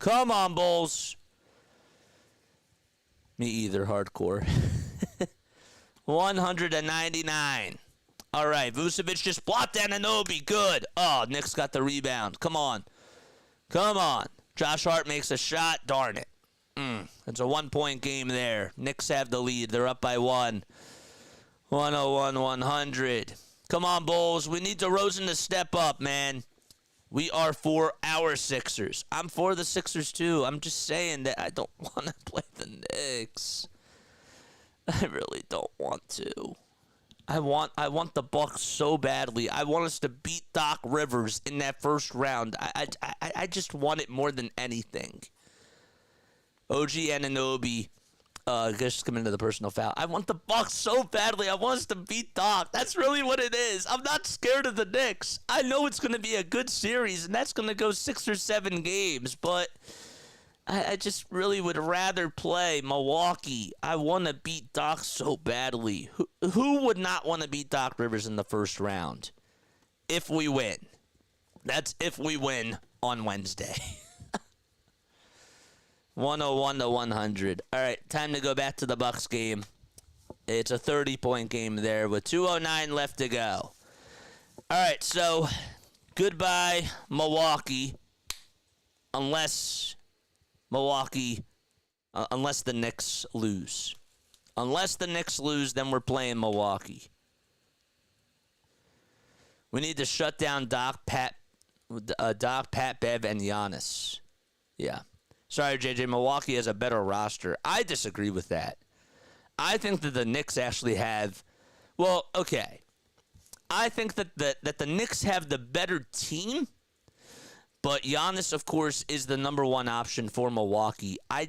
Come on, Bulls. Me either, hardcore. 199. All right, Vucevic just blocked Anunoby. Good. Oh, Knicks got the rebound. Come on. Come on. Josh Hart makes a shot. Darn it. It's a 1-point game there. Knicks have the lead. They're up by 1. 101-100. Come on, Bulls. We need DeRozan to step up, man. We are for our Sixers. I'm for the Sixers, too. I'm just saying that I don't want to play the Knicks. I really don't want to. I want the Bucks so badly. I want us to beat Doc Rivers in that first round. I just want it more than anything. OG Anunoby, just come into the personal foul. I want the Bucks so badly. I want us to beat Doc. That's really what it is. I'm not scared of the Knicks. I know it's going to be a good series, and that's going to go 6 or 7 games, but I just really would rather play Milwaukee. I want to beat Doc so badly. Who would not want to beat Doc Rivers in the first round? If we win. That's if we win on Wednesday. 101 to 100. All right, time to go back to the Bucks game. It's a 30-point game there with 2:09 left to go. All right, so goodbye, Milwaukee. Unless the Knicks lose. Unless the Knicks lose, then we're playing Milwaukee. We need to shut down Doc, Pat, Bev, and Giannis. Yeah. Sorry, JJ. Milwaukee has a better roster. I disagree with that. I think that the Knicks actually have... Well, okay. I think that the Knicks have the better team, but Giannis, of course, is the number one option for Milwaukee. I've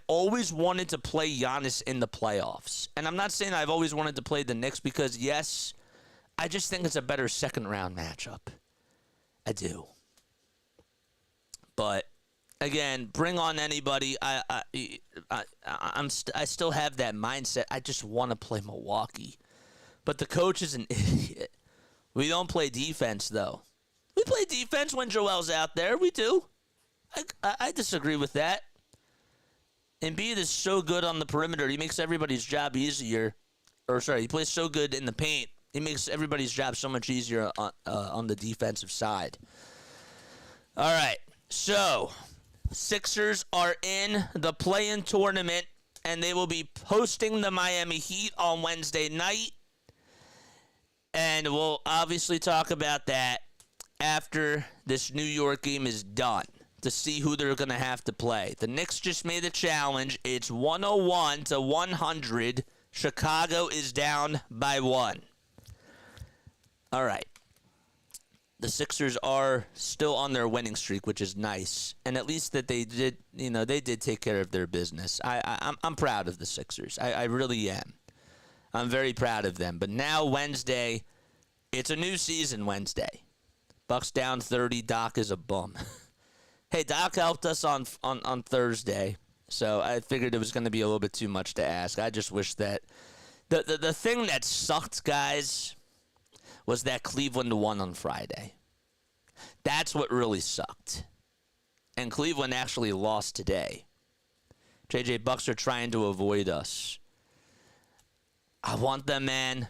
always wanted to play Giannis in the playoffs. And I'm not saying I've always wanted to play the Knicks because, yes, I just think it's a better second-round matchup. I do. But, again, bring on anybody. I still have that mindset. I just want to play Milwaukee. But the coach is an idiot. We don't play defense, though. We play defense when Joel's out there. We do. I disagree with that. Embiid is so good on the perimeter. He makes everybody's job easier. He plays so good in the paint. He makes everybody's job so much easier on the defensive side. All right. So, Sixers are in the play-in tournament, and they will be hosting the Miami Heat on Wednesday night. And we'll obviously talk about that after this New York game is done to see who they're going to have to play. The Knicks just made a challenge. It's 101 to 100. Chicago is down by 1. All right. The Sixers are still on their winning streak, which is nice. And at least that they did take care of their business. I'm proud of the Sixers. I really am. I'm very proud of them. But now Wednesday, it's a new season Wednesday. Bucks down 30. Doc is a bum. Hey, Doc helped us on Thursday, so I figured it was going to be a little bit too much to ask. I just wish that the thing that sucked, guys, was that Cleveland won on Friday. That's what really sucked. And Cleveland actually lost today. JJ, Bucks are trying to avoid us. I want them, man.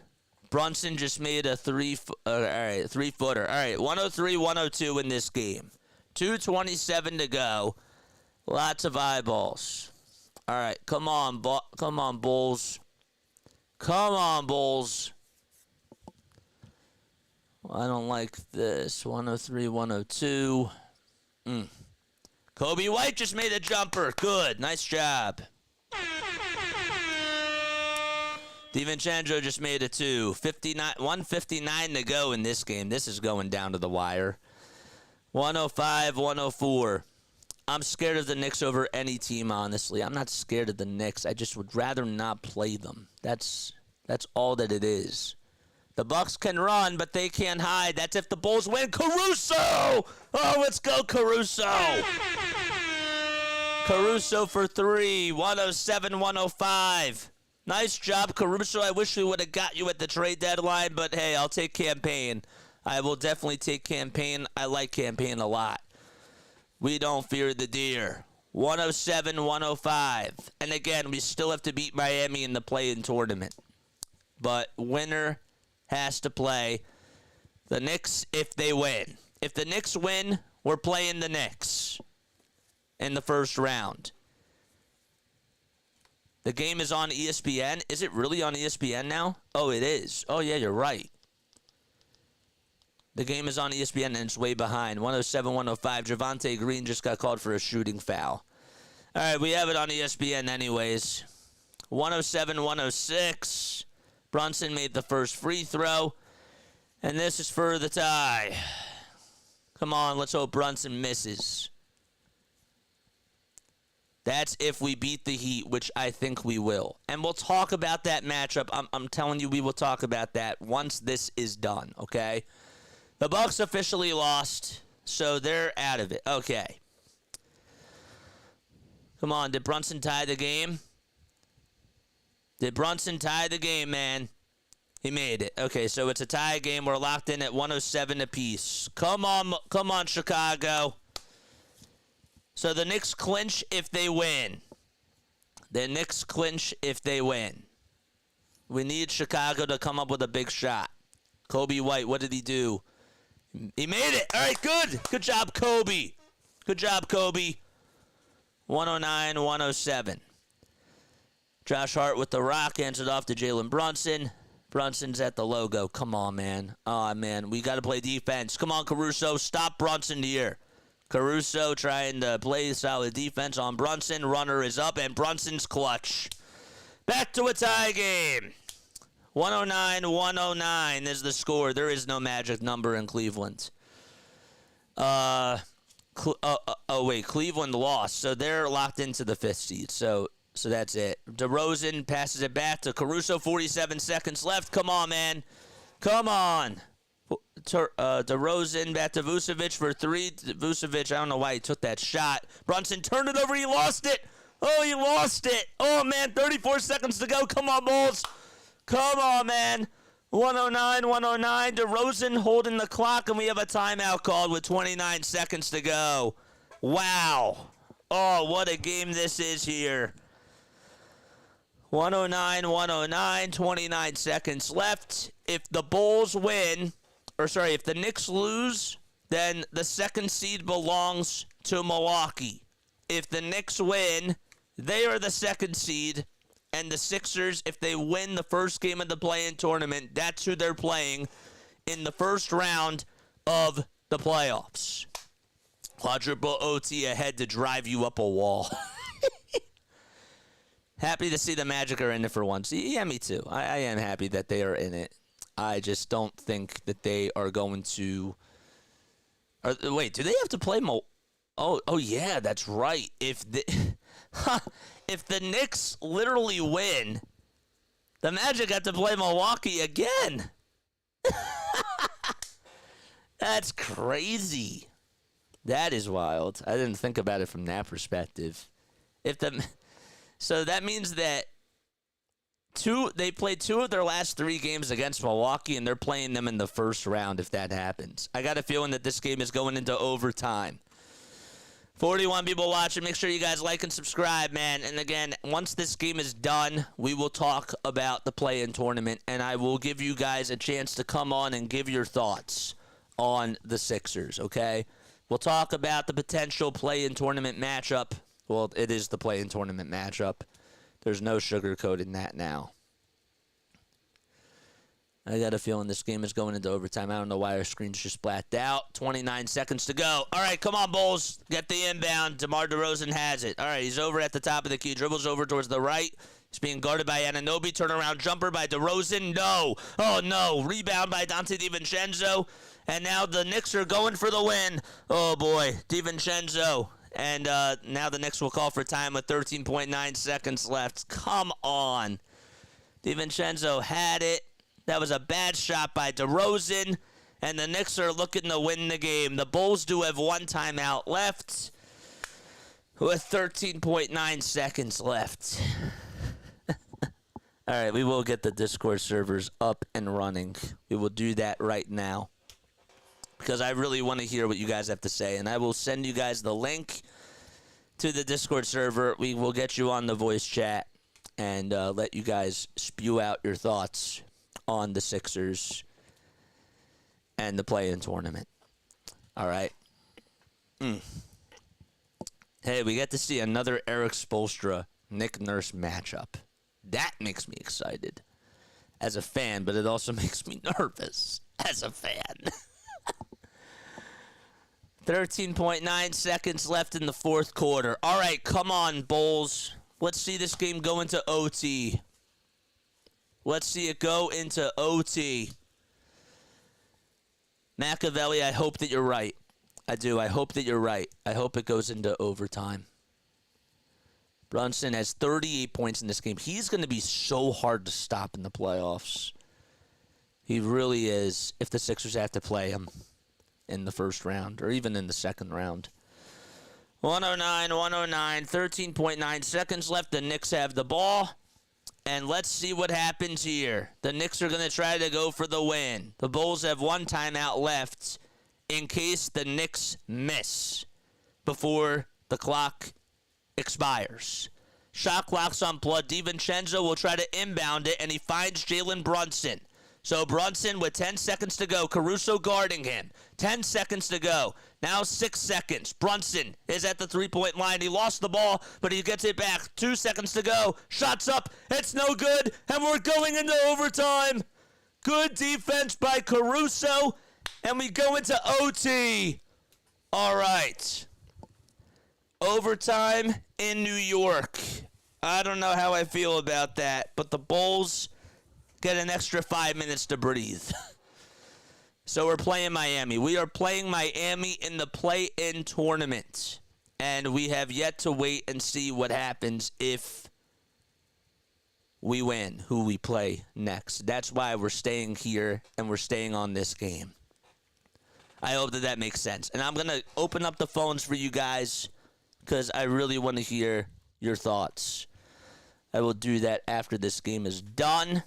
Brunson just made a three-footer. All right, 103-102 in this game. 2:27 to go. Lots of eyeballs. All right, come on, Bulls. Come on, Bulls. Well, I don't like this. 103-102. Kobe White just made a jumper. Good. Nice job. DiVincenzo just made a 2. 1:59 to go in this game. This is going down to the wire. 105-104. I'm scared of the Knicks over any team, honestly. I'm not scared of the Knicks. I just would rather not play them. That's all that it is. The Bucks can run, but they can't hide. That's if the Bulls win. Caruso! Oh, let's go, Caruso! Caruso for 3. 107-105. Nice job, Caruso. I wish we would have got you at the trade deadline, but hey, I'll take Campaign. I will definitely take Campaign. I like Campaign a lot. We don't fear the deer. 107-105. And again, we still have to beat Miami in the play-in tournament. But winner has to play the Knicks if they win. If the Knicks win, we're playing the Knicks in the first round. The game is on ESPN. Is it really on ESPN now? Oh, it is. Oh, yeah, you're right. The game is on ESPN and it's way behind. 107-105. Javonte Green just got called for a shooting foul. All right, we have it on ESPN anyways. 107-106. Brunson made the first free throw. And this is for the tie. Come on, let's hope Brunson misses. That's if we beat the Heat, which I think we will. And we'll talk about that matchup. I'm telling you, we will talk about that once this is done, okay? The Bucks officially lost, so they're out of it. Okay. Come on, did Brunson tie the game? Did Brunson tie the game, man? He made it. Okay, so it's a tie game. We're locked in at 107 apiece. Come on, Chicago. So the Knicks clinch if they win. The Knicks clinch if they win. We need Chicago to come up with a big shot. Kobe White, what did he do? He made it. All right, good. Good job, Kobe. Good job, Kobe. 109-107. Josh Hart with the rock, hands it off to Jalen Brunson. Brunson's at the logo. Come on, man. Oh, man, we got to play defense. Come on, Caruso. Stop Brunson here. Caruso trying to play solid defense on Brunson. Runner is up, and Brunson's clutch. Back to a tie game. 109-109 is the score. There is no magic number in Cleveland. Wait, Cleveland lost, so they're locked into the 5th seed. So that's it. DeRozan passes it back to Caruso. 47 seconds left. Come on, man. Come on. DeRozan back to Vucevic for 3. Vucevic, I don't know why he took that shot. Brunson turned it over. He lost it. Oh, he lost it. Oh, man. 34 seconds to go. Come on, Bulls. Come on, man. 109-109. DeRozan holding the clock, and we have a timeout called with 29 seconds to go. Wow. Oh, what a game this is here. 109-109, 29 seconds left. If the Bulls win, if the Knicks lose, then the 2nd seed belongs to Milwaukee. If the Knicks win, they are the 2nd seed. And the Sixers, if they win the first game of the play-in tournament, that's who they're playing in the first round of the playoffs. Quadruple OT ahead to drive you up a wall. Happy to see the Magic are in it for once. Yeah, me too. I am happy that they are in it. I just don't think that they are going to... wait, do they have to play... Oh, yeah, that's right. If the Knicks literally win, the Magic have to play Milwaukee again. That's crazy. That is wild. I didn't think about it from that perspective. So that means that they played 2 of their last 3 games against Milwaukee, and they're playing them in the first round if that happens. I got a feeling that this game is going into overtime. 41 people watching. Make sure you guys like and subscribe, man. And again, once this game is done, we will talk about the play-in tournament, and I will give you guys a chance to come on and give your thoughts on the Sixers, okay? We'll talk about the potential play-in tournament matchup. Well, it is the play-in tournament matchup. There's no sugarcoating that now. I got a feeling this game is going into overtime. I don't know why our screen's just blacked out. 29 seconds to go. All right, come on, Bulls. Get the inbound. DeMar DeRozan has it. All right, he's over at the top of the key. Dribbles over towards the right. He's being guarded by Anunoby. Turnaround jumper by DeRozan. No. Oh, no. Rebound by Dante DiVincenzo. And now the Knicks are going for the win. Oh, boy. DiVincenzo. And now the Knicks will call for time with 13.9 seconds left. Come on. DiVincenzo had it. That was a bad shot by DeRozan, and the Knicks are looking to win the game. The Bulls do have 1 timeout left with 13.9 seconds left. All right, we will get the Discord servers up and running. We will do that right now because I really want to hear what you guys have to say, and I will send you guys the link to the Discord server. We will get you on the voice chat and let you guys spew out your thoughts on the Sixers and the play-in tournament. All right. Hey, we get to see another Eric Spoelstra Nick Nurse matchup. That makes me excited as a fan, but it also makes me nervous as a fan. 13.9 seconds left in the fourth quarter. All right, come on, Bulls. Let's see this game go into OT. Let's see it go into OT. Machiavelli, I hope that you're right. I do. I hope that you're right. I hope it goes into overtime. Brunson has 38 points in this game. He's going to be so hard to stop in the playoffs. He really is, if the Sixers have to play him in the first round or even in the second round. 109, 13.9 seconds left. The Knicks have the ball. And let's see what happens here. The Knicks are going to try to go for the win. The Bulls have one timeout left in case the Knicks miss before the clock expires. Shot clock's on blood. DiVincenzo will try to inbound it, and he finds Jalen Brunson. So Brunson with 10 seconds to go. Caruso guarding him. 10 seconds to go. Now 6 seconds. Brunson is at the three-point line. He lost the ball, but he gets it back. 2 seconds to go. Shots up. It's no good, and we're going into overtime. Good defense by Caruso, and we go into OT. All right. Overtime in New York. I don't know how I feel about that, but the Bulls get an extra 5 minutes to breathe. So we're playing Miami. We are playing Miami in the play-in tournament. And we have yet to wait and see what happens if we win, who we play next. That's why we're staying here and we're staying on this game. I hope that makes sense. And I'm going to open up the phones for you guys because I really want to hear your thoughts. I will do that after this game is done.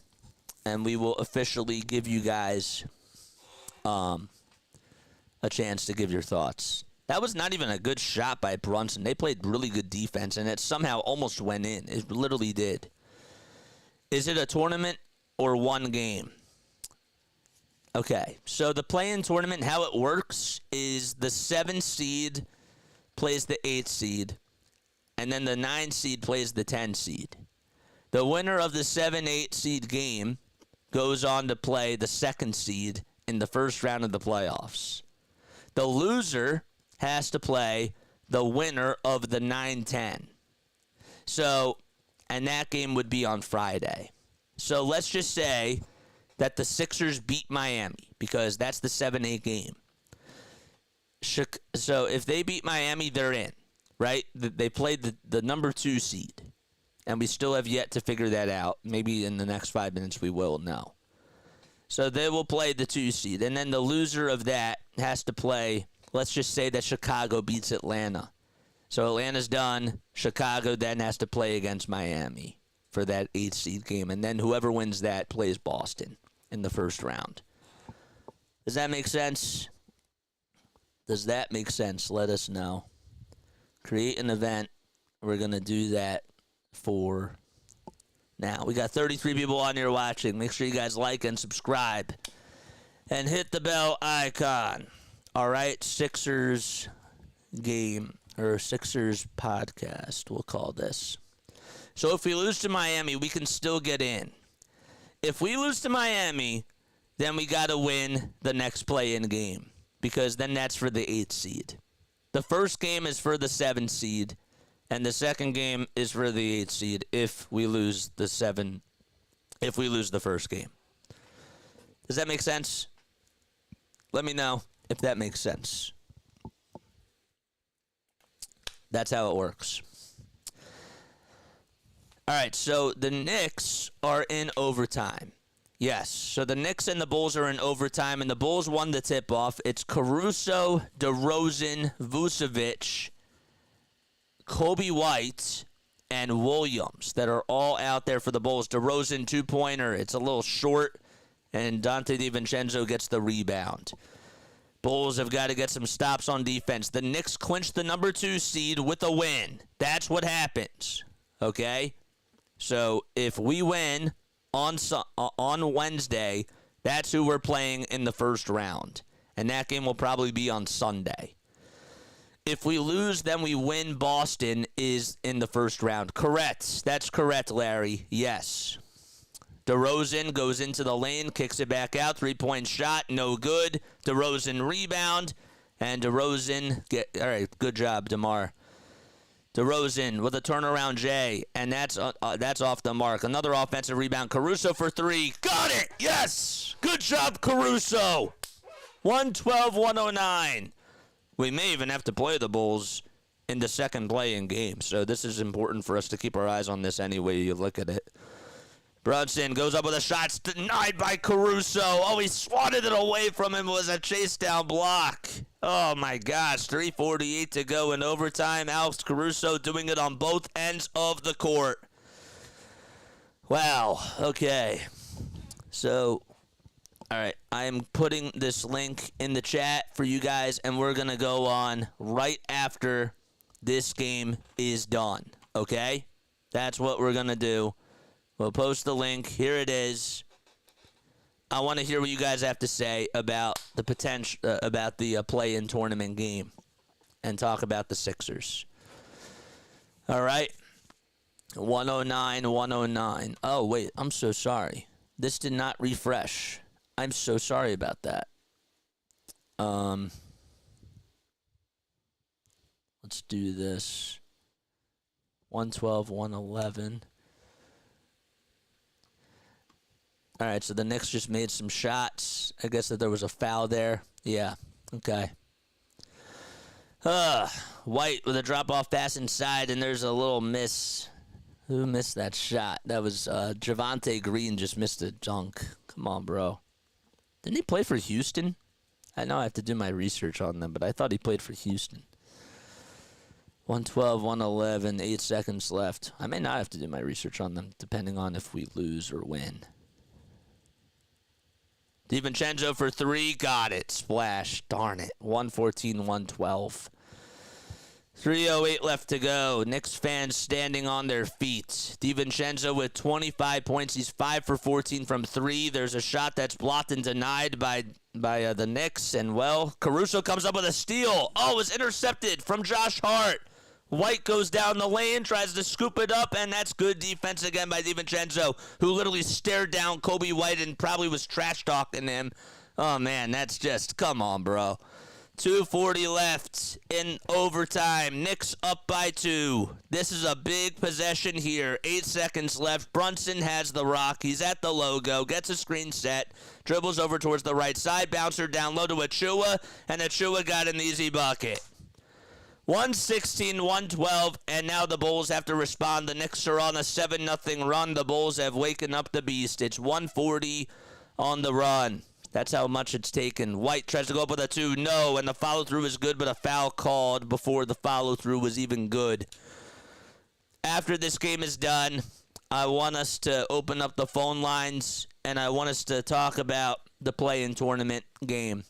And we will officially give you guys a chance to give your thoughts. That was not even a good shot by Brunson. They played really good defense, and it somehow almost went in. It literally did. Is it a tournament or one game? Okay, so the play-in tournament, how it works is the 7 seed plays the 8 seed, and then the 9 seed plays the 10 seed. The winner of the 7-8 seed game goes on to play the 2nd seed in the first round of the playoffs. The loser has to play the winner of the 9-10. So, and that game would be on Friday. So let's just say that the Sixers beat Miami because that's the 7-8 game. So if they beat Miami, they're in, right? They played the number 2 seed. And we still have yet to figure that out. Maybe in the next 5 minutes we will know. So they will play the 2 seed. And then the loser of that has to play, let's just say that Chicago beats Atlanta. So Atlanta's done. Chicago then has to play against Miami for that 8 seed game. And then whoever wins that plays Boston in the first round. Does that make sense? Does that make sense? Let us know. Create an event. We're going to do that for now. We got 33 people on here watching. Make sure you guys like and subscribe and hit the bell icon. All right, Sixers game or Sixers podcast, we'll call this. So if we lose to Miami, we can still get in. If we lose to Miami, then we got to win the next play-in game because then that's for the 8th seed. The first game is for the 7th seed. And the second game is for the 8th seed if we lose the first game. Does that make sense? Let me know if that makes sense. That's how it works. All right, so the Knicks are in overtime. Yes, so the Knicks and the Bulls are in overtime, and the Bulls won the tip-off. It's Caruso, DeRozan, Vucevic, Kobe White, and Williams that are all out there for the Bulls. DeRozan, 2-pointer. It's a little short, and Dante DiVincenzo gets the rebound. Bulls have got to get some stops on defense. The Knicks clinched the number 2 seed with a win. That's what happens, okay? So if we win on Wednesday, that's who we're playing in the first round, and that game will probably be on Sunday. If we lose, then we win. Boston is in the first round. Correct. That's correct, Larry. Yes. DeRozan goes into the lane, kicks it back out. 3-point shot, no good. DeRozan rebound. And DeRozan, all right, good job, DeMar. DeRozan with a turnaround J, and that's off the mark. Another offensive rebound. Caruso for 3. Got it! Yes! Good job, Caruso! 112-109. We may even have to play the Bulls in the second play-in game, so this is important for us to keep our eyes on this any way you look at it. Brunson goes up with a shot. It's denied by Caruso. Oh, he swatted it away from him. It was a chase-down block. Oh, my gosh. 3:48 to go in overtime. Alex Caruso doing it on both ends of the court. Wow. Okay. So, all right. I am putting this link in the chat for you guys, and we're going to go on right after this game is done. Okay? That's what we're going to do. We'll post the link. Here it is. I want to hear what you guys have to say about the potential, about the play-in tournament game, and talk about the Sixers. All right. 109-109. Oh, wait. I'm so sorry. This did not refresh. I'm so sorry about that. Let's do this. 112-111. All right, so the Knicks just made some shots. I guess that there was a foul there. Yeah, okay. White with a drop-off pass inside, and there's a little miss. Who missed that shot? That was Javonte Green just missed a dunk. Come on, bro. Didn't he play for Houston? I know I have to do my research on them, but I thought he played for Houston. 112-111, 8 seconds left. I may not have to do my research on them, depending on if we lose or win. DiVincenzo for 3, got it. Splash, darn it. 114-112. 3:08 left to go. Knicks fans standing on their feet. DiVincenzo with 25 points. He's 5 for 14 from 3. There's a shot that's blocked and denied by the Knicks. And, well, Caruso comes up with a steal. Oh, it was intercepted from Josh Hart. White goes down the lane, tries to scoop it up, and that's good defense again by DiVincenzo, who literally stared down Kobe White and probably was trash-talking him. Oh, man, that's just, come on, bro. 2:40 left in overtime. Knicks up by 2. This is a big possession here. 8 seconds left. Brunson has the rock. He's at the logo. Gets a screen set. Dribbles over towards the right side. Bouncer down low to Achua. And Achua got an easy bucket. 116-112. And now the Bulls have to respond. The Knicks are on a 7-0 run. The Bulls have waken up the beast. It's 140 on the run. That's how much it's taken. White tries to go up with a 2. No, and the follow-through is good, but a foul called before the follow-through was even good. After this game is done, I want us to open up the phone lines, and I want us to talk about the play-in tournament game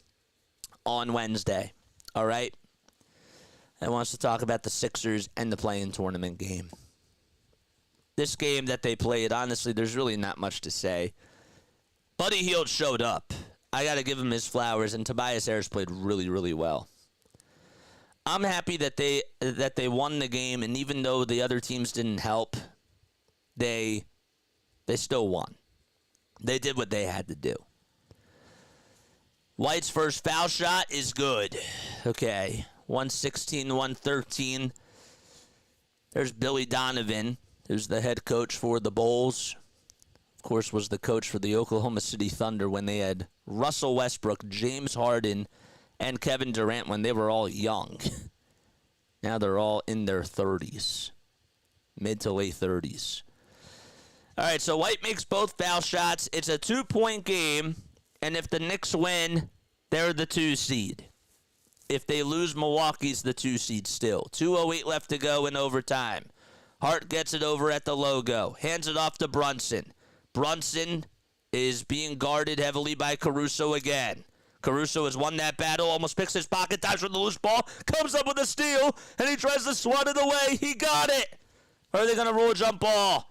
on Wednesday. All right? I want us to talk about the Sixers and the play-in tournament game. This game that they played, honestly, there's really not much to say. Buddy Hield showed up. I got to give him his flowers, and Tobias Harris played really, really well. I'm happy that they won the game, and even though the other teams didn't help, they still won. They did what they had to do. White's first foul shot is good. Okay, 116-113. There's Billy Donovan, who's the head coach for the Bulls. Of course, was the coach for the Oklahoma City Thunder when they had Russell Westbrook, James Harden, and Kevin Durant when they were all young. Now they're all in their 30s, mid to late 30s. All right, so White makes both foul shots. It's a 2-point game, and if the Knicks win, they're the 2 seed. If they lose, Milwaukee's the 2 seed still. 2:08 left to go in overtime. Hart gets it over at the logo, hands it off to Brunson. Brunson is being guarded heavily by Caruso again. Caruso has won that battle, almost picks his pocket, dives for the loose ball, comes up with a steal, and he tries to swat it away. He got it. Or are they going to roll a jump ball?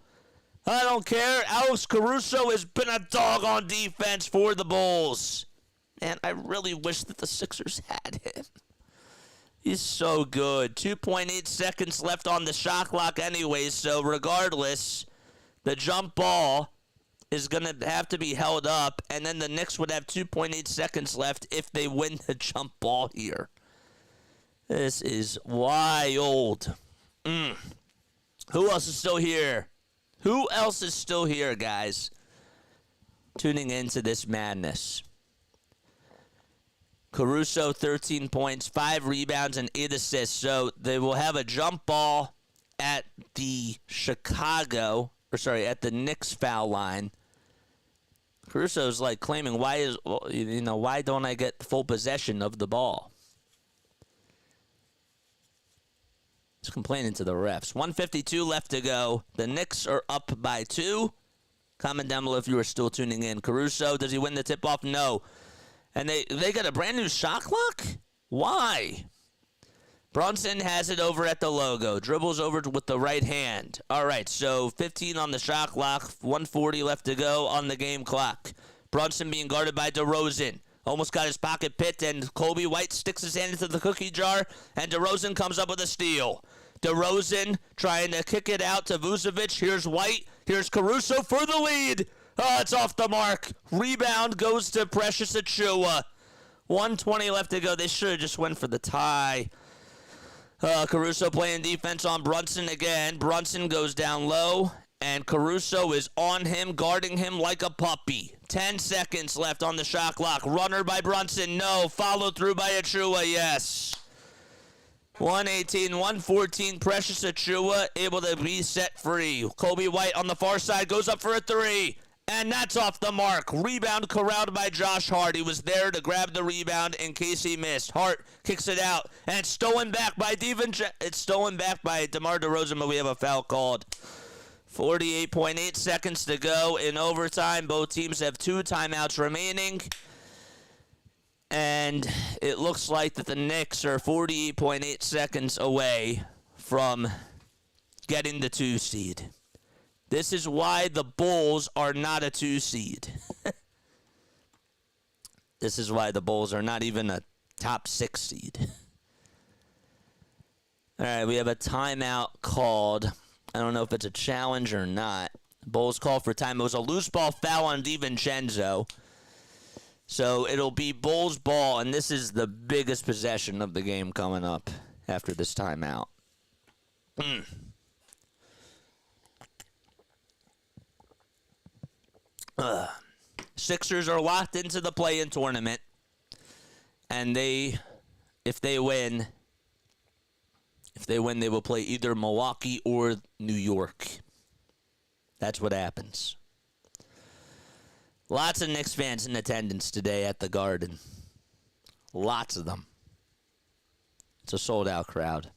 I don't care. Alex Caruso has been a dog on defense for the Bulls. Man, I really wish that the Sixers had him. He's so good. 2.8 seconds left on the shot clock anyways, so regardless, the jump ball is going to have to be held up, and then the Knicks would have 2.8 seconds left if they win the jump ball here. This is wild. Who else is still here? Who else is still here, guys? Tuning into this madness. Caruso, 13 points, 5 rebounds, and 8 assists. So they will have a jump ball at the at the Knicks foul line. Caruso's like claiming, why don't I get full possession of the ball? He's complaining to the refs. 1:52 left to go. The Knicks are up by 2. Comment down below if you are still tuning in. Caruso, does he win the tip-off? No. And they got a brand new shot clock? Why? Brunson has it over at the logo. Dribbles over with the right hand. All right, so 15 on the shot clock. 1:40 left to go on the game clock. Brunson being guarded by DeRozan. Almost got his pocket picked, and Kobe White sticks his hand into the cookie jar, and DeRozan comes up with a steal. DeRozan trying to kick it out to Vucevic. Here's White. Here's Caruso for the lead. Oh, it's off the mark. Rebound goes to Precious Achiuwa. 1:20 left to go. They should have just went for the tie. Caruso playing defense on Brunson again. Brunson goes down low, and Caruso is on him, guarding him like a puppy. 10 seconds left on the shot clock. Runner by Brunson, no. Follow through by Achiuwa, yes. 118, 114, Precious Achiuwa able to be set free. Kobe White on the far side goes up for a 3. And that's off the mark. Rebound corralled by Josh Hart. He was there to grab the rebound in case he missed. Hart kicks it out. And it's stolen back by It's stolen back by DeMar DeRozan, but we have a foul called. 48.8 seconds to go in overtime. Both teams have 2 timeouts remaining. And it looks like that the Knicks are 48.8 seconds away from getting the 2 seed. This is why the Bulls are not a 2 seed. This is why the Bulls are not even a top 6 seed. All right, we have a timeout called. I don't know if it's a challenge or not. Bulls call for time. It was a loose ball foul on DiVincenzo. So it'll be Bulls ball, and this is the biggest possession of the game coming up after this timeout. Sixers are locked into the play-in tournament, and if they win, they will play either Milwaukee or New York. That's what happens. Lots of Knicks fans in attendance today at the Garden. Lots of them. It's a sold-out crowd.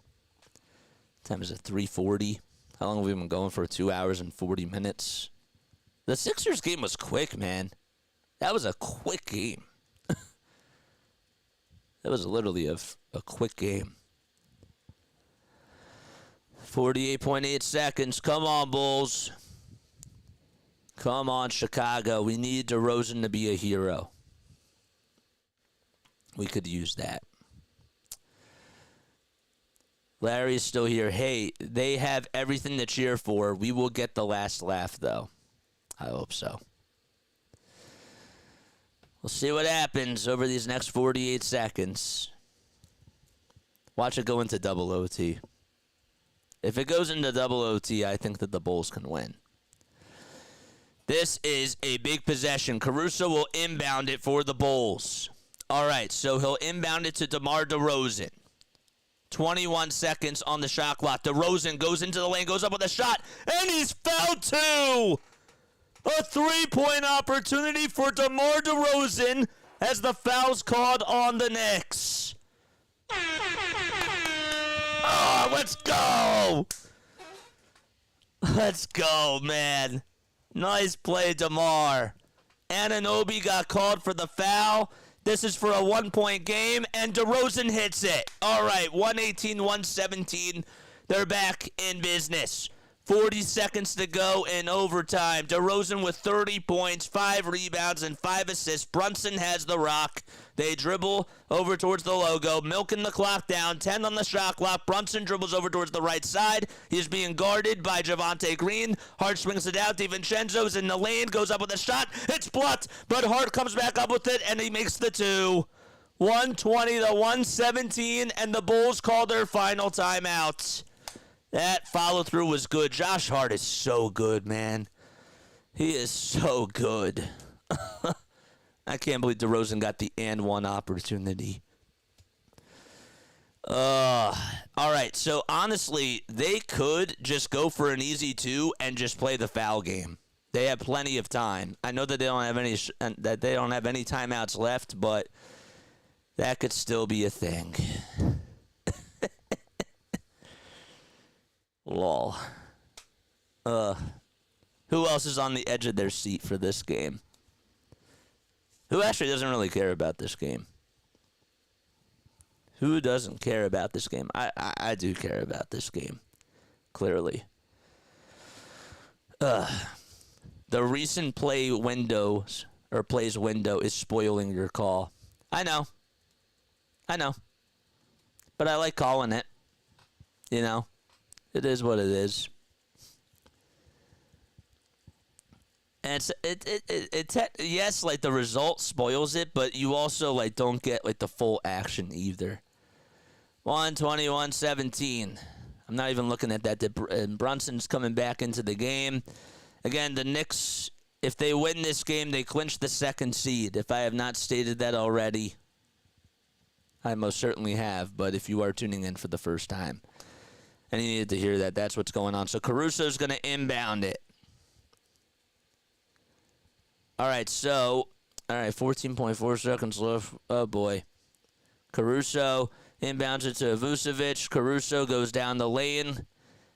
Time is at 3:40. How long have we been going for? 2 hours and 40 minutes. The Sixers game was quick, man. That was a quick game. That was literally a quick game. 48.8 seconds. Come on, Bulls. Come on, Chicago. We need DeRozan to be a hero. We could use that. Larry's still here. Hey, they have everything to cheer for. We will get the last laugh, though. I hope so. We'll see what happens over these next 48 seconds. Watch it go into double OT. If it goes into double OT, I think that the Bulls can win. This is a big possession. Caruso will inbound it for the Bulls. All right, so he'll inbound it to DeMar DeRozan. 21 seconds on the shot clock. DeRozan goes into the lane, goes up with a shot, and he's fouled too! A 3-point opportunity for DeMar DeRozan as the foul's called on the Knicks. Oh, let's go! Let's go, man. Nice play, DeMar. Anunoby got called for the foul. This is for a 1-point game, and DeRozan hits it. All right, 118, 117. They're back in business. 40 seconds to go in overtime. DeRozan with 30 points, 5 rebounds, and 5 assists. Brunson has the rock. They dribble over towards the logo, milking the clock down. 10 on the shot clock. Brunson dribbles over towards the right side. He's being guarded by Javonte Green. Hart swings it out. DiVincenzo's in the lane, goes up with a shot. It's blocked, but Hart comes back up with it, and he makes the two. 120 to 117, and the Bulls call their final timeout. That follow-through was good. Josh Hart is so good, man. He is so good. I can't believe DeRozan got the and one opportunity. All right, so honestly, they could just go for an easy two and just play the foul game. They have plenty of time. I know that they don't have any timeouts left, but that could still be a thing. Lol. Who else is on the edge of their seat for this game? Who actually doesn't really care about this game? Who doesn't care about this game? I do care about this game. Clearly. The recent plays window is spoiling your call. I know. But I like calling it. You know? It is what it is. And yes, like the result spoils it, but you also like don't get like the full action either. 121-17. I'm not even looking at that. Brunson's coming back into the game. Again, the Knicks, if they win this game, they clinch the second seed. If I have not stated that already, I most certainly have, but if you are tuning in for the first time and you needed to hear that, that's what's going on. So Caruso's going to inbound it. All right, 14.4 seconds left. Oh, boy. Caruso inbounds it to Vucevic. Caruso goes down the lane,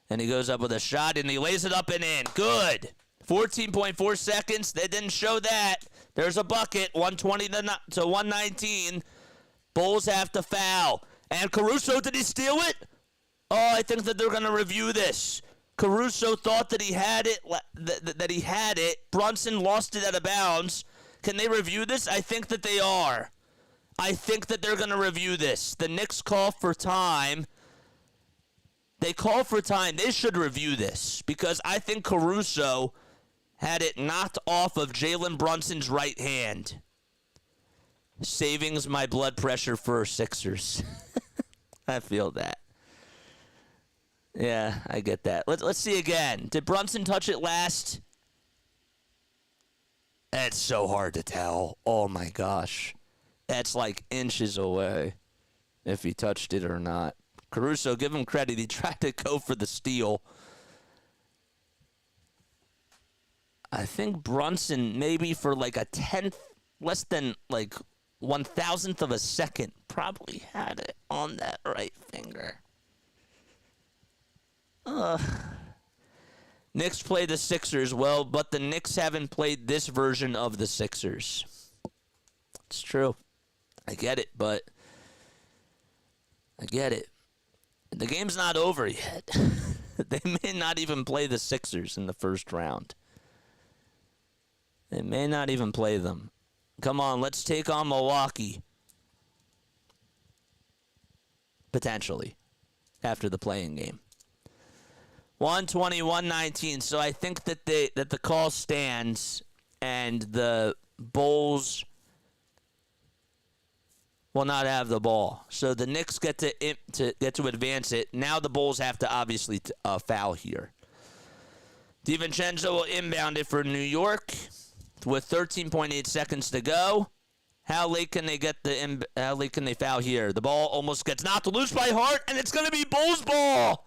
and he goes up with a shot, and he lays it up and in. Good. 14.4 seconds. They didn't show that. There's a bucket. 120 to 119. Bulls have to foul. And Caruso, did he steal it? Oh, I think that they're going to review this. Caruso thought that he had it. Brunson lost it out of bounds. Can they review this? I think that they are. I think that they're going to review this. The Knicks call for time. They call for time. They should review this because I think Caruso had it knocked off of Jalen Brunson's right hand. Savings my blood pressure for Sixers. I feel that. Yeah, I get that. Let's see again. Did Brunson touch it last? It's so hard to tell. Oh, my gosh. That's like inches away if he touched it or not. Caruso, give him credit. He tried to go for the steal. I think Brunson, maybe for like a tenth, less than like 1,000th of a second, probably had it on that right finger. Knicks play the Sixers. Well, but the Knicks haven't played this version of the Sixers. It's true. I get it, but I get it. The game's not over yet. They may not even play the Sixers in the first round. They may not even play them. Come on, let's take on Milwaukee. Potentially. After the playing game. 121-19. So I think that the call stands and the Bulls will not have the ball. So the Knicks get to advance it. Now the Bulls have to obviously foul here. DiVincenzo will inbound it for New York with 13.8 seconds to go. How late can they foul here? The ball almost gets knocked loose by Hart, and it's going to be Bulls ball.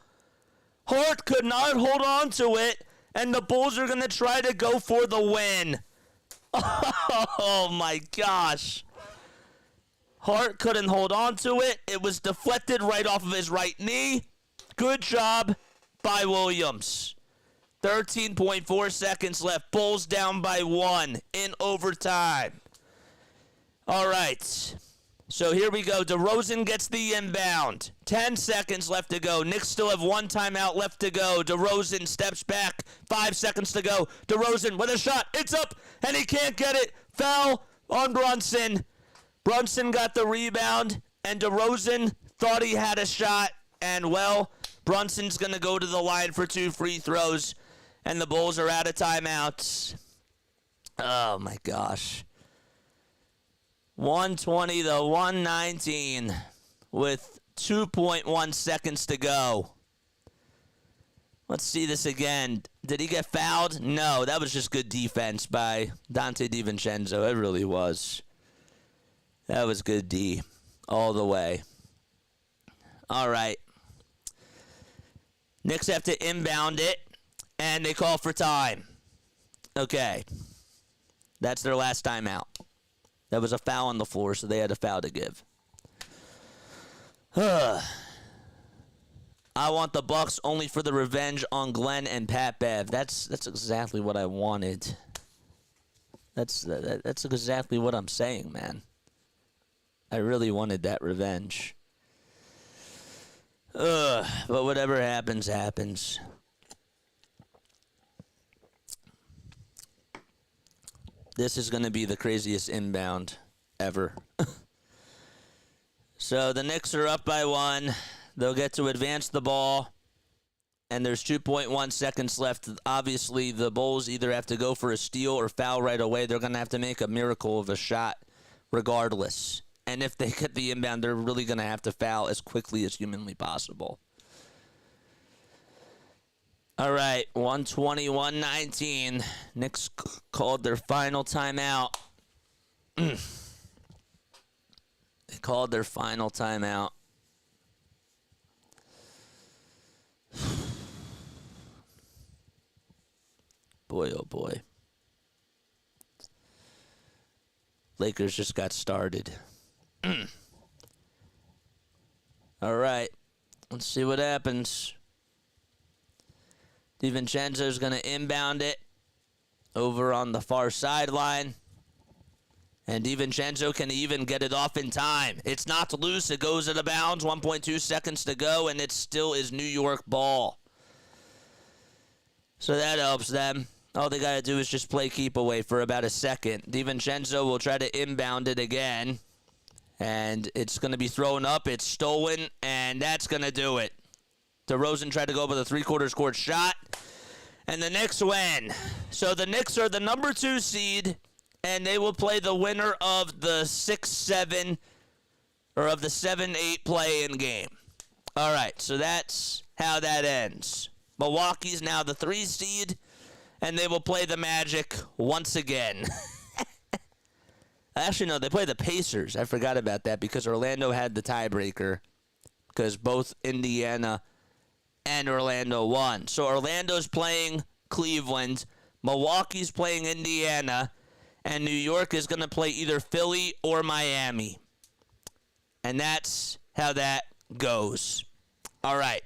Hart could not hold on to it, and the Bulls are going to try to go for the win. Oh, my gosh. Hart couldn't hold on to it. It was deflected right off of his right knee. Good job by Williams. 13.4 seconds left. Bulls down by 1 in overtime. All right. So here we go. DeRozan gets the inbound. 10 seconds left to go. Knicks still have one timeout left to go. DeRozan steps back. 5 seconds to go. DeRozan with a shot. It's up, and he can't get it. Foul on Brunson. Brunson got the rebound, and DeRozan thought he had a shot. And, well, Brunson's going to go to the line for 2 free throws, and the Bulls are out of timeouts. Oh, my gosh. 120 to 119 with 2.1 seconds to go. Let's see this again. Did he get fouled? No, that was just good defense by Dante DiVincenzo. It really was. That was good D all the way. All right. Knicks have to inbound it, and they call for time. Okay. That's their last timeout. That was a foul on the floor, so they had a foul to give. I want the Bucks only for the revenge on Glenn and Pat Bev. That's exactly what I wanted. That's exactly what I'm saying, man. I really wanted that revenge. But whatever happens, happens. This is going to be the craziest inbound ever. So the Knicks are up by 1. They'll get to advance the ball. And there's 2.1 seconds left. Obviously, the Bulls either have to go for a steal or foul right away. They're going to have to make a miracle of a shot regardless. And if they get the inbound, they're really going to have to foul as quickly as humanly possible. All right, 120-119. Knicks called their final timeout. They called their final timeout. Boy, oh boy. Lakers just got started. All right, let's see what happens. DiVincenzo's going to inbound it over on the far sideline. And DiVincenzo can even get it off in time. It's not loose. It goes out of bounds. 1.2 seconds to go, and it still is New York ball. So that helps them. All they got to do is just play keep away for about a second. DiVincenzo will try to inbound it again. And it's going to be thrown up. It's stolen, and that's going to do it. DeRozan tried to go with a three-quarters court shot, and the Knicks win. So the Knicks are the number 2 seed, and they will play the winner of the 6-7 or of the 7-8 play-in game. All right, so that's how that ends. Milwaukee's now the 3 seed, and they will play the Magic once again. Actually, no, they play the Pacers. I forgot about that because Orlando had the tiebreaker because both Indiana and Orlando won. So Orlando's playing Cleveland, Milwaukee's playing Indiana, and New York is going to play either Philly or Miami. And that's how that goes. All right.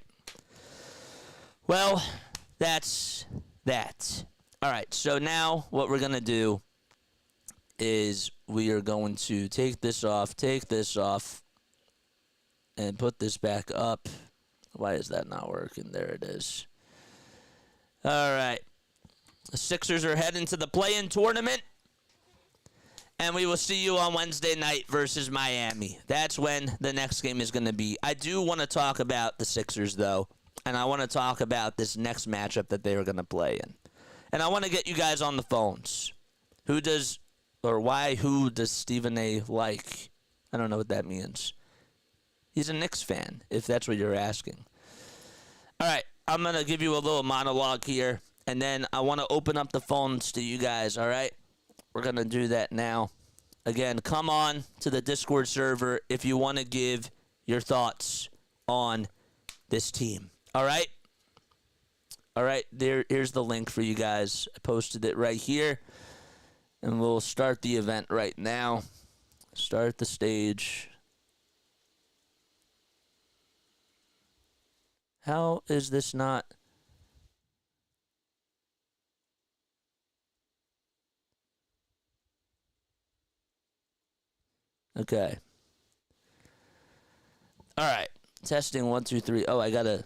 Well, that's that. All right, so now what we're going to do is we are going to take this off, and put this back up. Why is that not working? There it is. All right. The Sixers are heading to the play-in tournament. And we will see you on Wednesday night versus Miami. That's when the next game is going to be. I do want to talk about the Sixers, though. And I want to talk about this next matchup that they are going to play in. And I want to get you guys on the phones. Who does Stephen A. like? I don't know what that means. He's a Knicks fan, if that's what you're asking. All right, I'm going to give you a little monologue here, and then I want to open up the phones to you guys, all right? We're going to do that now. Again, come on to the Discord server if you want to give your thoughts on this team, all right? All right, here's the link for you guys. I posted it right here, and we'll start the event right now. Start the stage. How is this not? Okay. All right. Testing 1, 2, 3. Oh, I gotta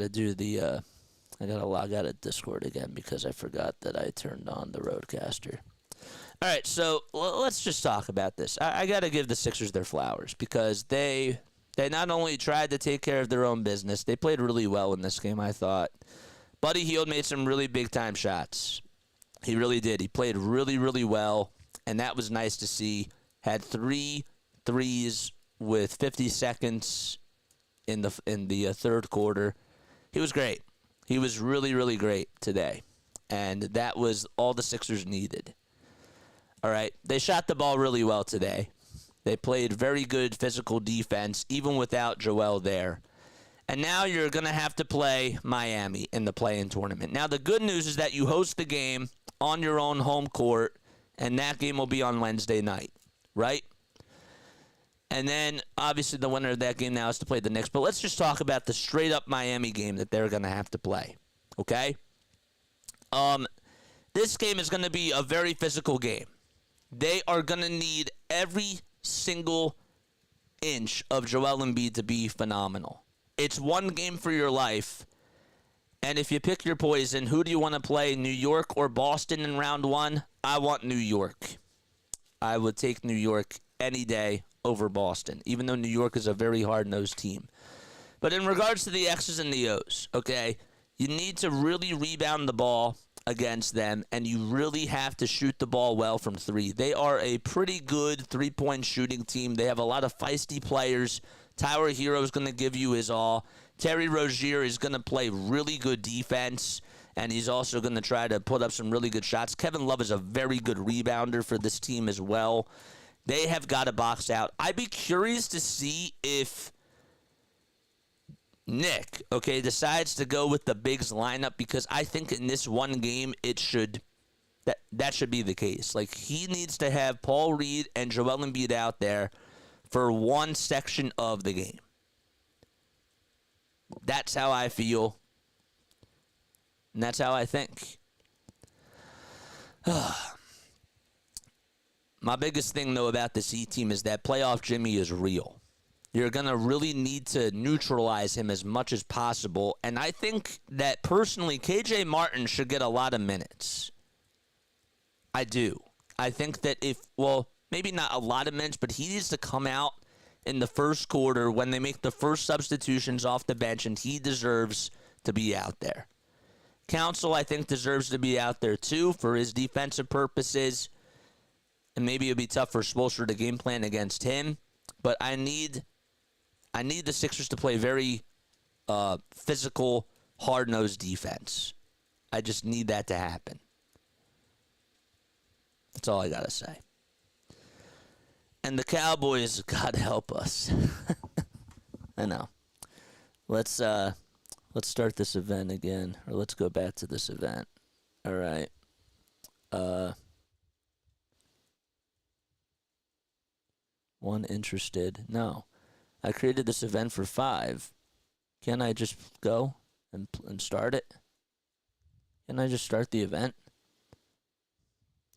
do the. I gotta log out of Discord again because I forgot that I turned on the Roadcaster. All right, so let's just talk about this. I gotta give the Sixers their flowers because they not only tried to take care of their own business, they played really well in this game. I thought Buddy Hield made some really big time shots. He really did. He played really, really well, and that was nice to see. Had 3 threes with 50 seconds in the third quarter. He was great. He was really, really great today, and that was all the Sixers needed. All right, they shot the ball really well today. They played very good physical defense, even without Joel there. And now you're going to have to play Miami in the play-in tournament. Now, the good news is that you host the game on your own home court, and that game will be on Wednesday night, right? And then, obviously, the winner of that game now is to play the Knicks. But let's just talk about the straight-up Miami game that they're going to have to play, okay? This game is going to be a very physical game. They are going to need every single inch of Joel Embiid to be phenomenal. It's one game for your life. And if you pick your poison, who do you want to play, New York or Boston in round 1? I want New York. I would take New York any day over Boston, even though New York is a very hard-nosed team. But in regards to the X's and the O's, okay, you need to really rebound the ball against them, and you really have to shoot the ball well from 3. They are a pretty good three-point shooting team. They have a lot of feisty players. Tyler Hero is going to give you his all. Terry Rozier is going to play really good defense, and he's also going to try to put up some really good shots. Kevin Love is a very good rebounder for this team as well. They have got to box out. I'd be curious to see if Nick, okay, decides to go with the bigs lineup, because I think in this one game that should be the case. Like, he needs to have Paul Reed and Joel Embiid out there for one section of the game. That's how I feel, and that's how I think. My biggest thing, though, about this Heat team is that playoff Jimmy is real. You're going to really need to neutralize him as much as possible. And I think that, personally, KJ Martin should get a lot of minutes. I do. I think that maybe not a lot of minutes, but he needs to come out in the first quarter when they make the first substitutions off the bench, and he deserves to be out there. Council, I think, deserves to be out there, too, for his defensive purposes. And maybe it'll be tough for Spoelstra to game plan against him. But I need the Sixers to play very physical, hard-nosed defense. I just need that to happen. That's all I got to say. And the Cowboys, God help us. I know. Let's start this event again. Or let's go back to this event. All right. One interested. No. I created this event for 5. Can I just go and start it? Can I just start the event?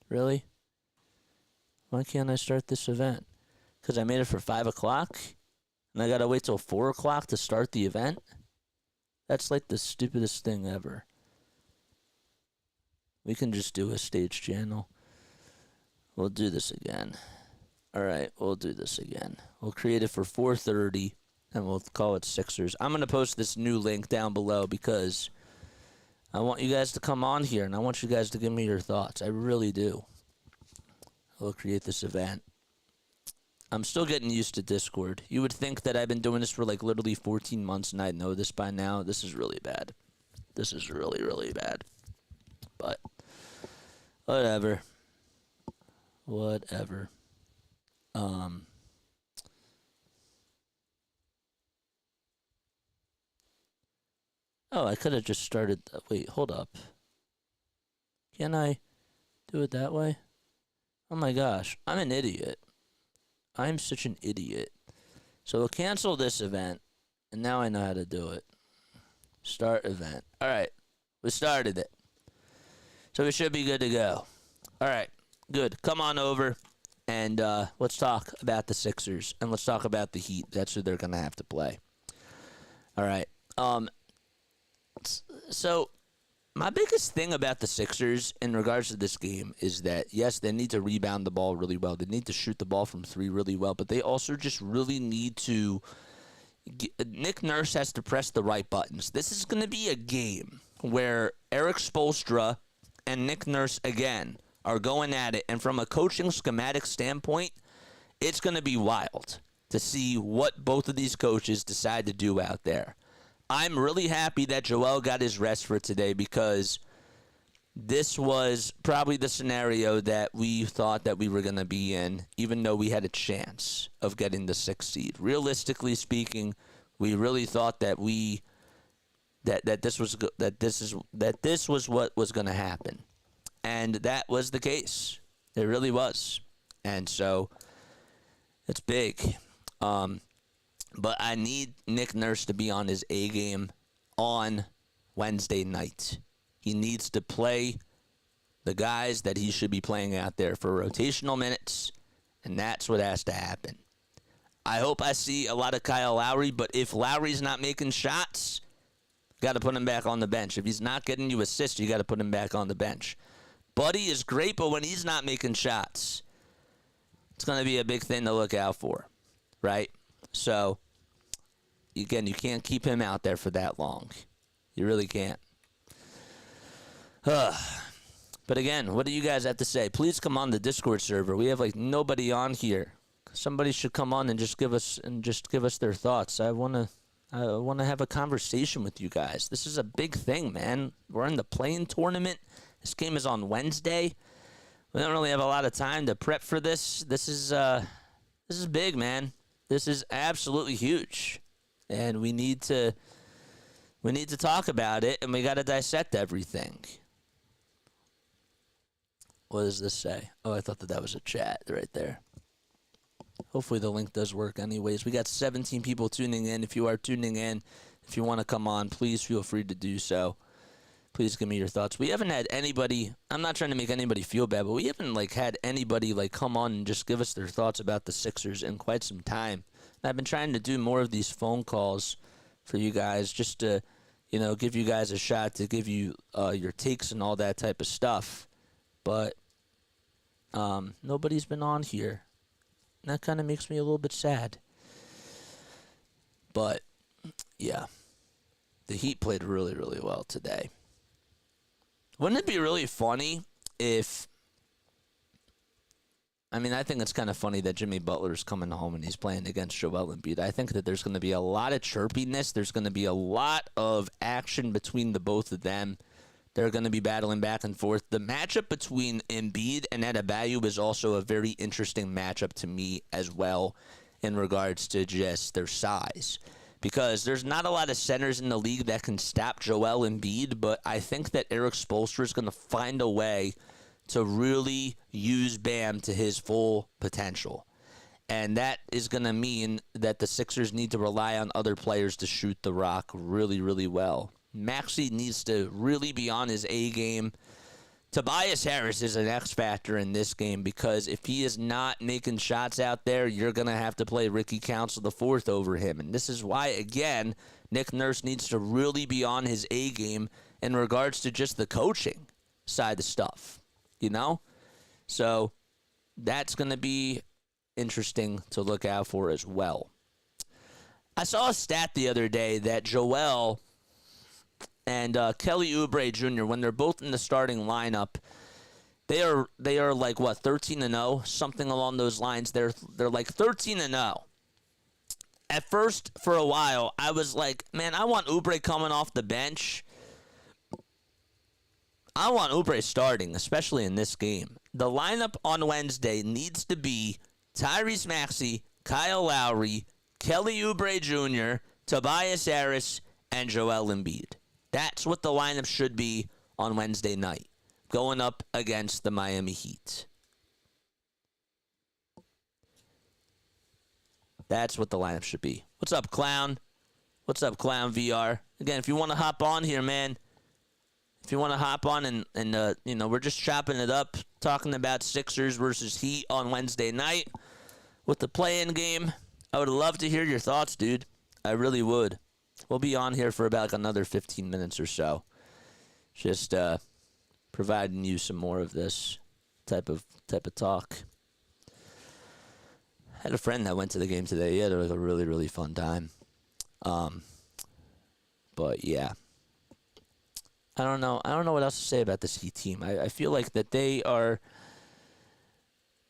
Really? Why can't I start this event? Because I made it for 5 o'clock? And I gotta wait till 4 o'clock to start the event? That's like the stupidest thing ever. We can just do a stage channel. We'll do this again. Alright, we'll do this again. We'll create it for 4:30, and we'll call it Sixers. I'm going to post this new link down below because I want you guys to come on here, and I want you guys to give me your thoughts. I really do. We'll create this event. I'm still getting used to Discord. You would think that I've been doing this for like literally 14 months, and I'd know this by now. This is really bad. This is really, really bad. But whatever. Whatever. Oh, I could have just started. Wait, hold up. Can I do it that way? Oh my gosh, I'm an idiot. I'm such an idiot. So we'll cancel this event, and now I know how to do it. Start event. All right, we started it. So we should be good to go. All right, good. Come on over. And let's talk about the Sixers, and let's talk about the Heat. That's who they're going to have to play. All right. So my biggest thing about the Sixers in regards to this game is that, yes, they need to rebound the ball really well. They need to shoot the ball from three really well, but they also just really need to Nick Nurse has to press the right buttons. This is going to be a game where Eric Spoelstra and Nick Nurse, again, are going at it. And from a coaching schematic standpoint, it's going to be wild to see what both of these coaches decide to do out there. I'm really happy that Joel got his rest for today because this was probably the scenario that we thought that we were going to be in, even though we had a chance of getting the 6th seed. Realistically speaking, we really thought that this was what was going to happen. And that was the case. It really was. And so it's big. But I need Nick Nurse to be on his A game on Wednesday night. He needs to play the guys that he should be playing out there for rotational minutes, and that's what has to happen. I hope I see a lot of Kyle Lowry, but if Lowry's not making shots, got to put him back on the bench. If he's not getting you assists, you got to put him back on the bench. Buddy is great, but when he's not making shots, it's going to be a big thing to look out for, right? So, again, you can't keep him out there for that long. You really can't. But again, what do you guys have to say? Please come on the Discord server. We have like nobody on here. Somebody should come on and just give us their thoughts. I want to have a conversation with you guys. This is a big thing, man. We're in the play-in tournament. This game is on Wednesday. We don't really have a lot of time to prep for this. This is big, man. This is absolutely huge, and we need to talk about it, and we got to dissect everything. What does this say? Oh, I thought that was a chat right there. Hopefully the link does work anyways. We got 17 people tuning in. If you are tuning in, if you want to come on, please feel free to do so. Please give me your thoughts. We haven't had anybody, I'm not trying to make anybody feel bad, but we haven't had anybody come on and just give us their thoughts about the Sixers in quite some time. And I've been trying to do more of these phone calls for you guys just to, give you guys a shot to give you your takes and all that type of stuff. But nobody's been on here. And that kind of makes me a little bit sad. But, yeah, the Heat played really, really well today. Wouldn't it be really funny if, I think it's kind of funny that Jimmy Butler's coming home and he's playing against Joel Embiid. I think that there's going to be a lot of chirpiness. There's going to be a lot of action between the both of them. They're going to be battling back and forth. The matchup between Embiid and Adebayo is also a very interesting matchup to me as well in regards to just their size. Because there's not a lot of centers in the league that can stop Joel Embiid, but I think that Eric Spoelstra is going to find a way to really use Bam to his full potential. And that is going to mean that the Sixers need to rely on other players to shoot the rock really, really well. Maxey needs to really be on his A game. Tobias Harris is an X factor in this game because if he is not making shots out there, you're going to have to play Ricky Council IV over him. And this is why, again, Nick Nurse needs to really be on his A game in regards to just the coaching side of stuff, So that's going to be interesting to look out for as well. I saw a stat the other day that Joel and Kelly Oubre Jr., when they're both in the starting lineup, they are 13-0, something along those lines. They're 13-0. At first, for a while, I was like, man, I want Oubre coming off the bench. I want Oubre starting, especially in this game. The lineup on Wednesday needs to be Tyrese Maxey, Kyle Lowry, Kelly Oubre Jr., Tobias Harris, and Joel Embiid. That's what the lineup should be on Wednesday night, going up against the Miami Heat. That's what the lineup should be. What's up, Clown? What's up, Clown VR? Again, if you want to hop on here, man, if you want to hop on and you know, we're just chopping it up, talking about Sixers versus Heat on Wednesday night with the play-in game. I would love to hear your thoughts, dude. I really would. We'll be on here for about like another 15 minutes or so. Just providing you some more of this type of talk. I had a friend that went to the game today. He had like a really, really fun time. But yeah. I don't know what else to say about this Heat team. I feel like that they are.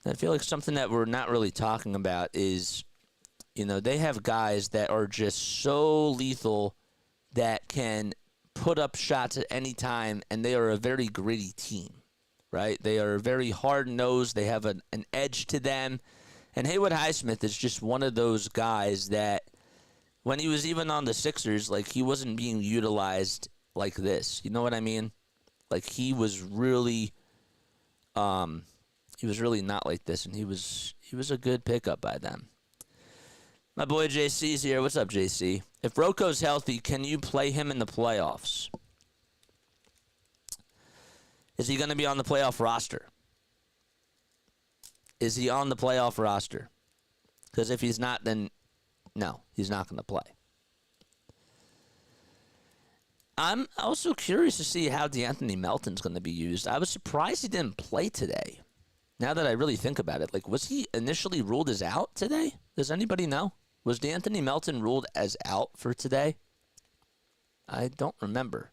I feel like something that we're not really talking about is, you know, they have guys that are just so lethal that can put up shots at any time, and they are a very gritty team, right? They are very hard-nosed. They have an edge to them. And Haywood Highsmith is just one of those guys that when he was even on the Sixers, like, he wasn't being utilized like this. You know what I mean? Like, he was really not like this, and he was a good pickup by them. My boy JC's here. What's up, JC? If Rocco's healthy, can you play him in the playoffs? Is he going to be on the playoff roster? Is he on the playoff roster? Because if he's not, then no, he's not going to play. I'm also curious to see how DeAnthony Melton's going to be used. I was surprised he didn't play today. Now that I really think about it, like, was he initially ruled as out today? Does anybody know? Was DeAnthony Melton ruled as out for today? I don't remember.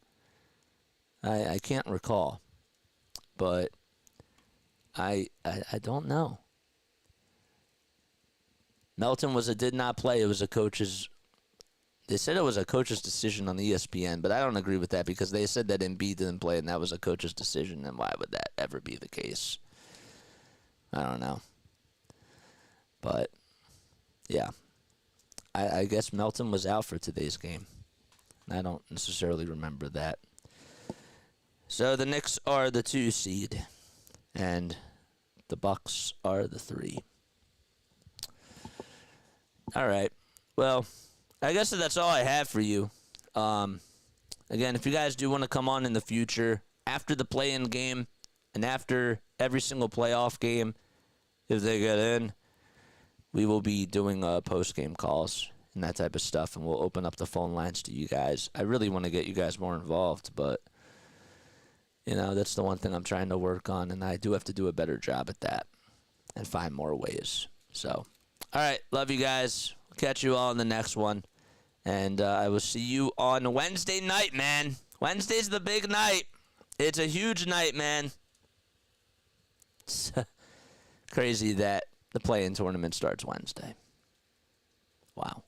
I can't recall. But I don't know. Melton did not play. It was a coach's. They said it was a coach's decision on ESPN, but I don't agree with that because they said that Embiid didn't play and that was a coach's decision. And why would that ever be the case? I don't know. But yeah, I guess Melton was out for today's game. I don't necessarily remember that. So the Knicks are the 2 seed, and the Bucks are the 3. All right. Well, I guess that's all I have for you. Again, if you guys do want to come on in the future, after the play-in game and after every single playoff game, if they get in, we will be doing post-game calls and that type of stuff, and we'll open up the phone lines to you guys. I really want to get you guys more involved, but, you know, that's the one thing I'm trying to work on, and I do have to do a better job at that and find more ways. So, all right, love you guys. Catch you all in the next one, and I will see you on Wednesday night, man. Wednesday's the big night. It's a huge night, man. It's crazy that the play-in tournament starts Wednesday. Wow.